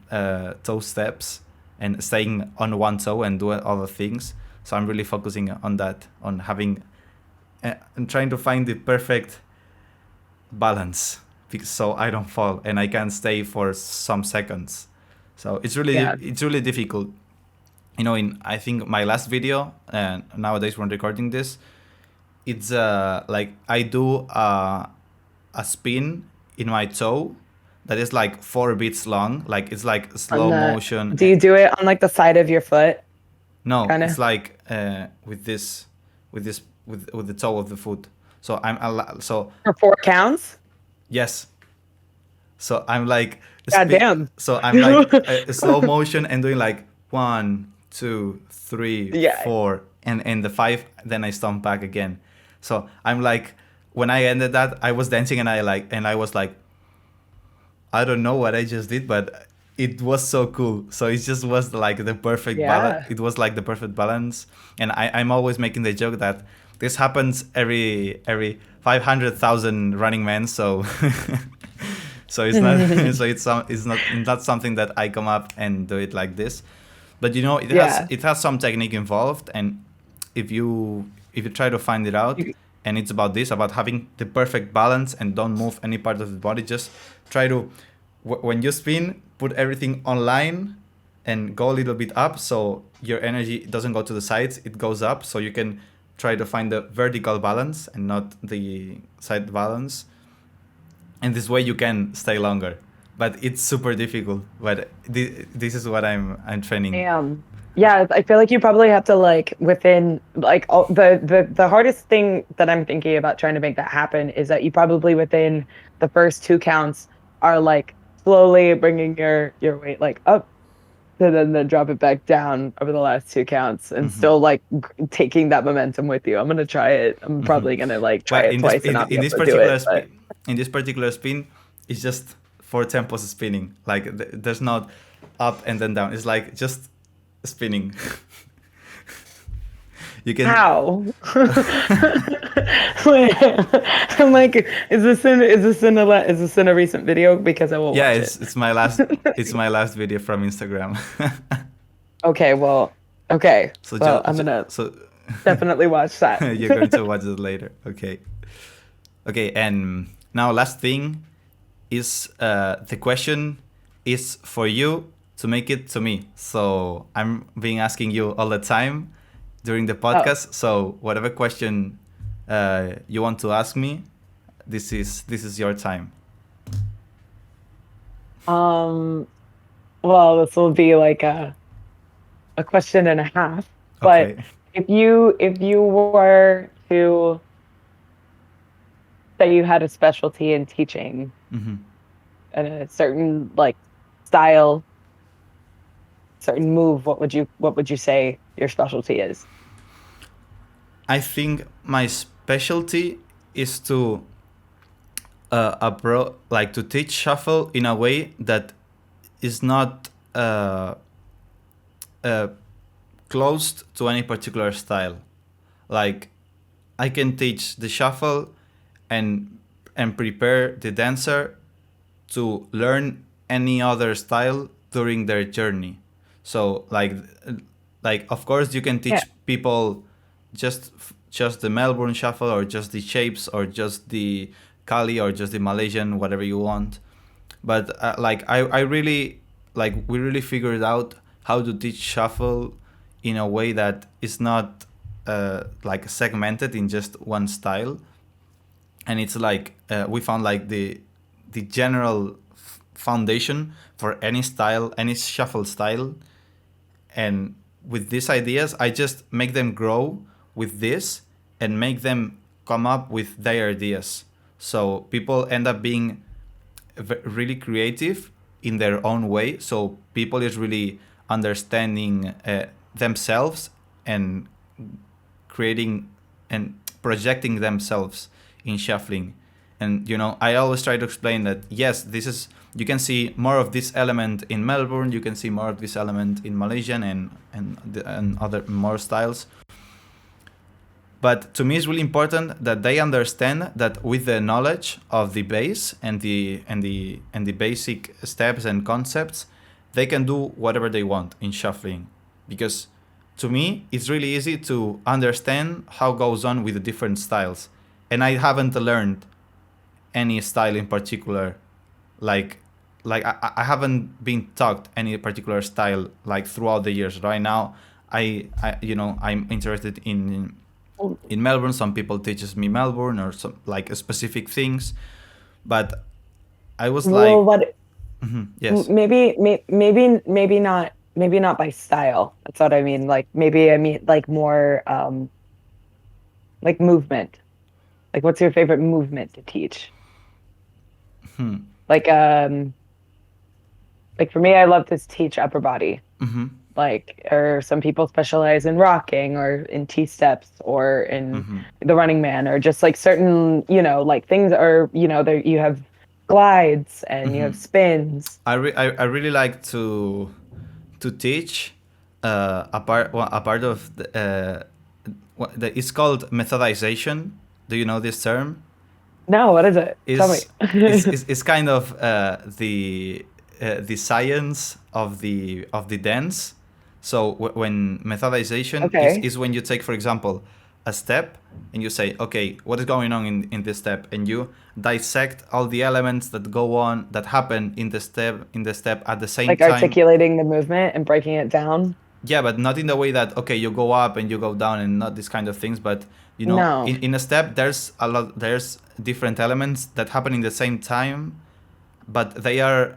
toe steps. and staying on one toe and doing other things. So I'm really focusing on that, on having and trying to find the perfect balance so I don't fall and I can stay for some seconds. So Yeah. it's really difficult. You know, in I think my last video, and nowadays when recording this, it's like I do a spin in my toe that is like 4 beats long. Like it's like On slow the, motion. do you do it on like the side of your foot, No, kind it's of, like with the toe of the foot. So so for 4 counts? yes. So I'm like God damn. so I'm like slow motion and doing like 1, 2, 3, Yeah. 4, and the 5. Then I stomp back again. So I'm like, when I ended that, I was dancing and I was like, I don't know what I just did, but it was so cool. So it just was like the perfect balance. Yeah. It was like the perfect balance. And I'm always making the joke that this happens every 500,000 running men. So so it's not so it's not something that I come up and do it like this. But you know, Yeah. it has some technique involved, and if you try to find it out, You- and it's about this, about having the perfect balance and don't move any part of the body. Just try to when you spin, put everything on line and go a little bit up, so your energy doesn't go to the sides, it goes up, so you can try to find the vertical balance and not the side balance, and this way you can stay longer. But it's super difficult, but this is what I'm training. Damn. Yeah, I feel like you probably have to like within like all, the hardest thing that I'm thinking about trying to make that happen is that you probably within the first 2 counts are like slowly bringing your weight like up to then drop it back down over the last 2 counts and Hmm. still like taking that momentum with you. I'm gonna try it. I'm Hmm. probably gonna like try Well, it twice and not be in able this to do it, particular but in this particular spin, it's just 4 tempos spinning. Like there's not up and then down. It's like just spinning. You can. how? Wait, I'm like, is this in a recent video? Because I will Yeah, watch it. it's my last video from Instagram. Okay, well, okay. So Well, I'm gonna so definitely watch that. you're going to watch it later. Okay. Okay, and now last thing is the question is for you to make it to me. So I'm being asking you all the time during the Oh, podcast. So whatever question you want to ask me, this is your time. um, well, this will be like a question and a half. But Okay. if you were to say you had a specialty in teaching Hmm. and a certain like style, certain move, what would you say your specialty is? I think my specialty is to like to teach shuffle in a way that is not uh, closed to any particular style. Like I can teach the shuffle and prepare the dancer to learn any other style during their journey. So like of course you can Yeah. teach people just the Melbourne shuffle or just the shapes or just the Kali or just the Malaysian, whatever you want. But like I really like we really figured out how to teach shuffle in a way that is not like segmented in just one style, and it's like we found like the general foundation for any style, any shuffle style. And with these ideas I just make them grow with this and make them come up with their ideas, so people end up being really creative in their own way. So people is really understanding themselves and creating and projecting themselves in shuffling. And you know, I always try to explain that yes, this is, you can see more of this element in Melbourne, you can see more of this element in Malaysian and other more styles. But to me, it's really important that they understand that with the knowledge of the base and the basic steps and concepts, they can do whatever they want in shuffling, because to me it's really easy to understand how goes on with the different styles, and I haven't learned any style in particular, like I haven't been taught any particular style like throughout the years. Right now I I'm interested in Melbourne. Some people teaches me Melbourne or some like specific things, but I was Well, like, what yes. maybe not by style. That's what I mean. Like maybe I mean like more like movement. Like what's your favorite movement to teach? Like like for me I love to teach upper body. Like or some people specialize in rocking or in T steps or in the running man or just like certain, like things or there you have glides and you have spins. I really like to teach a part of it's called methodization. Do you know this term? No, what is it? Tell me. Is it's kind of the science of the dance. So when methodization Okay. is when you take, for example, a step and you say, okay, what is going on in this step, and you dissect all the elements that go on that happen in the step at the same Like time. articulating the movement and breaking it down. Yeah, but not in the way that, okay, you go up and you go down and not this kind of things, but No. in a step there's different elements that happen in the same time, but they are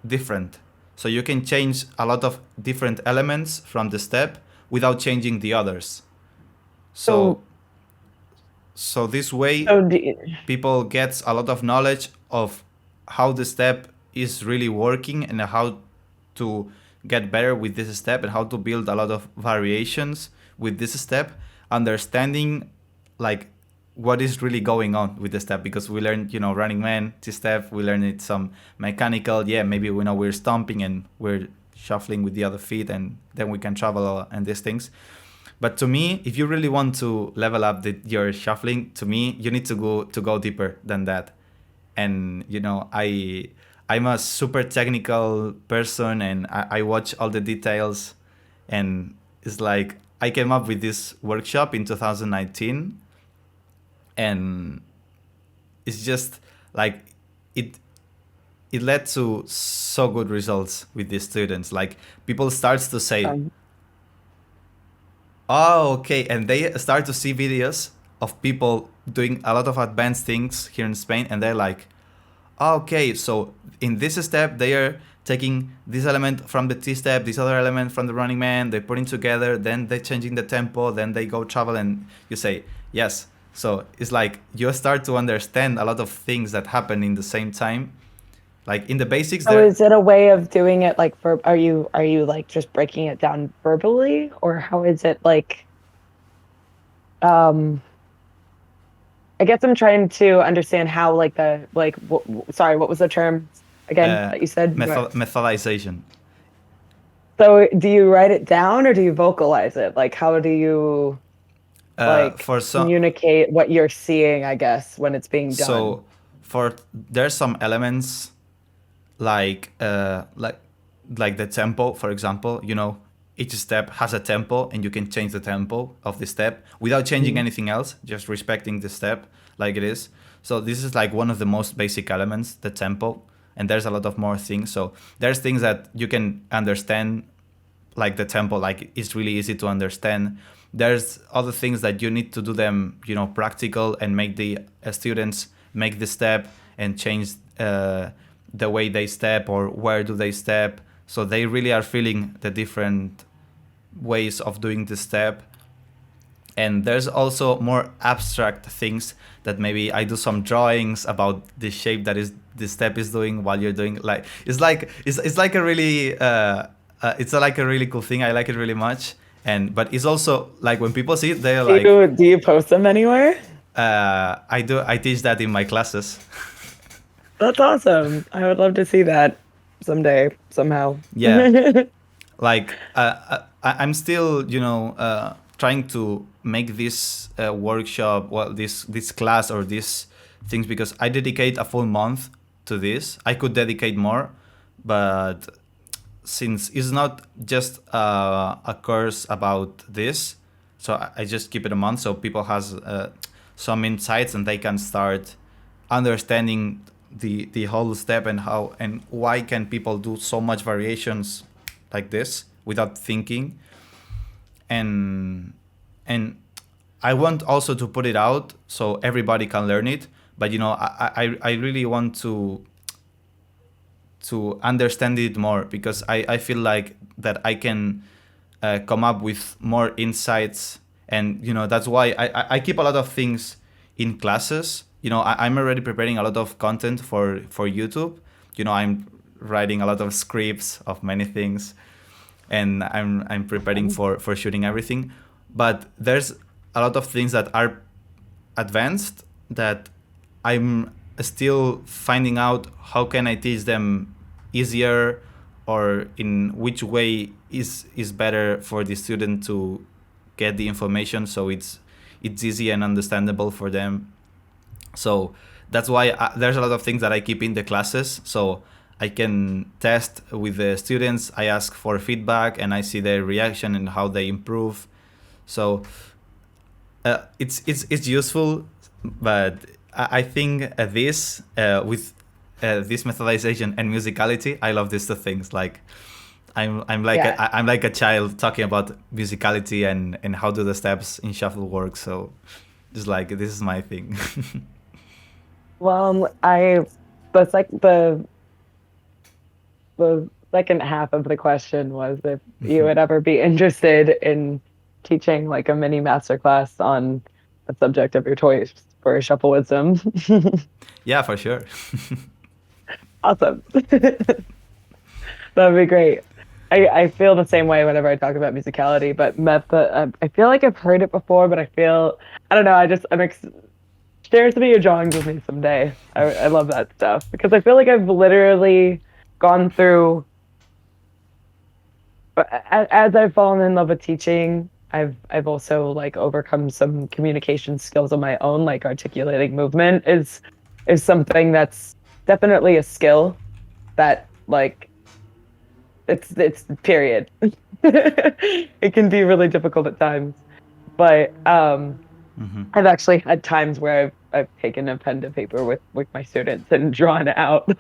different. So you can change a lot of different elements from the step without changing the others. So So so this way so people gets a lot of knowledge of how the step is really working and how to get better with this step and how to build a lot of variations with this step, understanding like what is really going on with the step, because we learned, running man, this step, we learned it some mechanical, yeah, maybe we know we're stomping and we're shuffling with the other feet and then we can travel and these things. But to me, if you really want to level up your shuffling, to me, you need to go deeper than that. And I'm a super technical person, and I watch all the details. And it's like I came up with this workshop in 2019, and it's just like it it led to so good results with these students. Like people starts to say, um, oh, okay. And they start to see videos of people doing a lot of advanced things here in Spain, and they're like, oh, okay, so in this step, they are taking this element from the T step, this other element from the running man, they're putting together, then they're changing the tempo, then they go travel, and you say, yes. So it's like you start to understand a lot of things that happen in the same time. Like in the basics, so there. is it a way of doing it like for are you like just breaking it down verbally or how is it like um I guess I'm trying to understand how like the like sorry, what was the term again that you said? Methodization. So do you write it down or do you vocalize it? Like how do you like For some, communicate what you're seeing, I guess, when it's being done? so for there's some elements like like the tempo, for example. Each step has a tempo, and you can change the tempo of the step without changing Mhm. anything else, just respecting the step like it is. So this is like one of the most basic elements, the tempo, and there's a lot of more things. So there's things that you can understand, like the tempo, like it's really easy to understand. There's other things that you need to do them, practical, and make the students make the step and change the way they step or where do they step, so they really are feeling the different ways of doing the step. And there's also more abstract things that maybe I do some drawings about the shape that is the step is doing while you're doing, like it's like a really it's like a really cool thing. I like it really much. And but it's also like when people see it, they're like, Do you post them anywhere? I teach that in my classes. That's awesome. I would love to see that someday, somehow. Yeah, like I'm still trying to make this workshop, well, this class or these things, because I dedicate a full month to this. I could dedicate more, but since it's not just a course about this, so I just keep it a month so people has some insights and they can start understanding the whole step and how and why can people do so much variations like this without thinking. And and I want also to put it out so everybody can learn it, but I really want to understand it more because I feel like that I can come up with more insights. And that's why I keep a lot of things in classes. I'm already preparing a lot of content for YouTube. I'm writing a lot of scripts of many things, and I'm preparing for shooting everything. But there's a lot of things that are advanced that I'm still finding out how can I teach them easier, or in which way is better for the student to get the information so it's easy and understandable for them. So that's why there's a lot of things that I keep in the classes so I can test with the students. I ask for feedback and I see their reaction and how they improve. So it's useful, but I think this with this methodization and musicality, I love these two things. Like I'm like Yeah. I'm like a child talking about musicality and how do the steps in shuffle work. So just like this is my thing. Well, I that's like the second half of the question was if you would ever be interested in teaching like a mini masterclass on a subject of your choice for shuffle wisdom. Yeah, for sure. Awesome. That'd be great. I feel the same way whenever I talk about musicality, but method, I feel like I've heard it before, but I don't know. Share some of your drawings with me someday. I love that stuff because I feel like I've literally gone through as I've fallen in love with teaching. I've also like overcome some communication skills on my own, like articulating movement is something that's definitely a skill that like it's period. It can be really difficult at times, but I've actually had times where I've taken a pen to paper with my students and drawn out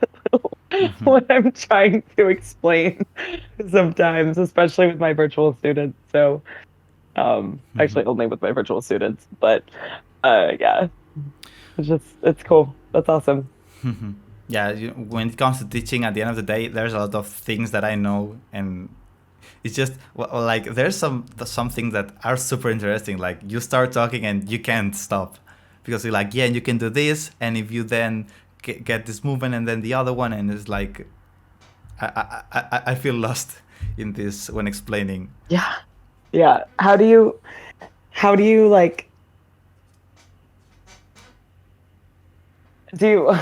what I'm trying to explain sometimes, especially with my virtual students. So actually only with my virtual students, but yeah, it's cool. That's awesome. Yeah, when it comes to teaching, at the end of the day, there's a lot of things that I know, and it's just like there's some things that are super interesting. Like you start talking and you can't stop because you're like, yeah, and you can do this, and if you then get this movement and then the other one, and it's like I feel lost in this when explaining. Yeah. Yeah. How do you like do you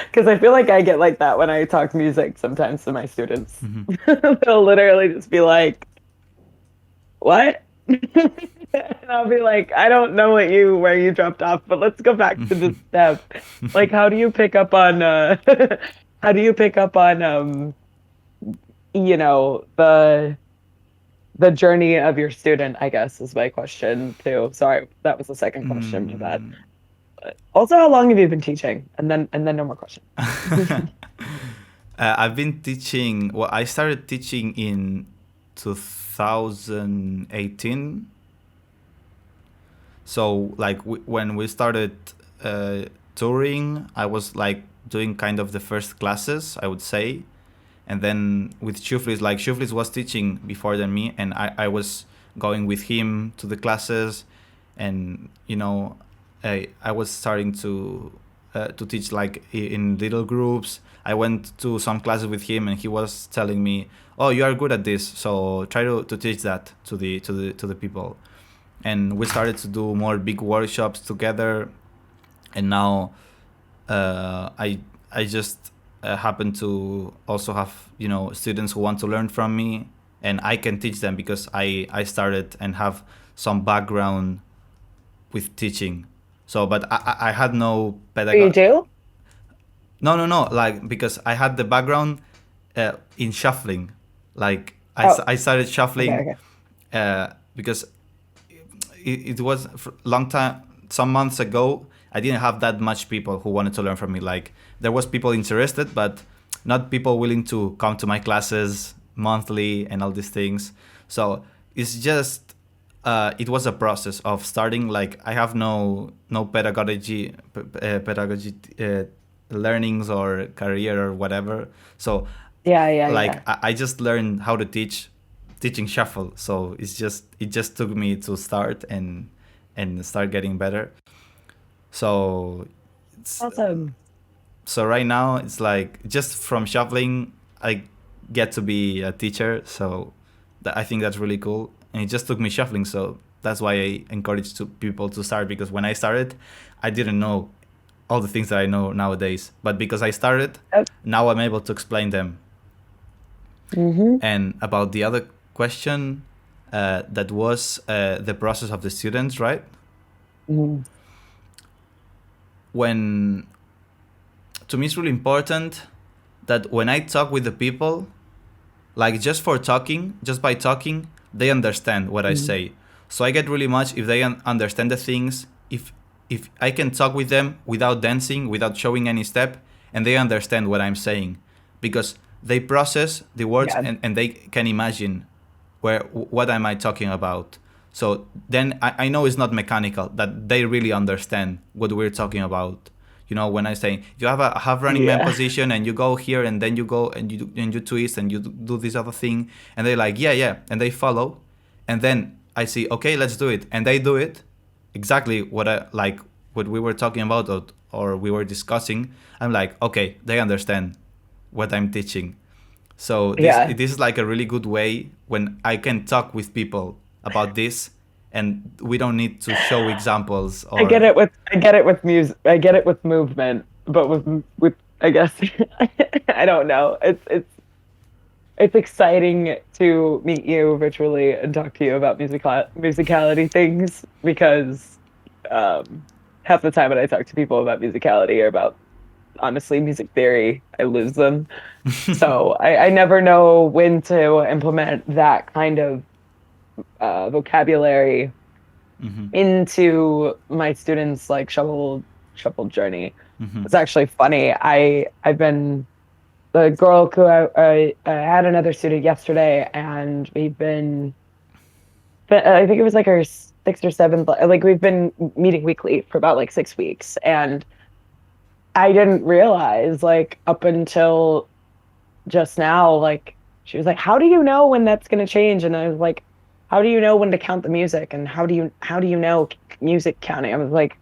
because I feel like I get like that when I talk music sometimes to my students. They'll literally just be like, "What?" And I'll be like, "I don't know where you dropped off, but let's go back to the step. Like, how do you pick up on how do you pick up on the journey of your student, I guess is my question too. Sorry, that was the second question to that. But also, how long have you been teaching? And then no more questions. I've been teaching. Well, I started teaching in 2018. So like when we started touring, I was like doing kind of the first classes, I would say. And then with Shuflis, like Shuflis was teaching before than me, and I was going with him to the classes, and I was starting to teach like in little groups. I went to some classes with him, and he was telling me, "Oh, you are good at this, so try to teach that to the people." And we started to do more big workshops together, and now I just happen to also have students who want to learn from me, and I can teach them because I started and have some background with teaching. So, but I had no You pedagogy. do? No, like because I had the background in shuffling. Like Oh, I started okay, shuffling okay. because it was a long time, some months ago. I didn't have that much people who wanted to learn from me. Like there was people interested, but not people willing to come to my classes monthly and all these things. So it's just it was a process of starting. Like I have no pedagogy learnings or career or whatever. So Yeah, yeah, like yeah. I just learned how to teaching shuffle. So it just took me to start and start getting better. So it's, Awesome. so right now it's like just from shuffling I get to be a teacher. So I think that's really cool. And it just took me shuffling. So that's why I encourage people to start, because when I started, I didn't know all the things that I know nowadays. But because I started, Yep. now I'm able to explain them. Mm-hmm. And about the other question, that was the process of the students, right? Mm-hmm. When to me it's really important that when I talk with the people, like just by talking, they understand what I Mm-hmm. say. So I get really much if they understand the things. If I can talk with them without dancing, without showing any step, and they understand what I'm saying, because they process the words Yeah. and they can imagine what am I talking about. So then I know it's not mechanical, that they really understand what we're talking about. You know, when I say you have a half running man Yeah. position and you go here and then you go and you twist and you do this other thing, and they're like yeah, and they follow, and then I see, okay, let's do it, and they do it exactly what I like, what we were talking about, or we were discussing. I'm like, okay, they understand what I'm teaching. So Yeah. this is like a really good way when I can talk with people about this, and we don't need to show examples or. I get it with music. I get it with movement, but with I guess I don't know. It's exciting to meet you virtually and talk to you about musicality things because um half the time when I talk to people about musicality or about honestly music theory, I lose them. So I never know when to implement that kind of vocabulary Mm-hmm, into my students' like shuffle journey. It's actually funny. I've been the girl who I had another student yesterday, and we've been I think it was like our sixth or seventh, like we've been meeting weekly for about like 6 weeks, and I didn't realize like up until just now, like she was like, "How do you know when that's going to change?" And I was like, "How do you know when to count the music? And how do you know music counting?" I was like,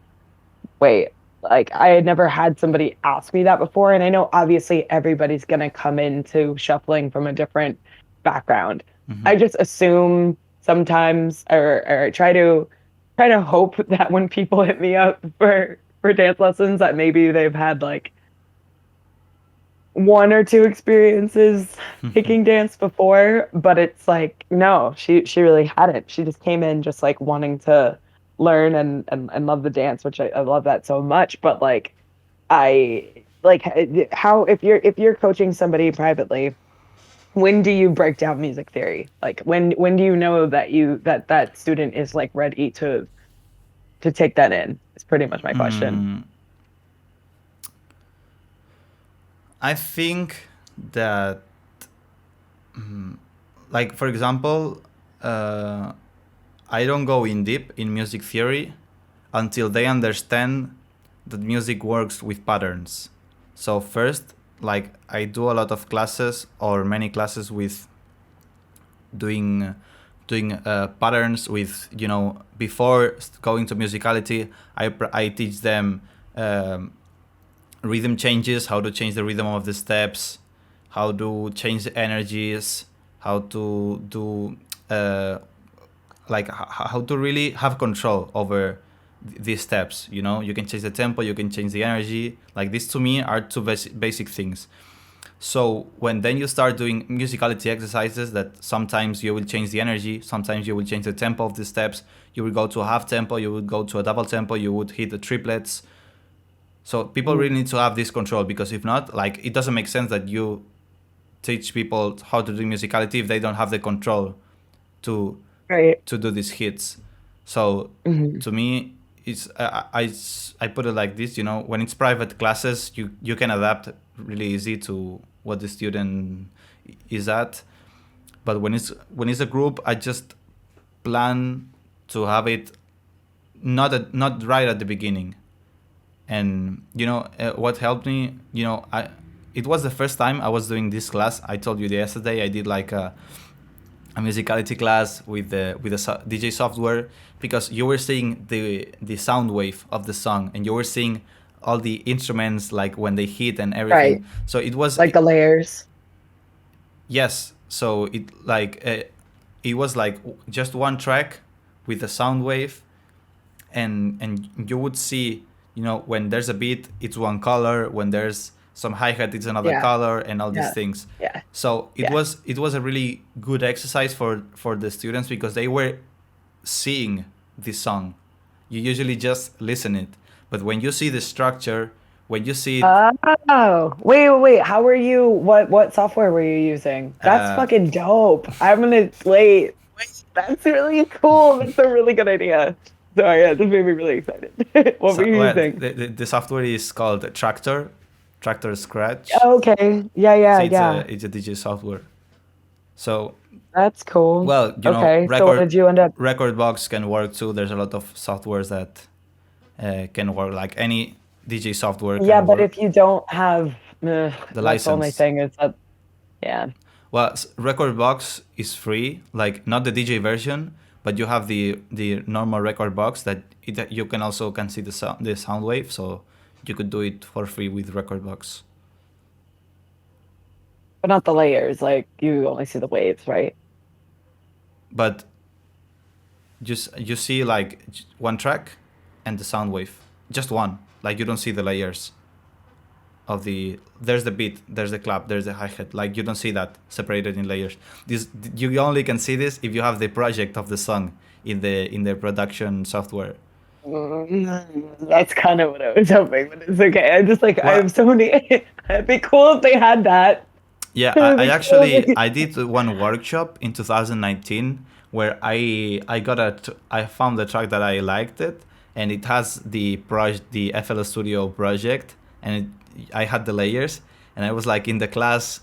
"Wait." Like I had never had somebody ask me that before, and I know obviously everybody's going to come into shuffling from a different background. mm-hmm, I just assume sometimes, or I try to hope that when people hit me up for dance lessons, that maybe they've had like one or two experiences taking dance before, but it's like no, she really hadn't. She just came in just like wanting to learn and love the dance, which I love that so much. But like I like how if you're coaching somebody privately, when do you break down music theory? Like when do you know that that student is like ready to take that in? It's pretty much my question. mm. I think that, like for example, uh, I don't go in deep in music theory until they understand that music works with patterns. So first, like I do a lot of classes or many classes with doing patterns with, before going to musicality. I teach them um, rhythm changes, how to change the rhythm of the steps, how to change the energies, how to do uh, like how to really have control over these steps. You can change the tempo, you can change the energy. Like these to me are two basic things. So when then you start doing musicality exercises, that sometimes you will change the energy, sometimes you will change the tempo of the steps, you will go to a half tempo, you would go to a double tempo, you would hit the triplets. So people really Mm. need to have this control, because if not, like it doesn't make sense that you teach people how to do musicality if they don't have the control to Right. to do these hits. So Hmm. to me, it's I put it like this. When it's private classes, you can adapt really easy to what the student is at. But when it's a group, I just plan to have it not right at the beginning. And what helped me, I it was the first time I was doing this class. I told you yesterday I did like a musicality class with the DJ software, because you were seeing the sound wave of the song, and you were seeing all the instruments like when they hit and everything. Right. So it was Like the layers. yes. So it was like just one track with the sound wave, and you would see, when there's a beat, it's one color. When there's some hi-hat, it's another Yeah. color, and all these Yeah. things. Yeah. So it Yeah. was a really good exercise for the students, because they were seeing the song. You usually just listen it, but when you see the structure, when you see it, Oh, wait. How were you? What software were you using? That's uh, fucking dope. I'm gonna wait. That's really cool. That's a really good idea. Sorry, yeah, this made me really excited. What were so, you well, using? the software is called Tractor Scratch. Okay. So Yeah. it's a DJ software. So, That's cool. well, Okay. So what did you end up? record box can work too. There's a lot of softwares that can work. Like any DJ software Yeah, can but work. if you don't have, The that's the only license. thing is that, yeah. Well, record box is free, like not the DJ version, but you have the normal record box that you can also can see the sound wave. So you could do it for free with record box. But not the layers. Like you only see the waves, right? But just you see like one track and the sound wave, just one. Like you don't see the layers of there's the beat, there's the clap, there's the hi-hat. Like you don't see that separated in layers. This you only can see this if you have the project of the song in the production software. That's kind of what I was hoping, but it's okay. I just like I Well, have so many. It'd be cool if they had that. yeah, It'd I be cool if actually they... I did one workshop in 2019 where I found the track that I liked it, and it has the FL Studio project, and I had the layers, and I was like in the class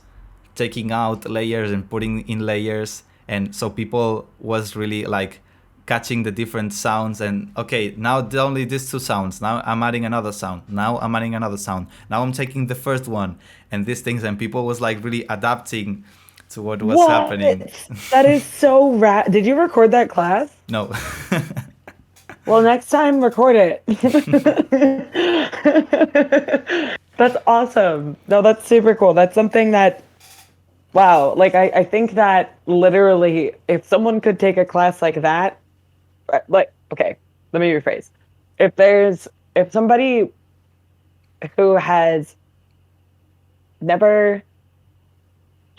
taking out layers and putting in layers, and so people was really like catching the different sounds. And okay, now only these two sounds, now I'm adding another sound, now I'm adding another sound, now I'm taking the first one, and these things, and people was like really adapting to what was What? happening. That is so rad. Did you record that class? No. Well, next time record it. That's awesome. No, that's super cool. That's something that, wow, like I think that literally if someone could take a class like that, like, okay, let me rephrase. If somebody who has never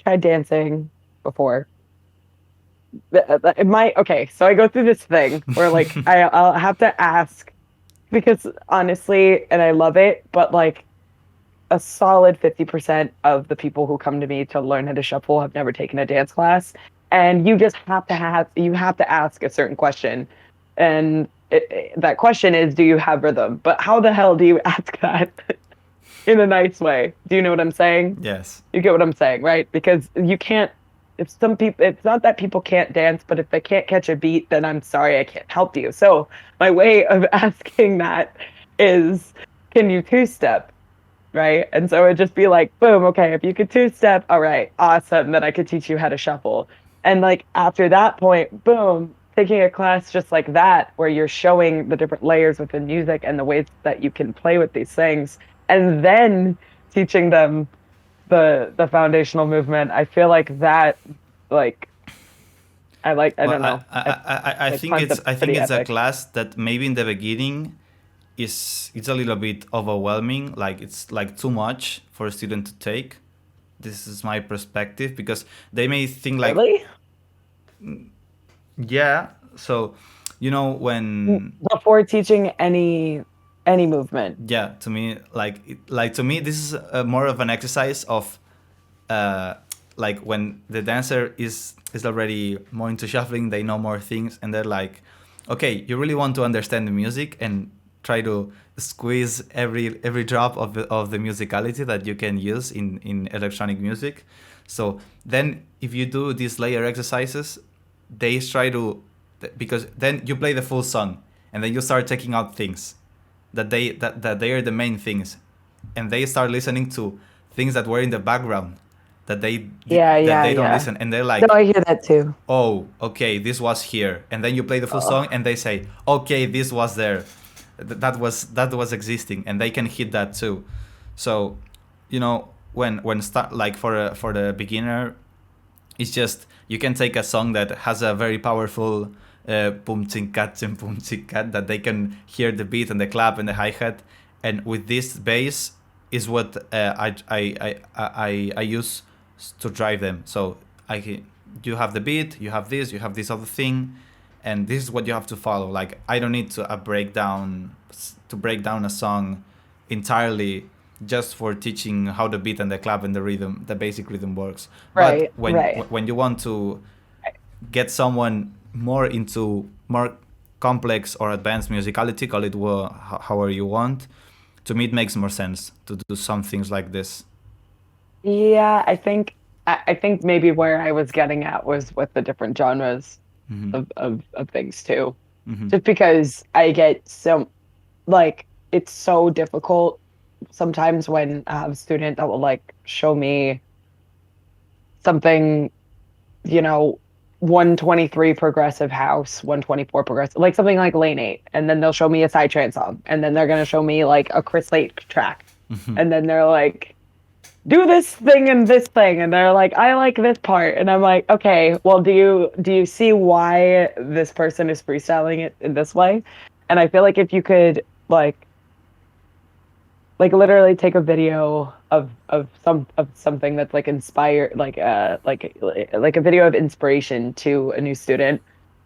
tried dancing before, it might, okay, so I go through this thing where like I'll have to ask because honestly, and I love it, but like a solid 50% of the people who come to me to learn how to shuffle have never taken a dance class. And you just you have to ask a certain question. And that question is, do you have rhythm? But how the hell do you ask that in a nice way? Do you know what I'm saying? Yes. You get what I'm saying, right? Because you can't, if some people, it's not that people can't dance, but if they can't catch a beat, then I'm sorry, I can't help you. So my way of asking that is, can you two step? Right. And so it'd just be like, boom, okay, if you could two step, all right, awesome. Then I could teach you how to shuffle. And like after that point, boom, taking a class just like that, where you're showing the different layers within music and the ways that you can play with these things, and then teaching them the foundational movement. I feel like that, like, I Well, don't know. I The think concept's I think pretty it's a epic. class that maybe in the beginning it's a little bit overwhelming. Like it's like too much for a student to take. This is my perspective, because they may think like, Really? yeah. So, when Before teaching any movement. yeah, to me, like to me, this is more of an exercise of uh, like when the dancer is already more into shuffling, they know more things, and they're like, okay, you really want to understand the music and try to squeeze every drop of the musicality that you can use in electronic music. So then if you do these layer exercises, they try to, because then you play the full song and then you start taking out things that they are the main things, and they start listening to things that were in the background that Yeah, that yeah, they don't yeah. listen, and they're No, like, I hear that too. oh, okay, this was here, and then you play the full song Oh, and they say, okay, this was there. That was existing, and they can hit that too. So, when start, like for the beginner, it's just you can take a song that has a very powerful boom ching cat and boom ching cat, that they can hear the beat and the clap and the hi hat, and with this bass is what I use to drive them. So you have the beat, you have this other thing, and this is what you have to follow. Like I don't need to break down a song entirely just for teaching how the beat and the clap and the rhythm, the basic rhythm works. But right, right. when you want to get someone more into more complex or advanced musicality, call it however you want, to me it makes more sense to do some things like this. Yeah, I think maybe where I was getting at was with the different genres Mm-hmm. of things too. Mm-hmm. Just because I get so like it's so difficult sometimes when I have a student that will like show me something, you know, 123 progressive house, 124 progressive, like something like Lane 8. And then they'll show me a Psytrance song. And then they're going to show me like a Chris Lake track. Mm-hmm. And then they're like, do this thing and this thing. And they're like, I like this part. And I'm like, okay, well, do you see why this person is freestyling it in this way? And I feel like if you could like literally take a video of something that's like inspired like a video of inspiration to a new student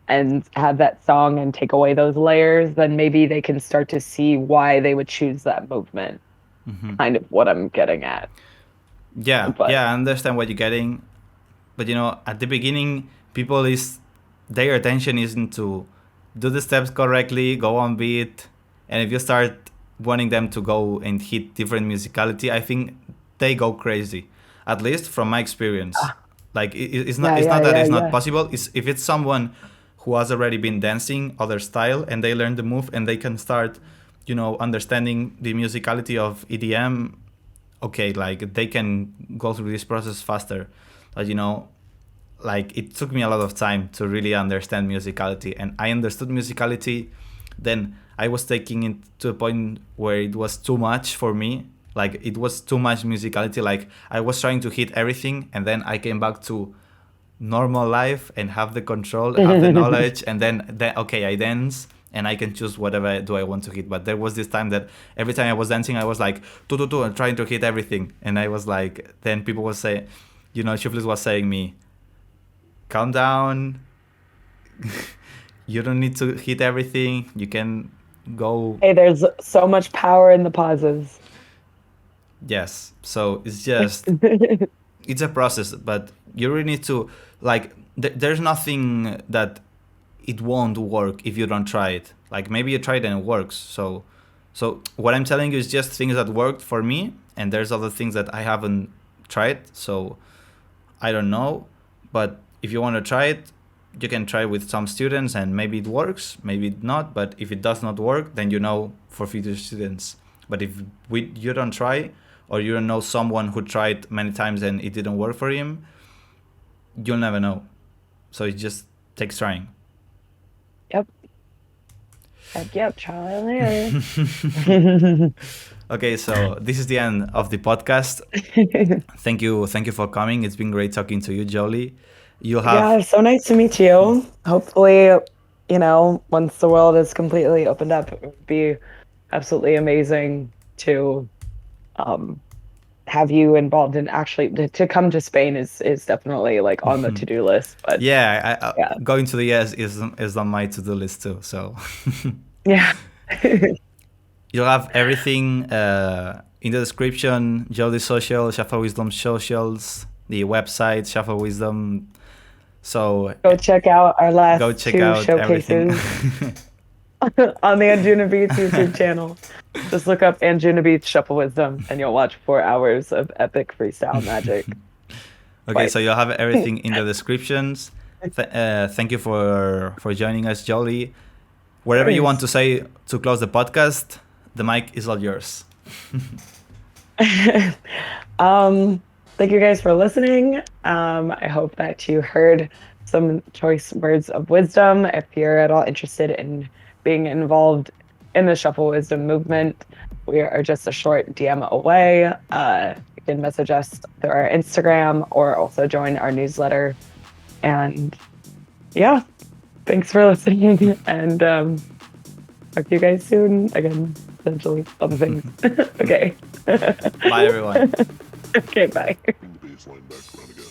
and have that song and take away those layers, then maybe they can start to see why they would choose that movement. Mm-hmm. Kind of what I'm getting at. Yeah, But yeah, I understand what you're getting, but at the beginning, people is their attention isn't to do the steps correctly, go on beat, and if you start wanting them to go and hit different musicality, I think they go crazy. At least from my experience, like yeah, it's yeah, not that yeah, it's not yeah. possible. It's if it's someone who has already been dancing other style and they learn the move and they can start, understanding the musicality of EDM. Okay, like they can go through this process faster, but like it took me a lot of time to really understand musicality, and I understood musicality, then I was taking it to a point where it was too much for me. Like it was too much musicality, like I was trying to hit everything, and then I came back to normal life and have the control, have the knowledge, and then okay, I dance and I can choose whatever do I want to hit. But there was this time that every time I was dancing, I was like tu and trying to hit everything, and I was like, then people would say, Shifless was saying me, calm down, you don't need to hit everything, you can go. Hey, there's so much power in the pauses. Yes, so it's just it's a process, but you really need to like. There's nothing that it won't work if you don't try it. Like maybe you try it and it works. So what I'm telling you is just things that worked for me, and there's other things that I haven't tried. So I don't know, but if you want to try it, you can try with some students, and maybe it works, maybe it not. But if it does not work, then for future students. But if you don't try, or you don't know someone who tried many times and it didn't work for him, you'll never know. So it just takes trying. Yep. Heck yep, Charlie. Okay, so this is the end of the podcast. Thank you for coming. It's been great talking to you, Jolie. You Yeah, have so nice to meet you. Hopefully, once the world is completely opened up, it would be absolutely amazing to um have you involved in actually to come to Spain is definitely like on the to-do list. But yeah. yeah. Going to the US is on my to-do list too. So Yeah. you'll have everything in the description. Jolie social, Shafa Wisdom socials. the website Shuffle Wisdom. So Go check out our go last check two out everything. showcases on the Anjuna Beats YouTube channel. Just look up Anjuna Beats Shuffle Wisdom and you'll watch 4 hours of epic freestyle magic. Okay, so Twice. you'll have everything in the descriptions. Thank you for joining us, Jolie. Whatever you want to say to close the podcast, the mic is all yours. Thank you guys for listening. I hope that you heard some choice words of wisdom. If you're at all interested in being involved in the Shuffle Wisdom movement, we are just a short DM away. You can message us through our Instagram or also join our newsletter. And yeah, thanks for listening. And talk to you guys soon. Again, essentially, other things. Okay. Bye, everyone. Okay, bye. Bring the baseline back around again.